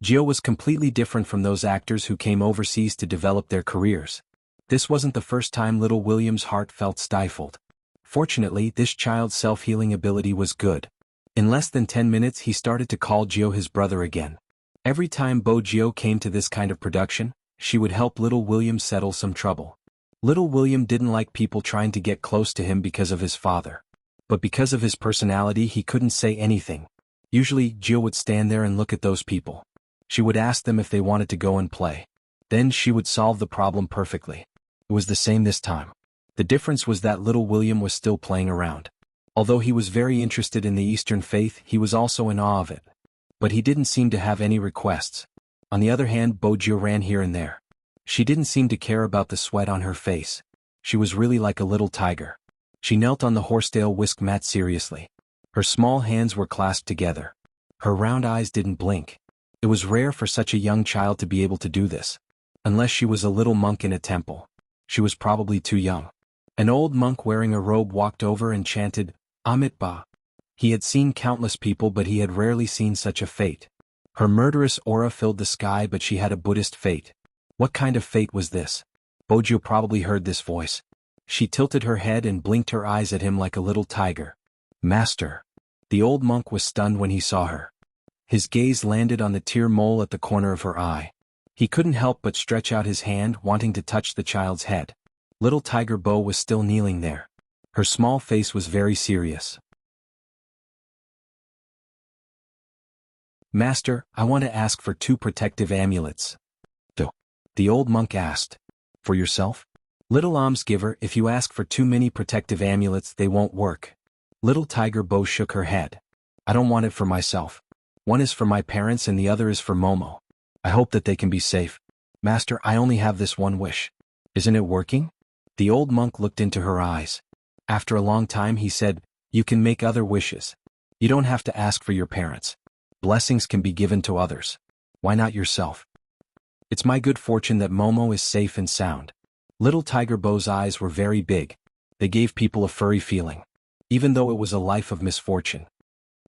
Gio was completely different from those actors who came overseas to develop their careers. This wasn't the first time little William's heart felt stifled. Fortunately, this child's self-healing ability was good. In less than 10 minutes he started to call Gio his brother again. Every time Bojio came to this kind of production, she would help little William settle some trouble. Little William didn't like people trying to get close to him because of his father. But because of his personality he couldn't say anything. Usually, Gio would stand there and look at those people. She would ask them if they wanted to go and play. Then she would solve the problem perfectly. It was the same this time. The difference was that little William was still playing around. Although he was very interested in the Eastern faith, he was also in awe of it. But he didn't seem to have any requests. On the other hand, Bojio ran here and there. She didn't seem to care about the sweat on her face. She was really like a little tiger. She knelt on the horsetail whisk mat seriously. Her small hands were clasped together. Her round eyes didn't blink. It was rare for such a young child to be able to do this. Unless she was a little monk in a temple. She was probably too young. An old monk wearing a robe walked over and chanted, "Amit Ba." He had seen countless people but he had rarely seen such a fate. Her murderous aura filled the sky but she had a Buddhist fate. What kind of fate was this? Bojio probably heard this voice. She tilted her head and blinked her eyes at him like a little tiger. "Master." The old monk was stunned when he saw her. His gaze landed on the tear mole at the corner of her eye. He couldn't help but stretch out his hand wanting to touch the child's head. Little Tiger Bo was still kneeling there. Her small face was very serious. "Master, I want to ask for 2 protective amulets." The old monk asked. "For yourself?" "Little almsgiver, if you ask for too many protective amulets they won't work." Little Tiger Bo shook her head. "I don't want it for myself. One is for my parents and the other is for Momo. I hope that they can be safe. Master, I only have this one wish." "Isn't it working?" The old monk looked into her eyes. After a long time he said, "You can make other wishes. You don't have to ask for your parents. Blessings can be given to others. Why not yourself? It's my good fortune that Momo is safe and sound." Little Tiger Bo's eyes were very big. They gave people a furry feeling. Even though it was a life of misfortune.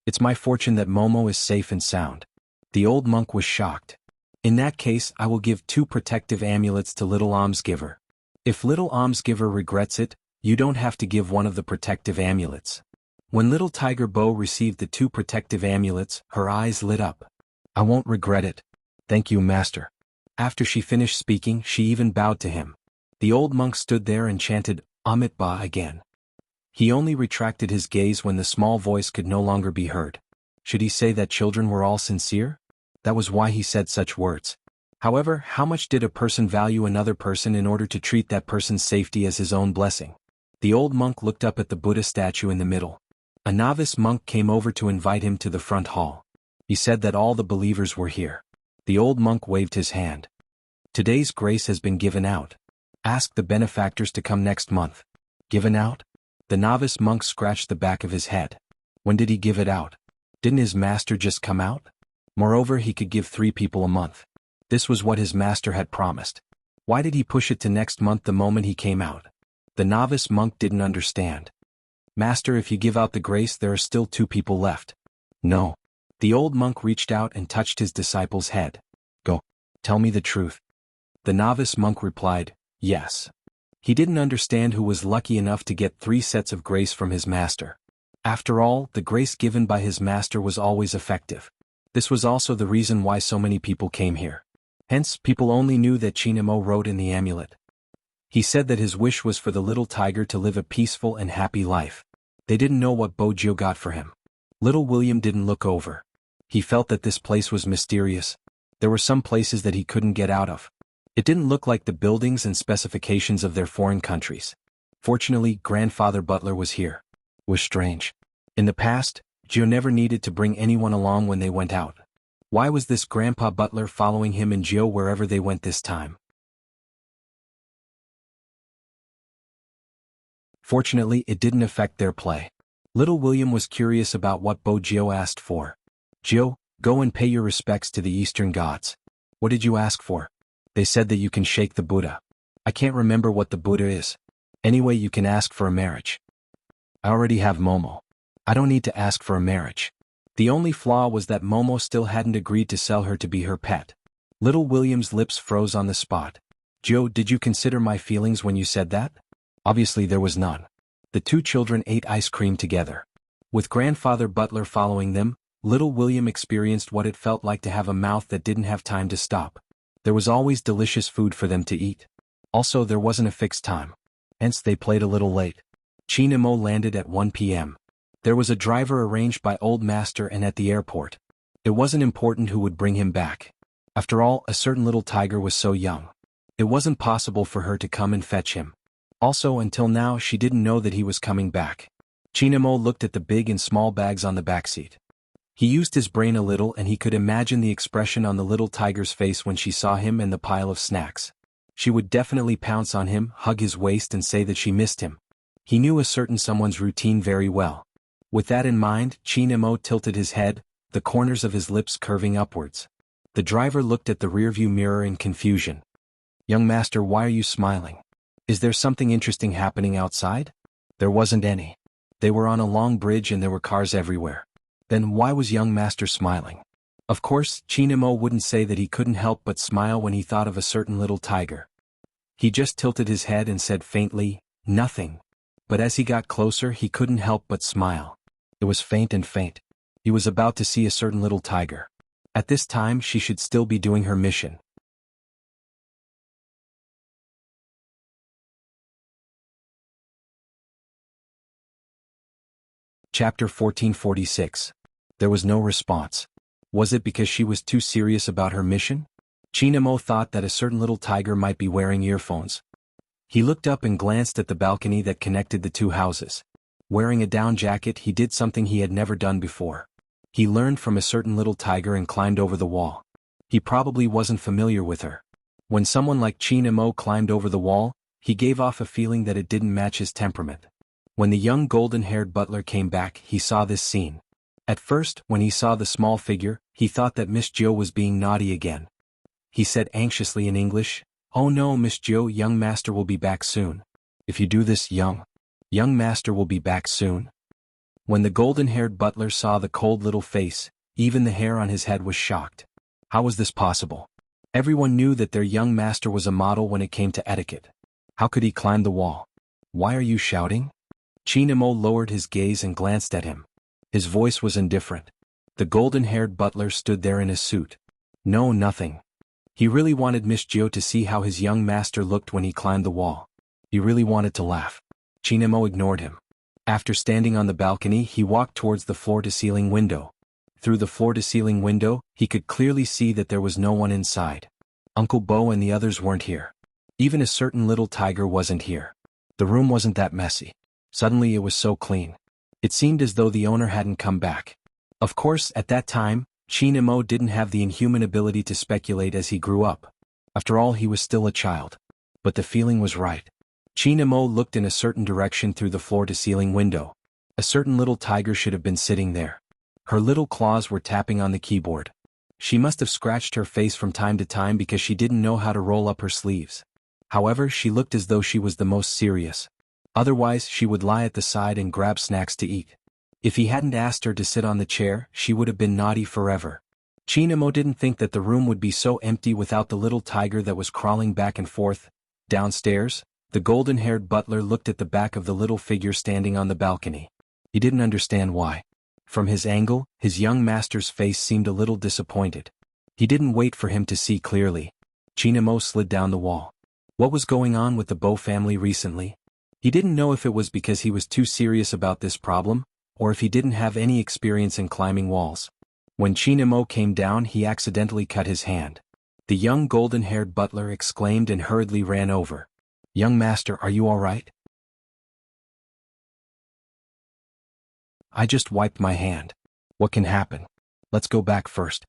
"It's my fortune that Momo is safe and sound." The old monk was shocked. "In that case I will give 2 protective amulets to little almsgiver. If little almsgiver regrets it, you don't have to give one of the protective amulets." When little Tiger Bo received the 2 protective amulets, her eyes lit up. "I won't regret it. Thank you, master." After she finished speaking, she even bowed to him. The old monk stood there and chanted, "Amit Ba" again. He only retracted his gaze when the small voice could no longer be heard. Should he say that children were all sincere? That was why he said such words. However, how much did a person value another person in order to treat that person's safety as his own blessing? The old monk looked up at the Buddha statue in the middle. A novice monk came over to invite him to the front hall. He said that all the believers were here. The old monk waved his hand. "Today's grace has been given out. Ask the benefactors to come next month." "Given out?" The novice monk scratched the back of his head. When did he give it out? Didn't his master just come out? Moreover, he could give 3 people a month. This was what his master had promised. Why did he push it to next month the moment he came out? The novice monk didn't understand. "Master, if you give out the grace there are still 2 people left." "No." The old monk reached out and touched his disciple's head. "Go. Tell me the truth." The novice monk replied, "Yes." He didn't understand who was lucky enough to get 3 sets of grace from his master. After all, the grace given by his master was always effective. This was also the reason why so many people came here. Hence, people only knew that Chinamo wrote in the amulet. He said that his wish was for the little tiger to live a peaceful and happy life. They didn't know what Bojio got for him. Little William didn't look over. He felt that this place was mysterious. There were some places that he couldn't get out of. It didn't look like the buildings and specifications of their foreign countries. Fortunately, Grandfather Butler was here. It was strange. In the past, Gio never needed to bring anyone along when they went out. Why was this grandpa butler following him and Jiao wherever they went this time? Fortunately, it didn't affect their play. Little William was curious about what Bo Jiao asked for. Jiao, go and pay your respects to the Eastern gods. What did you ask for? They said that you can shake the Buddha. I can't remember what the Buddha is. Anyway, you can ask for a marriage. I already have Momo. I don't need to ask for a marriage. The only flaw was that Momo still hadn't agreed to sell her to be her pet. Little William's lips froze on the spot. Jiao, did you consider my feelings when you said that? Obviously there was none. The two children ate ice cream together. With grandfather Butler following them, little William experienced what it felt like to have a mouth that didn't have time to stop. There was always delicious food for them to eat. Also, there wasn't a fixed time. Hence they played a little late. Chinamo landed at 1 p.m. There was a driver arranged by Old Master and at the airport. It wasn't important who would bring him back. After all, a certain little tiger was so young. It wasn't possible for her to come and fetch him. Also, until now, she didn't know that he was coming back. Chinamo looked at the big and small bags on the backseat. He used his brain a little and he could imagine the expression on the little tiger's face when she saw him and the pile of snacks. She would definitely pounce on him, hug his waist and say that she missed him. He knew a certain someone's routine very well. With that in mind, Chinamo tilted his head, the corners of his lips curving upwards. The driver looked at the rearview mirror in confusion. Young master, why are you smiling? Is there something interesting happening outside? There wasn't any. They were on a long bridge and there were cars everywhere. Then why was young master smiling? Of course, Chinamo wouldn't say that he couldn't help but smile when he thought of a certain little tiger. He just tilted his head and said faintly, nothing. But as he got closer, he couldn't help but smile. It was faint and faint. He was about to see a certain little tiger. At this time, she should still be doing her mission. Chapter 1446. There was no response. Was it because she was too serious about her mission? Chinamo thought that a certain little tiger might be wearing earphones. He looked up and glanced at the balcony that connected the two houses. Wearing a down jacket, he did something he had never done before. He learned from a certain little tiger and climbed over the wall. He probably wasn't familiar with her. When someone like Chinamo climbed over the wall, he gave off a feeling that it didn't match his temperament. When the young golden-haired butler came back, he saw this scene. At first, when he saw the small figure, he thought that Miss Jiao was being naughty again. He said anxiously in English, "Oh no, Miss Jiao, young master will be back soon. If you do this, young master will be back soon." When the golden-haired butler saw the cold little face, even the hair on his head was shocked. How was this possible? Everyone knew that their young master was a model when it came to etiquette. How could he climb the wall? Why are you shouting? Chinamo lowered his gaze and glanced at him. His voice was indifferent. The golden-haired butler stood there in a suit. No, nothing. He really wanted Miss Jiao to see how his young master looked when he climbed the wall. He really wanted to laugh. Chinamo ignored him. After standing on the balcony, he walked towards the floor-to-ceiling window. Through the floor-to-ceiling window, he could clearly see that there was no one inside. Uncle Bo and the others weren't here. Even a certain little tiger wasn't here. The room wasn't that messy. Suddenly it was so clean. It seemed as though the owner hadn't come back. Of course, at that time, Chinamo didn't have the inhuman ability to speculate as he grew up. After all, he was still a child. But the feeling was right. Chinamo looked in a certain direction through the floor-to-ceiling window. A certain little tiger should have been sitting there. Her little claws were tapping on the keyboard. She must have scratched her face from time to time because she didn't know how to roll up her sleeves. However, she looked as though she was the most serious. Otherwise, she would lie at the side and grab snacks to eat. If he hadn't asked her to sit on the chair, she would have been naughty forever. Chinamo didn't think that the room would be so empty without the little tiger that was crawling back and forth. Downstairs, the golden-haired butler looked at the back of the little figure standing on the balcony. He didn't understand why. From his angle, his young master's face seemed a little disappointed. He didn't wait for him to see clearly. Chinamo slid down the wall. What was going on with the Bo family recently? He didn't know if it was because he was too serious about this problem, or if he didn't have any experience in climbing walls. When Chinamo came down, he accidentally cut his hand. The young golden-haired butler exclaimed and hurriedly ran over. "Young master, are you all right?" "I just wiped my hand. What can happen? Let's go back first."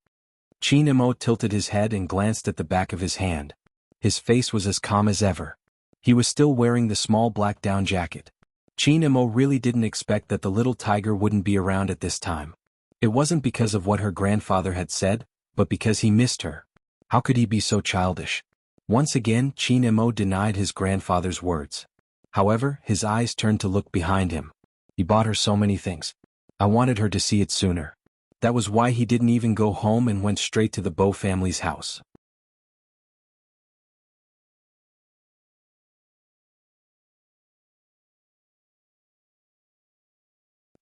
Qin Imo tilted his head and glanced at the back of his hand. His face was as calm as ever. He was still wearing the small black down jacket. Qin Imo really didn't expect that the little tiger wouldn't be around at this time. It wasn't because of what her grandfather had said, but because he missed her. How could he be so childish? Once again, Qin Imo denied his grandfather's words. However, his eyes turned to look behind him. He bought her so many things. I wanted her to see it sooner. That was why he didn't even go home and went straight to the Bo family's house.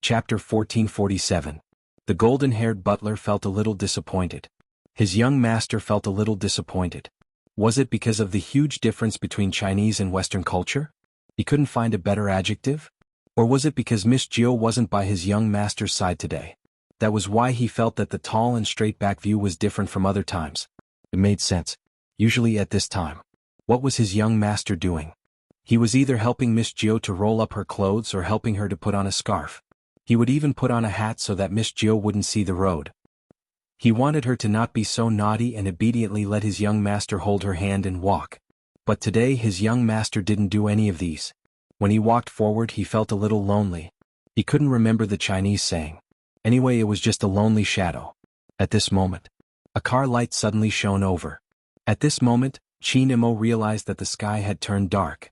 Chapter 1447. The golden-haired butler felt a little disappointed. His young master felt a little disappointed. Was it because of the huge difference between Chinese and Western culture? He couldn't find a better adjective? Or was it because Miss Jiao wasn't by his young master's side today? That was why he felt that the tall and straight-back view was different from other times. It made sense. Usually at this time. What was his young master doing? He was either helping Miss Jiao to roll up her clothes or helping her to put on a scarf. He would even put on a hat so that Miss Jiao wouldn't see the road. He wanted her to not be so naughty and obediently let his young master hold her hand and walk. But today his young master didn't do any of these. When he walked forward he felt a little lonely. He couldn't remember the Chinese saying. Anyway, it was just a lonely shadow. At this moment, a car light suddenly shone over. At this moment, Qin Imo realized that the sky had turned dark.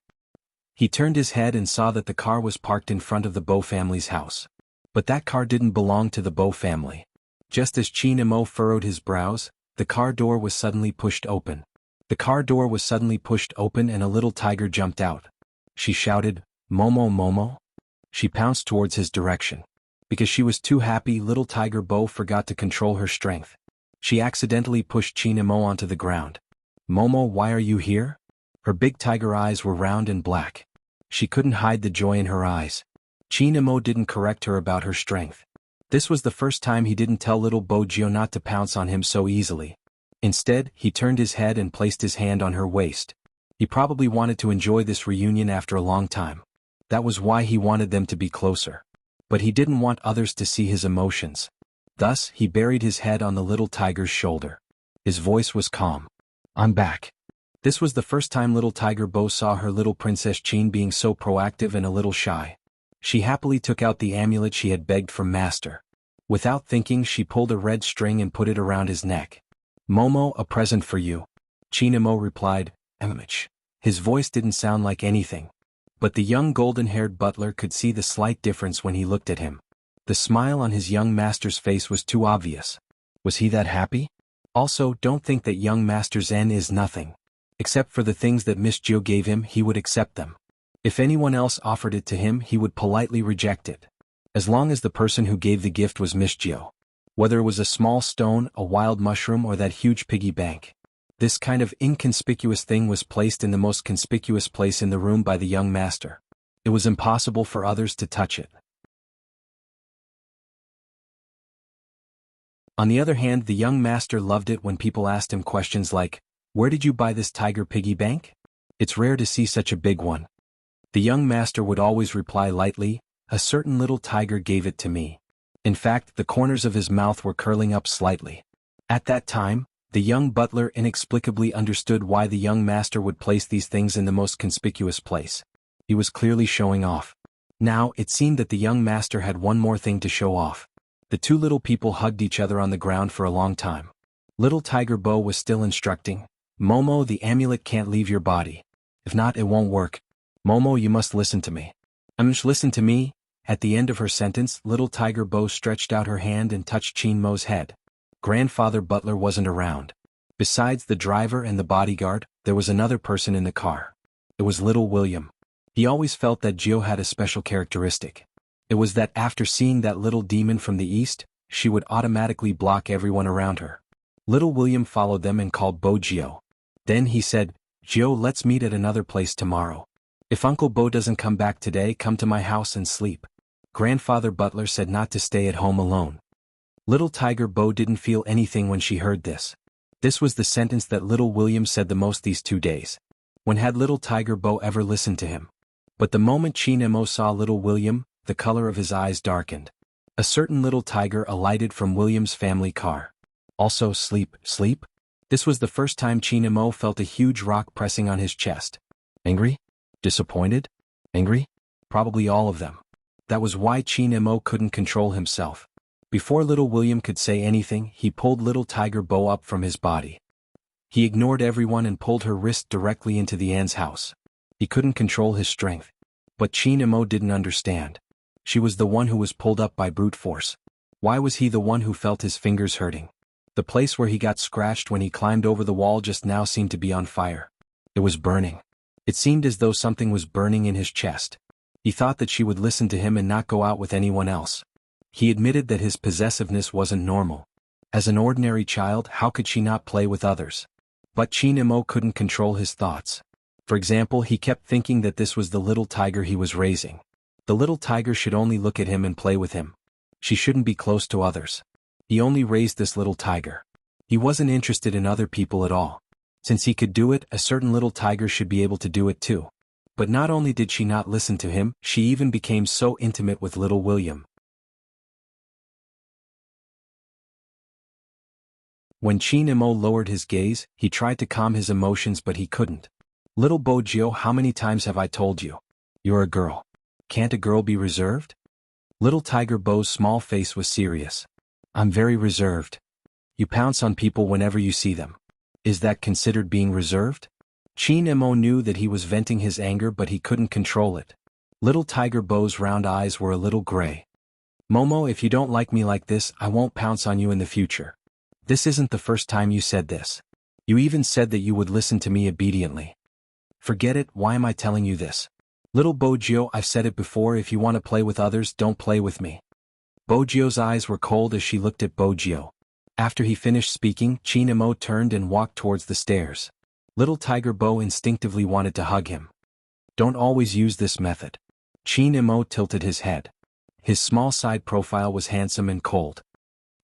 He turned his head and saw that the car was parked in front of the Bo family's house. But that car didn't belong to the Bo family. Just as Qin Imo furrowed his brows, the car door was suddenly pushed open. The car door was suddenly pushed open and a little tiger jumped out. She shouted, "Momo, Momo." She pounced towards his direction. Because she was too happy, little tiger Bo forgot to control her strength. She accidentally pushed Qin Imo onto the ground. "Momo, why are you here?" Her big tiger eyes were round and black. She couldn't hide the joy in her eyes. Qin Imo didn't correct her about her strength. This was the first time he didn't tell little Bo Jiao not to pounce on him so easily. Instead, he turned his head and placed his hand on her waist. He probably wanted to enjoy this reunion after a long time. That was why he wanted them to be closer. But he didn't want others to see his emotions. Thus, he buried his head on the little tiger's shoulder. His voice was calm. "I'm back." This was the first time little tiger Bo saw her little princess Qin being so proactive and a little shy. She happily took out the amulet she had begged from Master. Without thinking, she pulled a red string and put it around his neck. "Momo, a present for you." Qin Imo replied, "Emich." His voice didn't sound like anything. But the young golden-haired butler could see the slight difference when he looked at him. The smile on his young master's face was too obvious. Was he that happy? Also, don't think that young Master Zen is nothing. Except for the things that Miss Jiao gave him, he would accept them. If anyone else offered it to him, he would politely reject it. As long as the person who gave the gift was Miss Jiao. Whether it was a small stone, a wild mushroom, or that huge piggy bank. This kind of inconspicuous thing was placed in the most conspicuous place in the room by the young master. It was impossible for others to touch it. On the other hand, the young master loved it when people asked him questions like, "Where did you buy this tiger piggy bank? It's rare to see such a big one." The young master would always reply lightly, "A certain little tiger gave it to me." In fact, the corners of his mouth were curling up slightly. At that time, the young butler inexplicably understood why the young master would place these things in the most conspicuous place. He was clearly showing off. Now, it seemed that the young master had one more thing to show off. The two little people hugged each other on the ground for a long time. Little Tiger Bo was still instructing, "Momo, the amulet can't leave your body. If not, it won't work. Momo, you must listen to me." Listen to me." At the end of her sentence, little Tiger Bo stretched out her hand and touched Qin Mo's head. Grandfather Butler wasn't around. Besides the driver and the bodyguard, there was another person in the car. It was little William. He always felt that Jiao had a special characteristic. It was that after seeing that little demon from the east, she would automatically block everyone around her. Little William followed them and called Bo Jiao. Then he said, "Jiao, let's meet at another place tomorrow. If Uncle Bo doesn't come back today, come to my house and sleep." Grandfather Butler said not to stay at home alone. Little Tiger Bo didn't feel anything when she heard this. This was the sentence that little William said the most these 2 days. When had little Tiger Bo ever listened to him? But the moment Qin Imo saw little William, the color of his eyes darkened. A certain little tiger alighted from William's family car. Also sleep, sleep? This was the first time Qin Mo felt a huge rock pressing on his chest. Angry? Disappointed? Angry? Probably all of them. That was why Qin Mo couldn't control himself. Before little William could say anything, he pulled little Tiger Bo up from his body. He ignored everyone and pulled her wrist directly into the An's house. He couldn't control his strength. But Qin Mo didn't understand. She was the one who was pulled up by brute force. Why was he the one who felt his fingers hurting? The place where he got scratched when he climbed over the wall just now seemed to be on fire. It was burning. It seemed as though something was burning in his chest. He thought that she would listen to him and not go out with anyone else. He admitted that his possessiveness wasn't normal. As an ordinary child, how could she not play with others? But Qin Mo couldn't control his thoughts. For example, he kept thinking that this was the little tiger he was raising. The little tiger should only look at him and play with him. She shouldn't be close to others. He only raised this little tiger. He wasn't interested in other people at all. Since he could do it, a certain little tiger should be able to do it too. But not only did she not listen to him, she even became so intimate with little William. When Qin Mo lowered his gaze, he tried to calm his emotions but he couldn't. Little Bojio, how many times have I told you? You're a girl. Can't a girl be reserved? Little Tiger Bo's small face was serious. I'm very reserved. You pounce on people whenever you see them. Is that considered being reserved? Qin Mo knew that he was venting his anger but he couldn't control it. Little Tiger Bo's round eyes were a little gray. Momo, if you don't like me like this, I won't pounce on you in the future. This isn't the first time you said this. You even said that you would listen to me obediently. Forget it, why am I telling you this? Little Bojio, I've said it before, if you want to play with others, don't play with me. Bojio's eyes were cold as she looked at Bojio. After he finished speaking, Qin Mo turned and walked towards the stairs. Little Tiger Bo instinctively wanted to hug him. Don't always use this method. Qin Mo tilted his head. His small side profile was handsome and cold.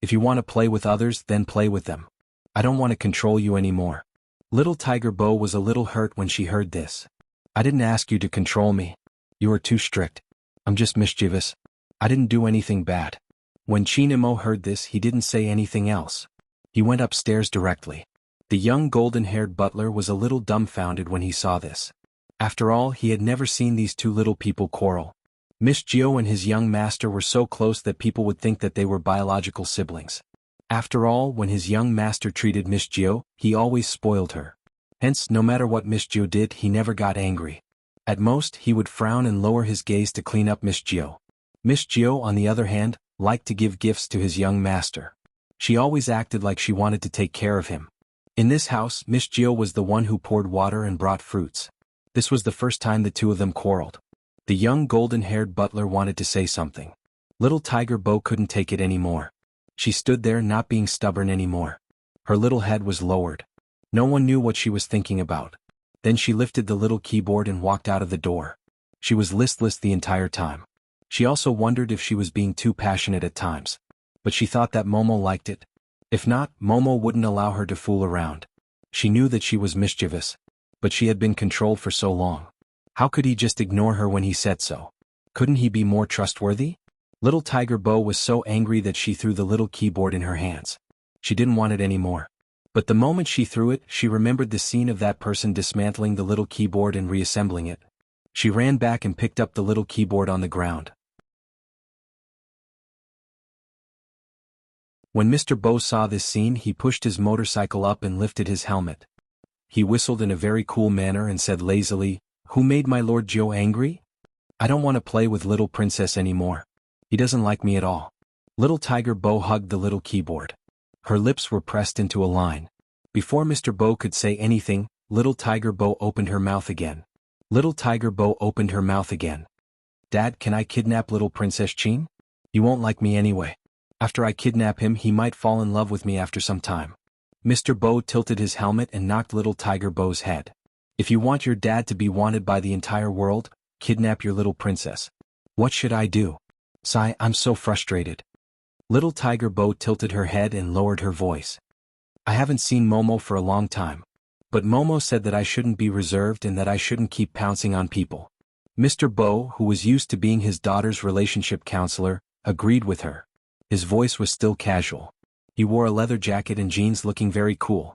If you want to play with others, then play with them. I don't want to control you anymore. Little Tiger Bo was a little hurt when she heard this. I didn't ask you to control me. You are too strict. I'm just mischievous. I didn't do anything bad. When Qin Mo heard this, he didn't say anything else. He went upstairs directly. The young golden-haired butler was a little dumbfounded when he saw this. After all, he had never seen these two little people quarrel. Miss Gio and his young master were so close that people would think that they were biological siblings. After all, when his young master treated Miss Gio, he always spoiled her. Hence, no matter what Miss Gio did, he never got angry. At most, he would frown and lower his gaze to clean up Miss Gio. Miss Gio, on the other hand, liked to give gifts to his young master. She always acted like she wanted to take care of him. In this house, Miss Gio was the one who poured water and brought fruits. This was the first time the two of them quarreled. The young golden-haired butler wanted to say something. Little Tiger Bo couldn't take it anymore. She stood there not being stubborn anymore. Her little head was lowered. No one knew what she was thinking about. Then she lifted the little keyboard and walked out of the door. She was listless the entire time. She also wondered if she was being too passionate at times. But she thought that Momo liked it. If not, Momo wouldn't allow her to fool around. She knew that she was mischievous. But she had been controlled for so long. How could he just ignore her when he said so? Couldn't he be more trustworthy? Little Tiger Bo was so angry that she threw the little keyboard in her hands. She didn't want it anymore. But the moment she threw it, she remembered the scene of that person dismantling the little keyboard and reassembling it. She ran back and picked up the little keyboard on the ground. When Mr. Bo saw this scene, he pushed his motorcycle up and lifted his helmet. He whistled in a very cool manner and said lazily, "Who made my Lord Joe angry? I don't want to play with little princess anymore. He doesn't like me at all." Little Tiger Bo hugged the little keyboard. Her lips were pressed into a line. Before Mr. Bo could say anything, Little Tiger Bo opened her mouth again. Little Tiger Bo opened her mouth again. "Dad, can I kidnap little Princess Qin? He won't like me anyway. After I kidnap him, he might fall in love with me after some time." Mr. Bo tilted his helmet and knocked Little Tiger Bo's head. "If you want your dad to be wanted by the entire world, kidnap your little princess. What should I do? Sigh, I'm so frustrated." Little Tiger Bo tilted her head and lowered her voice. "I haven't seen Momo for a long time. But Momo said that I shouldn't be reserved and that I shouldn't keep pouncing on people." Mr. Bo, who was used to being his daughter's relationship counselor, agreed with her. His voice was still casual. He wore a leather jacket and jeans, looking very cool.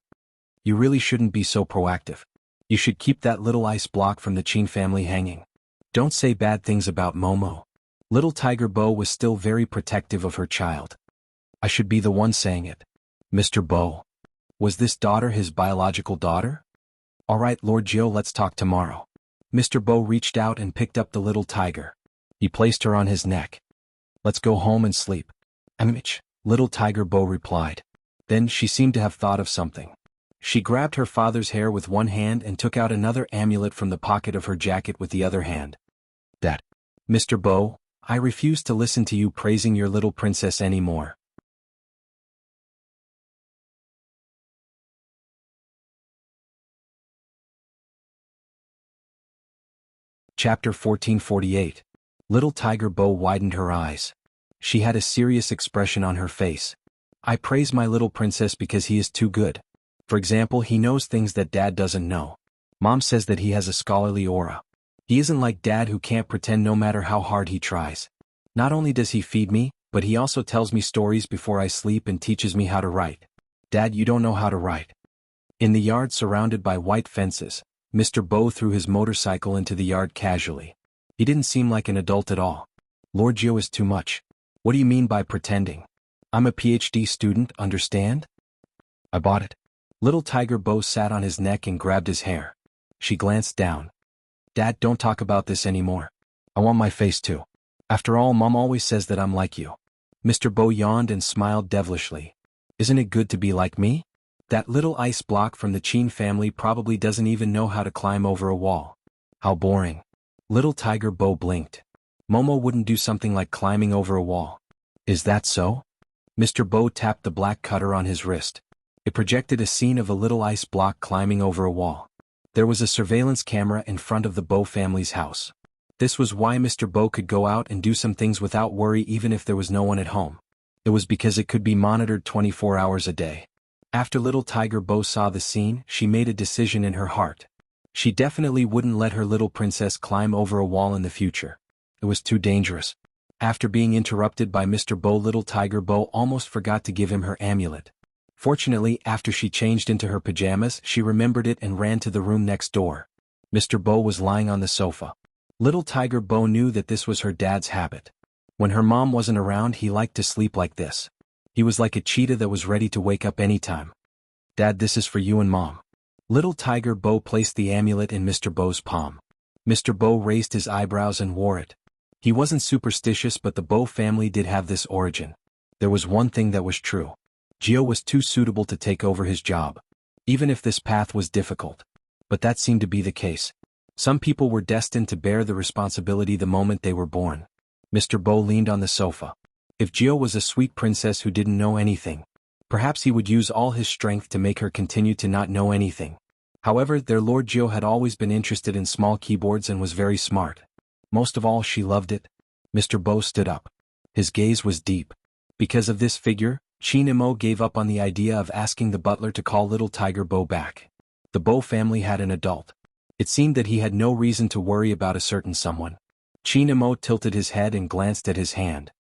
You really shouldn't be so proactive. You should keep that little ice block from the Qin family hanging. Don't say bad things about Momo. Little Tiger Bo was still very protective of her child. I should be the one saying it. Mr. Bo. Was this daughter his biological daughter? All right, Lord Jiao, let's talk tomorrow. Mr. Bo reached out and picked up the little tiger. He placed her on his neck. Let's go home and sleep. Amich, little Tiger Bo replied. Then she seemed to have thought of something. She grabbed her father's hair with one hand and took out another amulet from the pocket of her jacket with the other hand. That. Mr. Bo, I refuse to listen to you praising your little princess anymore. Chapter 1448. Little Tiger Bo widened her eyes. She had a serious expression on her face. I praise my little princess because he is too good. For example, he knows things that Dad doesn't know. Mom says that he has a scholarly aura. He isn't like Dad, who can't pretend no matter how hard he tries. Not only does he feed me, but he also tells me stories before I sleep and teaches me how to write. Dad, you don't know how to write. In the yard surrounded by white fences, Mr. Bo threw his motorcycle into the yard casually. He didn't seem like an adult at all. Lord Jiao is too much. What do you mean by pretending? I'm a PhD student, understand? I bought it. Little Tiger Bo sat on his neck and grabbed his hair. She glanced down. Dad, don't talk about this anymore. I want my face too. After all, Mom always says that I'm like you. Mr. Bo yawned and smiled devilishly. Isn't it good to be like me? That little ice block from the Qin family probably doesn't even know how to climb over a wall. How boring. Little Tiger Bo blinked. Momo wouldn't do something like climbing over a wall. Is that so? Mr. Bo tapped the black cutter on his wrist. It projected a scene of a little ice block climbing over a wall. There was a surveillance camera in front of the Bo family's house. This was why Mr. Bo could go out and do some things without worry even if there was no one at home. It was because it could be monitored 24 hours a day. After little Tiger Bo saw the scene, she made a decision in her heart. She definitely wouldn't let her little princess climb over a wall in the future. It was too dangerous. After being interrupted by Mr. Bo, little Tiger Bo almost forgot to give him her amulet. Fortunately, after she changed into her pajamas, she remembered it and ran to the room next door. Mr. Bo was lying on the sofa. Little Tiger Bo knew that this was her dad's habit. When her mom wasn't around, he liked to sleep like this. He was like a cheetah that was ready to wake up anytime. Dad, this is for you and Mom. Little Tiger Bo placed the amulet in Mr. Bo's palm. Mr. Bo raised his eyebrows and wore it. He wasn't superstitious, but the Bo family did have this origin. There was one thing that was true. Jiao was too suitable to take over his job. Even if this path was difficult. But that seemed to be the case. Some people were destined to bear the responsibility the moment they were born. Mr. Bo leaned on the sofa. If Jiao was a sweet princess who didn't know anything, perhaps he would use all his strength to make her continue to not know anything. However, their Lord Jiao had always been interested in small keyboards and was very smart. Most of all, she loved it. Mr. Bo stood up. His gaze was deep. Because of this figure, Qin Imo gave up on the idea of asking the butler to call little Tiger Bo back. The Bo family had an adult. It seemed that he had no reason to worry about a certain someone. Qin Imo tilted his head and glanced at his hand.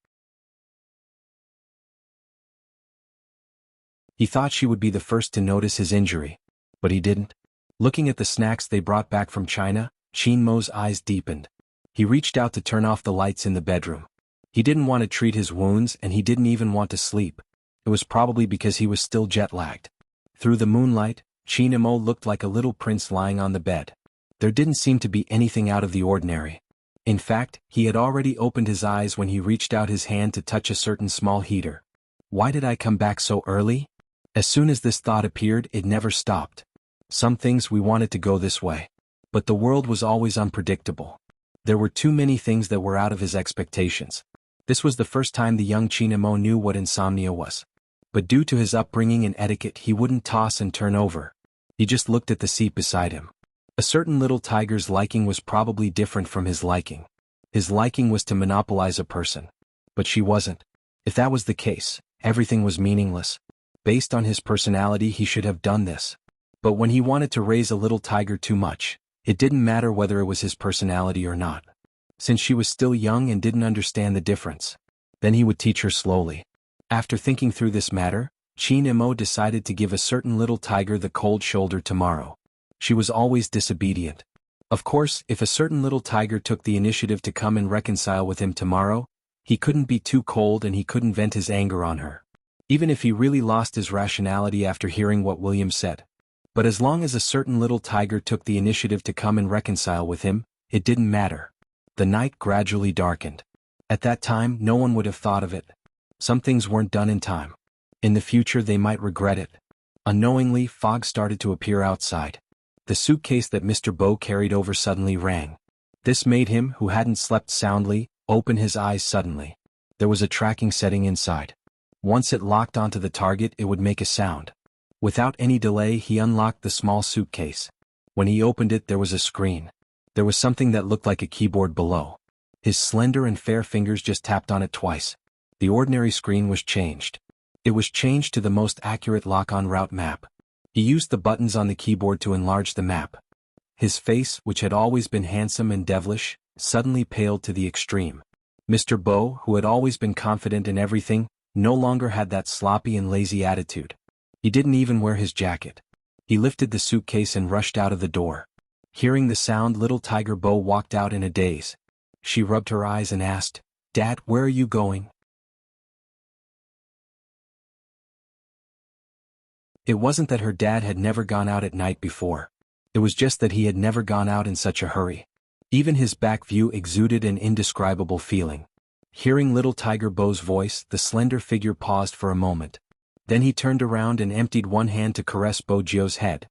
He thought she would be the first to notice his injury. But he didn't. Looking at the snacks they brought back from China, Qin Mo's eyes deepened. He reached out to turn off the lights in the bedroom. He didn't want to treat his wounds and he didn't even want to sleep. It was probably because he was still jet-lagged. Through the moonlight, Qin Imo looked like a little prince lying on the bed. There didn't seem to be anything out of the ordinary. In fact, he had already opened his eyes when he reached out his hand to touch a certain small heater. Why did I come back so early? As soon as this thought appeared, it never stopped. Some things we wanted to go this way. But the world was always unpredictable. There were too many things that were out of his expectations. This was the first time the young Qin Imo knew what insomnia was. But due to his upbringing and etiquette, he wouldn't toss and turn over. He just looked at the seat beside him. A certain little tiger's liking was probably different from his liking. His liking was to monopolize a person. But she wasn't. If that was the case, everything was meaningless. Based on his personality, he should have done this. But when he wanted to raise a little tiger too much, it didn't matter whether it was his personality or not. Since she was still young and didn't understand the difference, then he would teach her slowly. After thinking through this matter, Qin Mo decided to give a certain little tiger the cold shoulder tomorrow. She was always disobedient. Of course, if a certain little tiger took the initiative to come and reconcile with him tomorrow, he couldn't be too cold and he couldn't vent his anger on her. Even if he really lost his rationality after hearing what William said. But as long as a certain little tiger took the initiative to come and reconcile with him, it didn't matter. The night gradually darkened. At that time, no one would have thought of it. Some things weren't done in time. In the future they might regret it. Unknowingly, fog started to appear outside. The suitcase that Mr. Bo carried over suddenly rang. This made him, who hadn't slept soundly, open his eyes suddenly. There was a tracking setting inside. Once it locked onto the target, it would make a sound. Without any delay, he unlocked the small suitcase. When he opened it, there was a screen. There was something that looked like a keyboard below. His slender and fair fingers just tapped on it twice. The ordinary screen was changed. It was changed to the most accurate lock-on route map. He used the buttons on the keyboard to enlarge the map. His face, which had always been handsome and devilish, suddenly paled to the extreme. Mr. Bo, who had always been confident in everything, no longer had that sloppy and lazy attitude. He didn't even wear his jacket. He lifted the suitcase and rushed out of the door. Hearing the sound, little Tiger Bo walked out in a daze. She rubbed her eyes and asked, "Dad, where are you going?" It wasn't that her dad had never gone out at night before. It was just that he had never gone out in such a hurry. Even his back view exuded an indescribable feeling. Hearing little Tiger Bo's voice, the slender figure paused for a moment. Then he turned around and emptied one hand to caress Bo Jio's head.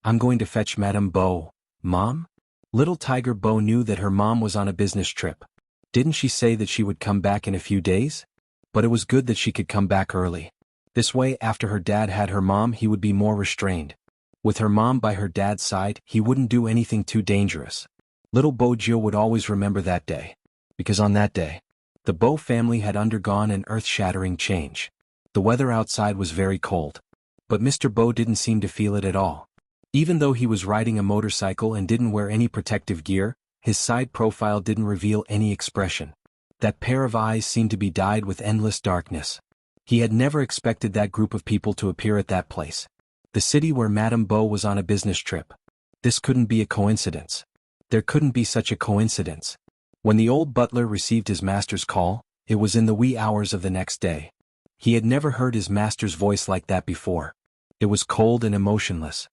"I'm going to fetch Madame Bo, Mom?" Little Tiger Bo knew that her mom was on a business trip. Didn't she say that she would come back in a few days? But it was good that she could come back early. This way, after her dad had her mom, he would be more restrained. With her mom by her dad's side, he wouldn't do anything too dangerous. Little Bo Jio would always remember that day. Because on that day, the Bo family had undergone an earth-shattering change. The weather outside was very cold. But Mr. Bo didn't seem to feel it at all. Even though he was riding a motorcycle and didn't wear any protective gear, his side profile didn't reveal any expression. That pair of eyes seemed to be dyed with endless darkness. He had never expected that group of people to appear at that place. The city where Madame Bo was on a business trip. This couldn't be a coincidence. There couldn't be such a coincidence. When the old butler received his master's call, it was in the wee hours of the next day. He had never heard his master's voice like that before. It was cold and emotionless.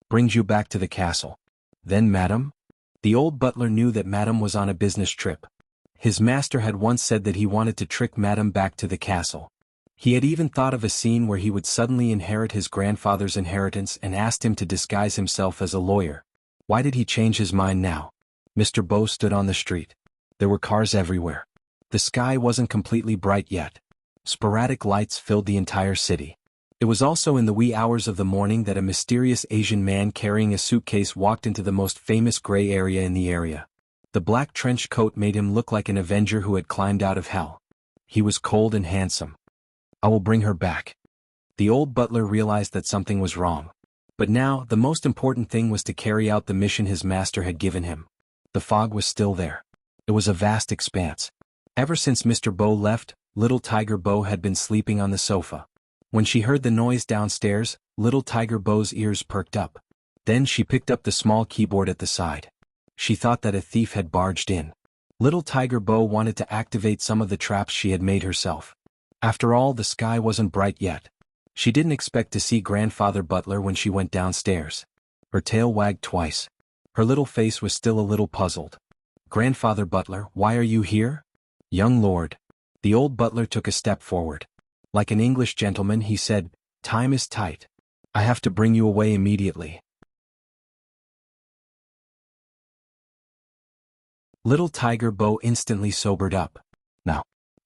"Brings you back to the castle. Then, madam?" The old butler knew that Madame was on a business trip. His master had once said that he wanted to trick Madame back to the castle. He had even thought of a scene where he would suddenly inherit his grandfather's inheritance and asked him to disguise himself as a lawyer. Why did he change his mind now? Mr. Bo stood on the street. There were cars everywhere. The sky wasn't completely bright yet. Sporadic lights filled the entire city. It was also in the wee hours of the morning that a mysterious Asian man carrying a suitcase walked into the most famous gray area in the area. The black trench coat made him look like an Avenger who had climbed out of hell. He was cold and handsome. "I will bring her back." The old butler realized that something was wrong. But now, the most important thing was to carry out the mission his master had given him. The fog was still there. It was a vast expanse. Ever since Mr. Bo left, little Tiger Bo had been sleeping on the sofa. When she heard the noise downstairs, little Tiger Bo's ears perked up. Then she picked up the small keyboard at the side. She thought that a thief had barged in. Little Tiger Bo wanted to activate some of the traps she had made herself. After all, the sky wasn't bright yet. She didn't expect to see Grandfather Butler when she went downstairs. Her tail wagged twice. Her little face was still a little puzzled. "Grandfather Butler, why are you here?" "Young lord." The old butler took a step forward. Like an English gentleman, he said, "Time is tight. I have to bring you away immediately." Little Tiger Bo instantly sobered up.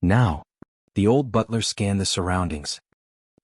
Now. The old butler scanned the surroundings.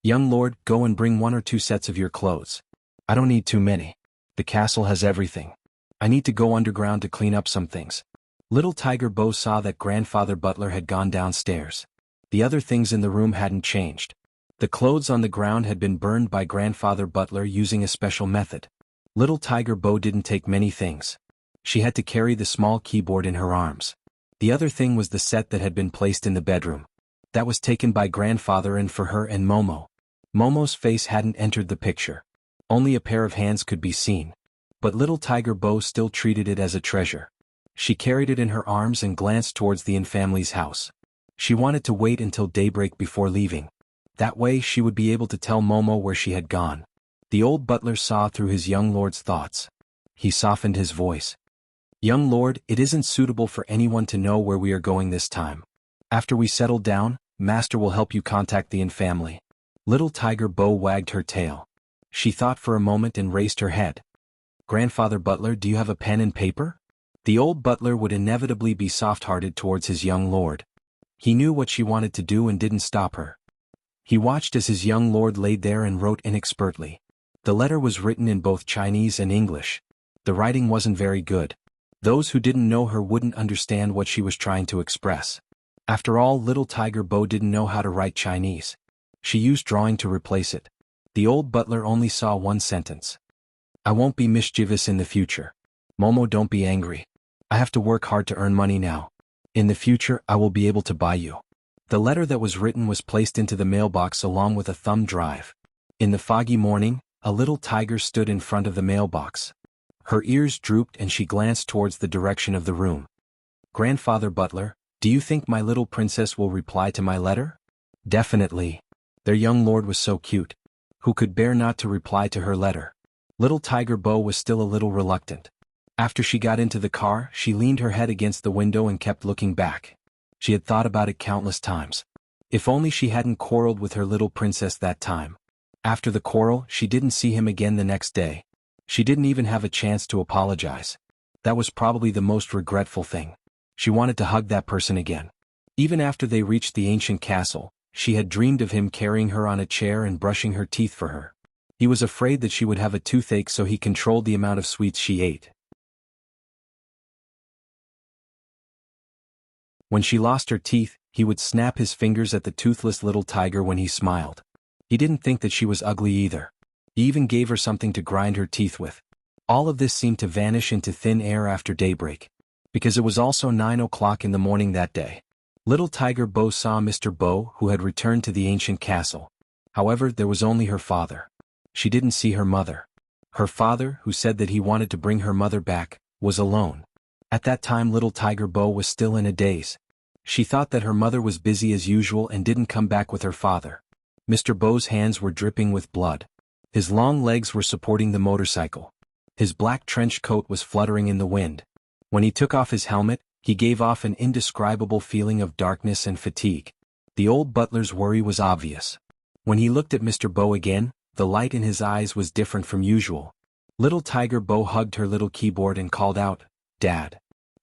"Young lord, go and bring 1 or 2 sets of your clothes. I don't need too many. The castle has everything. I need to go underground to clean up some things." Little Tiger Bo saw that Grandfather Butler had gone downstairs. The other things in the room hadn't changed. The clothes on the ground had been burned by Grandfather Butler using a special method. Little Tiger Bo didn't take many things. She had to carry the small keyboard in her arms. The other thing was the set that had been placed in the bedroom. That was taken by Grandfather and for her and Momo. Momo's face hadn't entered the picture. Only a pair of hands could be seen. But little Tiger Bo still treated it as a treasure. She carried it in her arms and glanced towards the Yin family's house. She wanted to wait until daybreak before leaving. That way she would be able to tell Momo where she had gone. The old butler saw through his young lord's thoughts. He softened his voice. "Young lord, it isn't suitable for anyone to know where we are going this time. After we settle down, master will help you contact the Yin family." Little Tiger Bo wagged her tail. She thought for a moment and raised her head. "Grandfather Butler, do you have a pen and paper?" The old butler would inevitably be soft-hearted towards his young lord. He knew what she wanted to do and didn't stop her. He watched as his young lord laid there and wrote inexpertly. The letter was written in both Chinese and English. The writing wasn't very good. Those who didn't know her wouldn't understand what she was trying to express. After all, little Tiger Bo didn't know how to write Chinese. She used drawing to replace it. The old butler only saw one sentence. "I won't be mischievous in the future. Momo, don't be angry. I have to work hard to earn money now. In the future, I will be able to buy you." The letter that was written was placed into the mailbox along with a thumb drive. In the foggy morning, a little tiger stood in front of the mailbox. Her ears drooped and she glanced towards the direction of the room. "Grandfather Butler, do you think my little princess will reply to my letter?" "Definitely." Their young lord was so cute. Who could bear not to reply to her letter? Little Tiger Bo was still a little reluctant. After she got into the car, she leaned her head against the window and kept looking back. She had thought about it countless times. If only she hadn't quarreled with her little princess that time. After the quarrel, she didn't see him again the next day. She didn't even have a chance to apologize. That was probably the most regretful thing. She wanted to hug that person again. Even after they reached the ancient castle, she had dreamed of him carrying her on a chair and brushing her teeth for her. He was afraid that she would have a toothache, so he controlled the amount of sweets she ate. When she lost her teeth, he would snap his fingers at the toothless little tiger when he smiled. He didn't think that she was ugly either. He even gave her something to grind her teeth with. All of this seemed to vanish into thin air after daybreak. Because it was also 9 o'clock in the morning that day. Little Tiger Bo saw Mr. Bo, who had returned to the ancient castle. However, there was only her father. She didn't see her mother. Her father, who said that he wanted to bring her mother back, was alone. At that time little Tiger Bo was still in a daze. She thought that her mother was busy as usual and didn't come back with her father. Mr. Bo's hands were dripping with blood. His long legs were supporting the motorcycle. His black trench coat was fluttering in the wind. When he took off his helmet, he gave off an indescribable feeling of darkness and fatigue. The old butler's worry was obvious. When he looked at Mr. Bo again, the light in his eyes was different from usual. Little Tiger Bo hugged her little keyboard and called out, "Dad."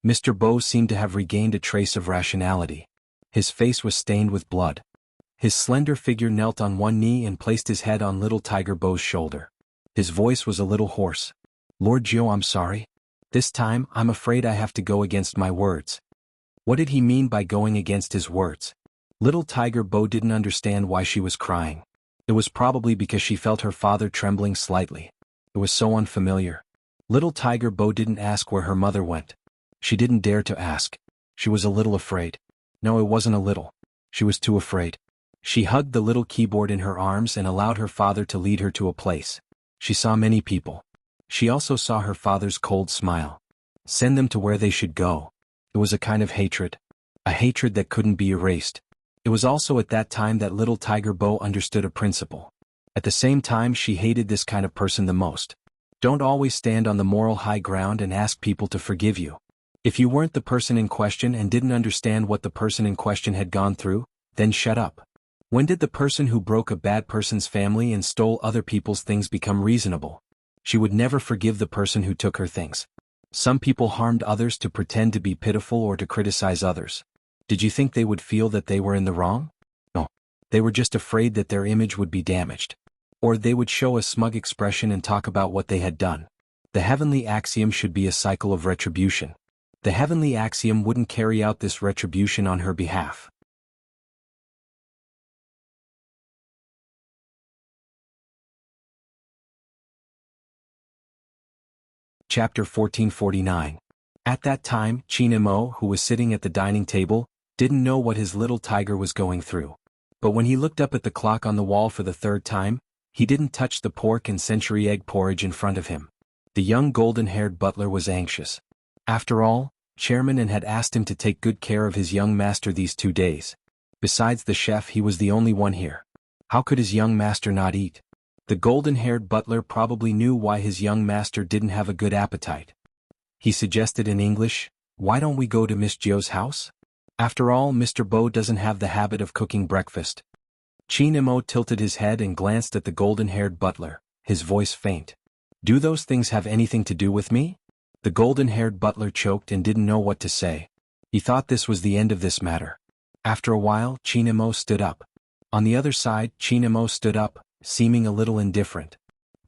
Mr. Bo seemed to have regained a trace of rationality. His face was stained with blood. His slender figure knelt on one knee and placed his head on little Tiger Bo's shoulder. His voice was a little hoarse. "Lord Jiao, I'm sorry. This time, I'm afraid I have to go against my words." What did he mean by going against his words? Little Tiger Bo didn't understand why she was crying. It was probably because she felt her father trembling slightly. It was so unfamiliar. Little Tiger Bo didn't ask where her mother went. She didn't dare to ask. She was a little afraid. No, it wasn't a little. She was too afraid. She hugged the little keyboard in her arms and allowed her father to lead her to a place. She saw many people. She also saw her father's cold smile. Send them to where they should go. It was a kind of hatred. A hatred that couldn't be erased. It was also at that time that little Tiger Bo understood a principle. At the same time, she hated this kind of person the most. Don't always stand on the moral high ground and ask people to forgive you. If you weren't the person in question and didn't understand what the person in question had gone through, then shut up. When did the person who broke a bad person's family and stole other people's things become reasonable? She would never forgive the person who took her things. Some people harmed others to pretend to be pitiful or to criticize others. Did you think they would feel that they were in the wrong? No. They were just afraid that their image would be damaged. Or they would show a smug expression and talk about what they had done. The heavenly axiom should be a cycle of retribution. The heavenly axiom wouldn't carry out this retribution on her behalf. Chapter 1449. At that time, Qin Mo, who was sitting at the dining table, didn't know what his little tiger was going through. But when he looked up at the clock on the wall for the third time, he didn't touch the pork and century egg porridge in front of him. The young golden-haired butler was anxious. After all, Chairman An had asked him to take good care of his young master these 2 days. Besides the chef, he was the only one here. How could his young master not eat? The golden-haired butler probably knew why his young master didn't have a good appetite. He suggested in English, "Why don't we go to Miss Jo's house? After all, Mr. Bo doesn't have the habit of cooking breakfast." Chinemo tilted his head and glanced at the golden-haired butler, his voice faint. "Do those things have anything to do with me?" The golden-haired butler choked and didn't know what to say. He thought this was the end of this matter. After a while, Chinemo stood up. On the other side, Chinemo stood up, seeming a little indifferent.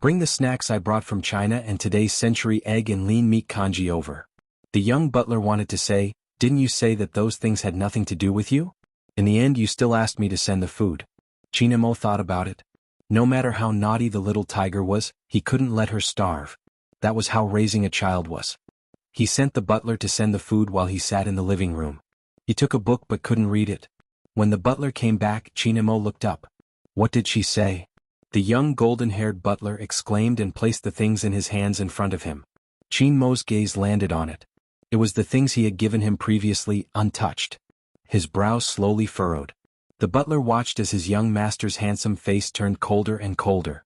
"Bring the snacks I brought from China and today's century egg and lean meat congee over." The young butler wanted to say, "Didn't you say that those things had nothing to do with you? In the end you still asked me to send the food." Chinemo thought about it. No matter how naughty the little tiger was, he couldn't let her starve. That was how raising a child was. He sent the butler to send the food while he sat in the living room. He took a book but couldn't read it. When the butler came back, Chinemo looked up. What did she say? The young golden-haired butler exclaimed and placed the things in his hands in front of him. Chinemo's gaze landed on it. It was the things he had given him previously, untouched. His brows slowly furrowed. The butler watched as his young master's handsome face turned colder and colder.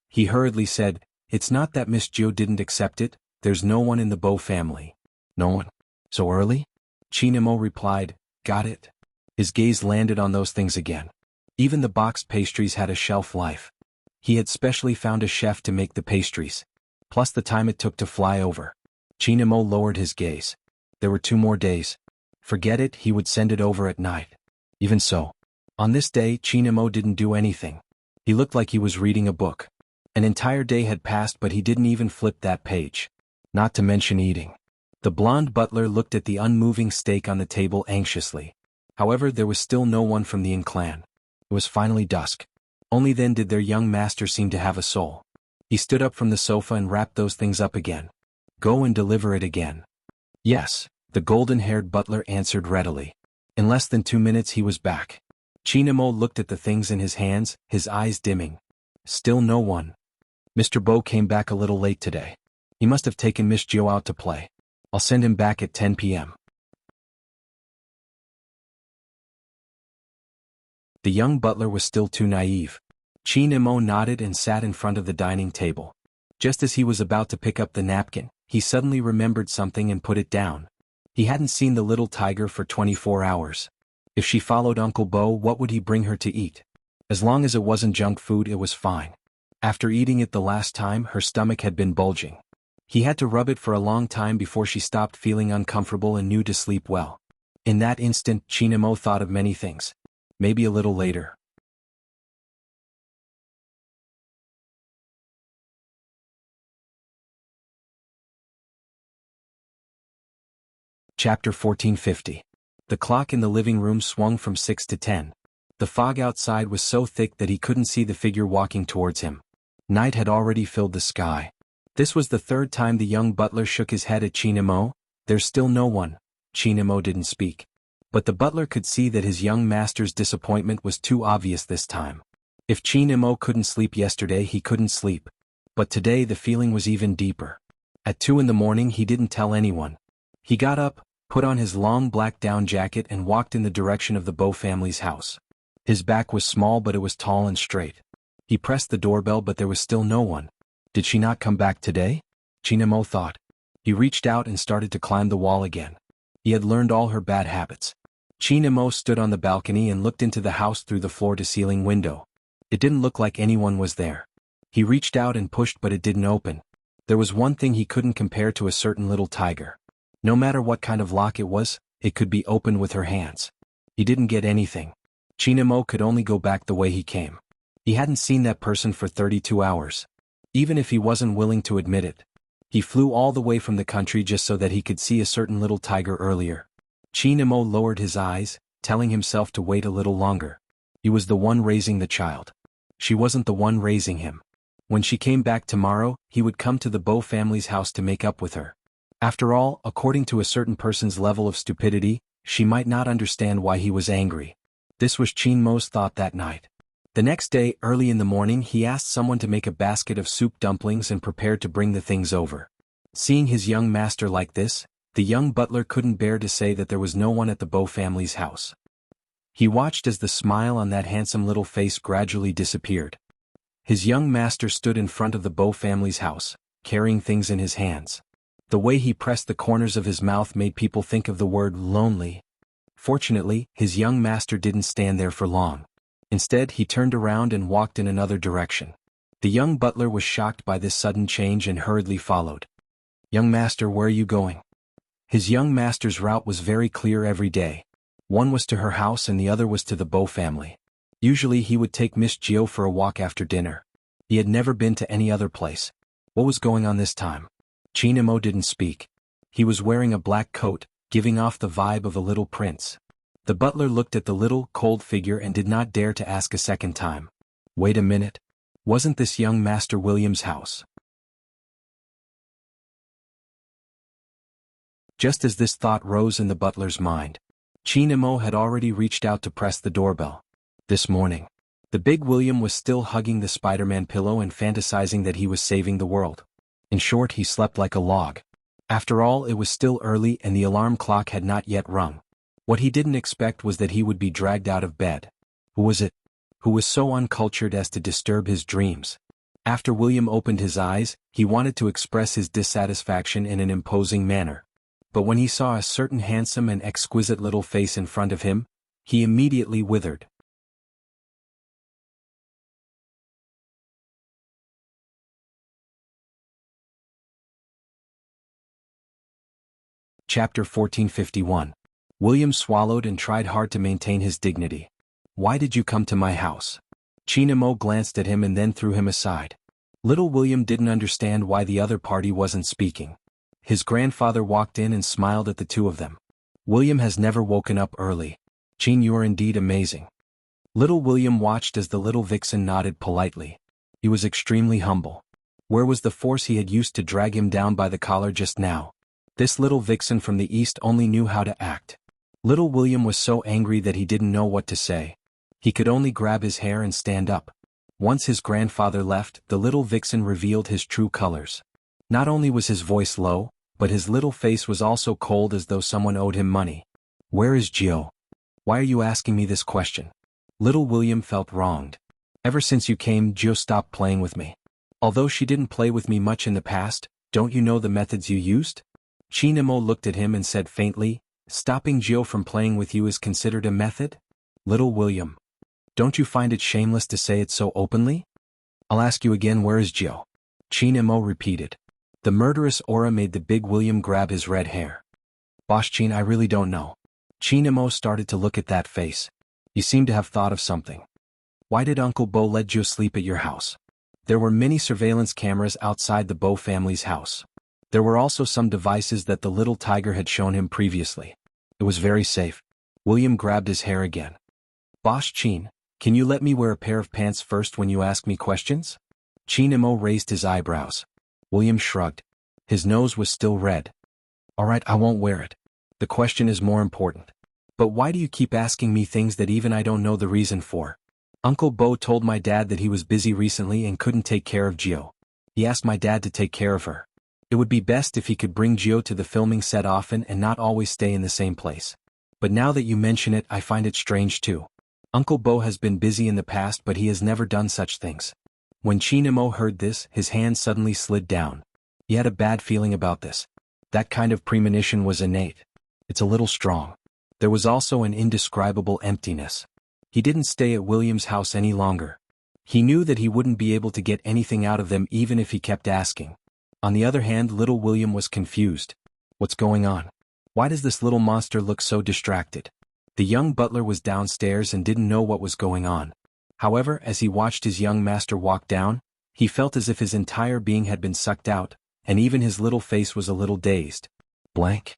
He hurriedly said, "It's not that Miss Jo didn't accept it, there's no one in the Bo family." "No one? So early?" Chinemo replied, "Got it." His gaze landed on those things again. Even the boxed pastries had a shelf life. He had specially found a chef to make the pastries, plus the time it took to fly over. Chinemo lowered his gaze. There were 2 more days. Forget it, he would send it over at night. Even so, on this day Chinemo didn't do anything. He looked like he was reading a book. An entire day had passed but he didn't even flip that page. Not to mention eating. The blonde butler looked at the unmoving steak on the table anxiously. However, there was still no one from the Yin clan. It was finally dusk. Only then did their young master seem to have a soul. He stood up from the sofa and wrapped those things up again. "Go and deliver it again." "Yes," the golden-haired butler answered readily. In less than 2 minutes he was back. Chinemo looked at the things in his hands, his eyes dimming. Still no one. "Mr. Bo came back a little late today. He must have taken Miss Jo out to play. I'll send him back at 10 p.m. The young butler was still too naive. Chinemo nodded and sat in front of the dining table. Just as he was about to pick up the napkin, he suddenly remembered something and put it down. He hadn't seen the little tiger for 24 hours. If she followed Uncle Bo, what would he bring her to eat? As long as it wasn't junk food, it was fine. After eating it the last time, her stomach had been bulging. He had to rub it for a long time before she stopped feeling uncomfortable and knew to sleep well. In that instant, Chinemo thought of many things. Maybe a little later. Chapter 1450. The clock in the living room swung from 6 to 10. The fog outside was so thick that he couldn't see the figure walking towards him. Night had already filled the sky. This was the 3rd time the young butler shook his head at Chinemo. "There's still no one." Chinemo didn't speak. But the butler could see that his young master's disappointment was too obvious this time. If Chinemo couldn't sleep yesterday, he couldn't sleep. But today the feeling was even deeper. At 2 in the morning he didn't tell anyone. He got up, put on his long black down jacket and walked in the direction of the Bo family's house. His back was small but it was tall and straight. He pressed the doorbell but there was still no one. Did she not come back today? Chinemo thought. He reached out and started to climb the wall again. He had learned all her bad habits. Chinemo stood on the balcony and looked into the house through the floor-to-ceiling window. It didn't look like anyone was there. He reached out and pushed but it didn't open. There was one thing he couldn't compare to a certain little tiger. No matter what kind of lock it was, it could be opened with her hands. He didn't get anything. Chinemo could only go back the way he came. He hadn't seen that person for 32 hours. Even if he wasn't willing to admit it. He flew all the way from the country just so that he could see a certain little tiger earlier. Chinemo lowered his eyes, telling himself to wait a little longer. He was the one raising the child. She wasn't the one raising him. When she came back tomorrow, he would come to the Bo family's house to make up with her. After all, according to a certain person's level of stupidity, she might not understand why he was angry. This was Qin Mo's thought that night. The next day, early in the morning, he asked someone to make a basket of soup dumplings and prepared to bring the things over. Seeing his young master like this, the young butler couldn't bear to say that there was no one at the Bo family's house. He watched as the smile on that handsome little face gradually disappeared. His young master stood in front of the Bo family's house, carrying things in his hands. The way he pressed the corners of his mouth made people think of the word lonely. Fortunately, his young master didn't stand there for long. Instead, he turned around and walked in another direction. The young butler was shocked by this sudden change and hurriedly followed. "Young master, where are you going?" His young master's route was very clear every day. One was to her house and the other was to the Bo family. Usually he would take Miss Jiao for a walk after dinner. He had never been to any other place. What was going on this time? Qin Mo didn't speak. He was wearing a black coat, giving off the vibe of a little prince. The butler looked at the little, cold figure and did not dare to ask a second time. Wait a minute. Wasn't this young Master William's house? Just as this thought rose in the butler's mind, Qin Mo had already reached out to press the doorbell. This morning, the big William was still hugging the Spider-Man pillow and fantasizing that he was saving the world. In short, he slept like a log. After all, it was still early and the alarm clock had not yet rung. What he didn't expect was that he would be dragged out of bed. Who was it? Who was so uncultured as to disturb his dreams? After William opened his eyes, he wanted to express his dissatisfaction in an imposing manner. But when he saw a certain handsome and exquisite little face in front of him, he immediately withered. Chapter 1451. William swallowed and tried hard to maintain his dignity. Why did you come to my house? Qin Mo glanced at him and then threw him aside. Little William didn't understand why the other party wasn't speaking. His grandfather walked in and smiled at the two of them. William has never woken up early. Qin, you are indeed amazing. Little William watched as the little vixen nodded politely. He was extremely humble. Where was the force he had used to drag him down by the collar just now? This little vixen from the east only knew how to act. Little William was so angry that he didn't know what to say. He could only grab his hair and stand up. Once his grandfather left, the little vixen revealed his true colors. Not only was his voice low, but his little face was also cold as though someone owed him money. Where is Jiao? Why are you asking me this question? Little William felt wronged. Ever since you came, Jiao stopped playing with me. Although she didn't play with me much in the past, don't you know the methods you used? Qin Mo looked at him and said faintly, stopping Jiao from playing with you is considered a method? Little William. Don't you find it shameless to say it so openly? I'll ask you again, where is Jiao? Qin Mo repeated. The murderous aura made the big William grab his red hair. Boss Qin, I really don't know. Qin Mo started to look at that face. You seem to have thought of something. Why did Uncle Bo let Jiao sleep at your house? There were many surveillance cameras outside the Bo family's house. There were also some devices that the little tiger had shown him previously. It was very safe. William grabbed his hair again. Boss Qin, can you let me wear a pair of pants first when you ask me questions? Qin Mo raised his eyebrows. William shrugged. His nose was still red. All right, I won't wear it. The question is more important. But why do you keep asking me things that even I don't know the reason for? Uncle Bo told my dad that he was busy recently and couldn't take care of Jiao. He asked my dad to take care of her. It would be best if he could bring Jiao to the filming set often and not always stay in the same place. But now that you mention it, I find it strange too. Uncle Bo has been busy in the past, but he has never done such things. When Qin Mo heard this, his hand suddenly slid down. He had a bad feeling about this. That kind of premonition was innate. It's a little strong. There was also an indescribable emptiness. He didn't stay at William's house any longer. He knew that he wouldn't be able to get anything out of them even if he kept asking. On the other hand, little William was confused. What's going on? Why does this little monster look so distracted? The young butler was downstairs and didn't know what was going on. However, as he watched his young master walk down, he felt as if his entire being had been sucked out, and even his little face was a little dazed. Blank.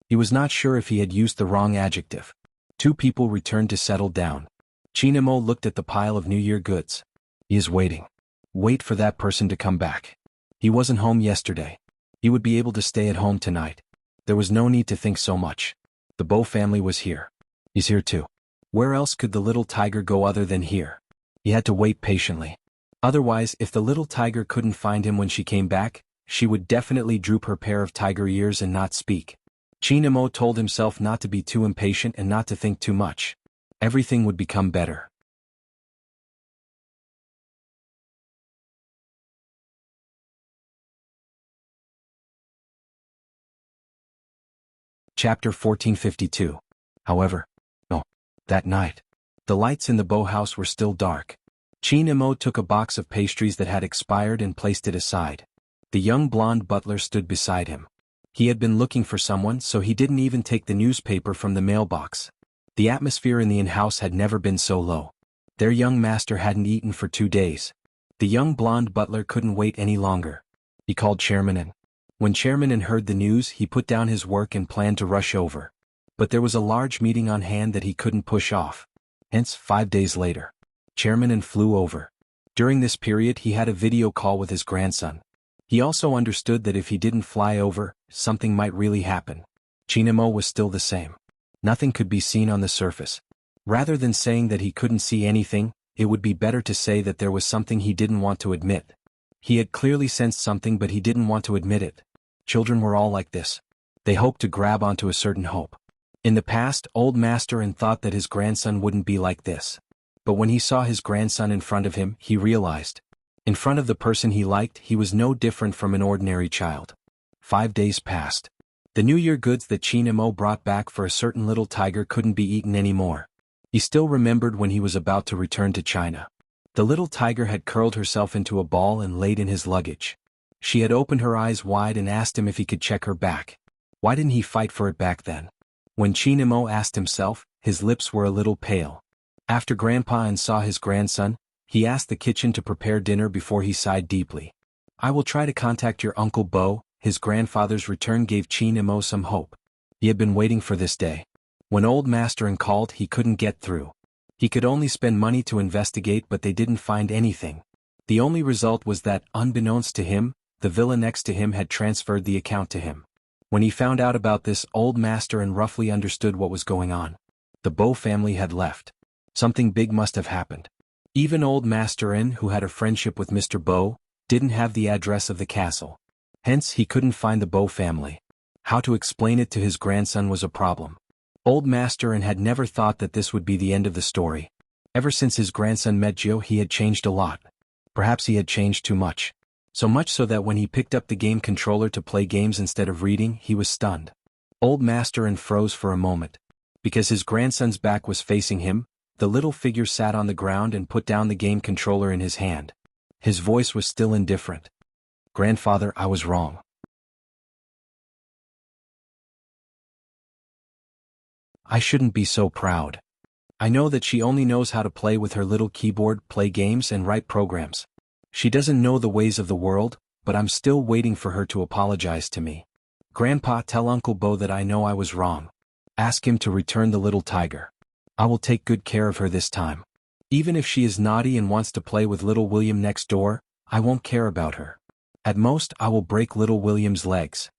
He was not sure if he had used the wrong adjective. Two people returned to settle down. Qin Mo looked at the pile of New Year goods. He is waiting. Wait for that person to come back. He wasn't home yesterday. He would be able to stay at home tonight. There was no need to think so much. The Bo family was here. He's here too. Where else could the little tiger go other than here? He had to wait patiently. Otherwise, if the little tiger couldn't find him when she came back, she would definitely droop her pair of tiger ears and not speak. Chinamo told himself not to be too impatient and not to think too much. Everything would become better. Chapter 1452. However, that night, the lights in the Bo house were still dark. Chinamo took a box of pastries that had expired and placed it aside. The young blonde butler stood beside him. He had been looking for someone, so he didn't even take the newspaper from the mailbox. The atmosphere in the in-house had never been so low. Their young master hadn't eaten for 2 days. The young blonde butler couldn't wait any longer. He called Chairman In. When Chairman In heard the news, he put down his work and planned to rush over. But there was a large meeting on hand that he couldn't push off. Hence, 5 days later, Chairman In flew over. During this period, he had a video call with his grandson. He also understood that if he didn't fly over, something might really happen. Chinamo was still the same. Nothing could be seen on the surface. Rather than saying that he couldn't see anything, it would be better to say that there was something he didn't want to admit. He had clearly sensed something, but he didn't want to admit it. Children were all like this. They hoped to grab onto a certain hope. In the past, old Master In thought that his grandson wouldn't be like this. But when he saw his grandson in front of him, he realized. In front of the person he liked, he was no different from an ordinary child. 5 days passed. The New Year goods that Chinamo brought back for a certain little tiger couldn't be eaten anymore. He still remembered when he was about to return to China. The little tiger had curled herself into a ball and laid in his luggage. She had opened her eyes wide and asked him if he could check her back. Why didn't he fight for it back then? When Chinamo asked himself, his lips were a little pale. After Grandpa In saw his grandson, he asked the kitchen to prepare dinner before he sighed deeply. I will try to contact your Uncle Bo. His grandfather's return gave Chinamo some hope. He had been waiting for this day. When old Master In called, he couldn't get through. He could only spend money to investigate, but they didn't find anything. The only result was that, unbeknownst to him, the villa next to him had transferred the account to him. When he found out about this, old Master In roughly understood what was going on. The Bo family had left. Something big must have happened. Even old Master In, who had a friendship with Mr. Bo, didn't have the address of the castle. Hence, he couldn't find the Bo family. How to explain it to his grandson was a problem. Old Master In had never thought that this would be the end of the story. Ever since his grandson met Jiu, he had changed a lot. Perhaps he had changed too much. So much so that when he picked up the game controller to play games instead of reading, he was stunned. Old Master In froze for a moment. Because his grandson's back was facing him, the little figure sat on the ground and put down the game controller in his hand. His voice was still indifferent. Grandfather, I was wrong. I shouldn't be so proud. I know that she only knows how to play with her little keyboard, play games and write programs. She doesn't know the ways of the world, but I'm still waiting for her to apologize to me. Grandpa, tell Uncle Bo that I know I was wrong. Ask him to return the little tiger. I will take good care of her this time. Even if she is naughty and wants to play with little William next door, I won't care about her. At most, I will break little William's legs.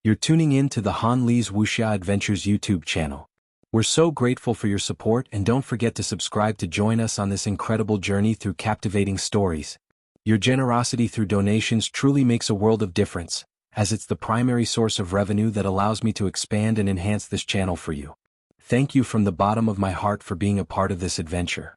You're tuning in to the Han Lee's Wuxia Adventures YouTube channel. We're so grateful for your support, and don't forget to subscribe to join us on this incredible journey through captivating stories. Your generosity through donations truly makes a world of difference, as it's the primary source of revenue that allows me to expand and enhance this channel for you. Thank you from the bottom of my heart for being a part of this adventure.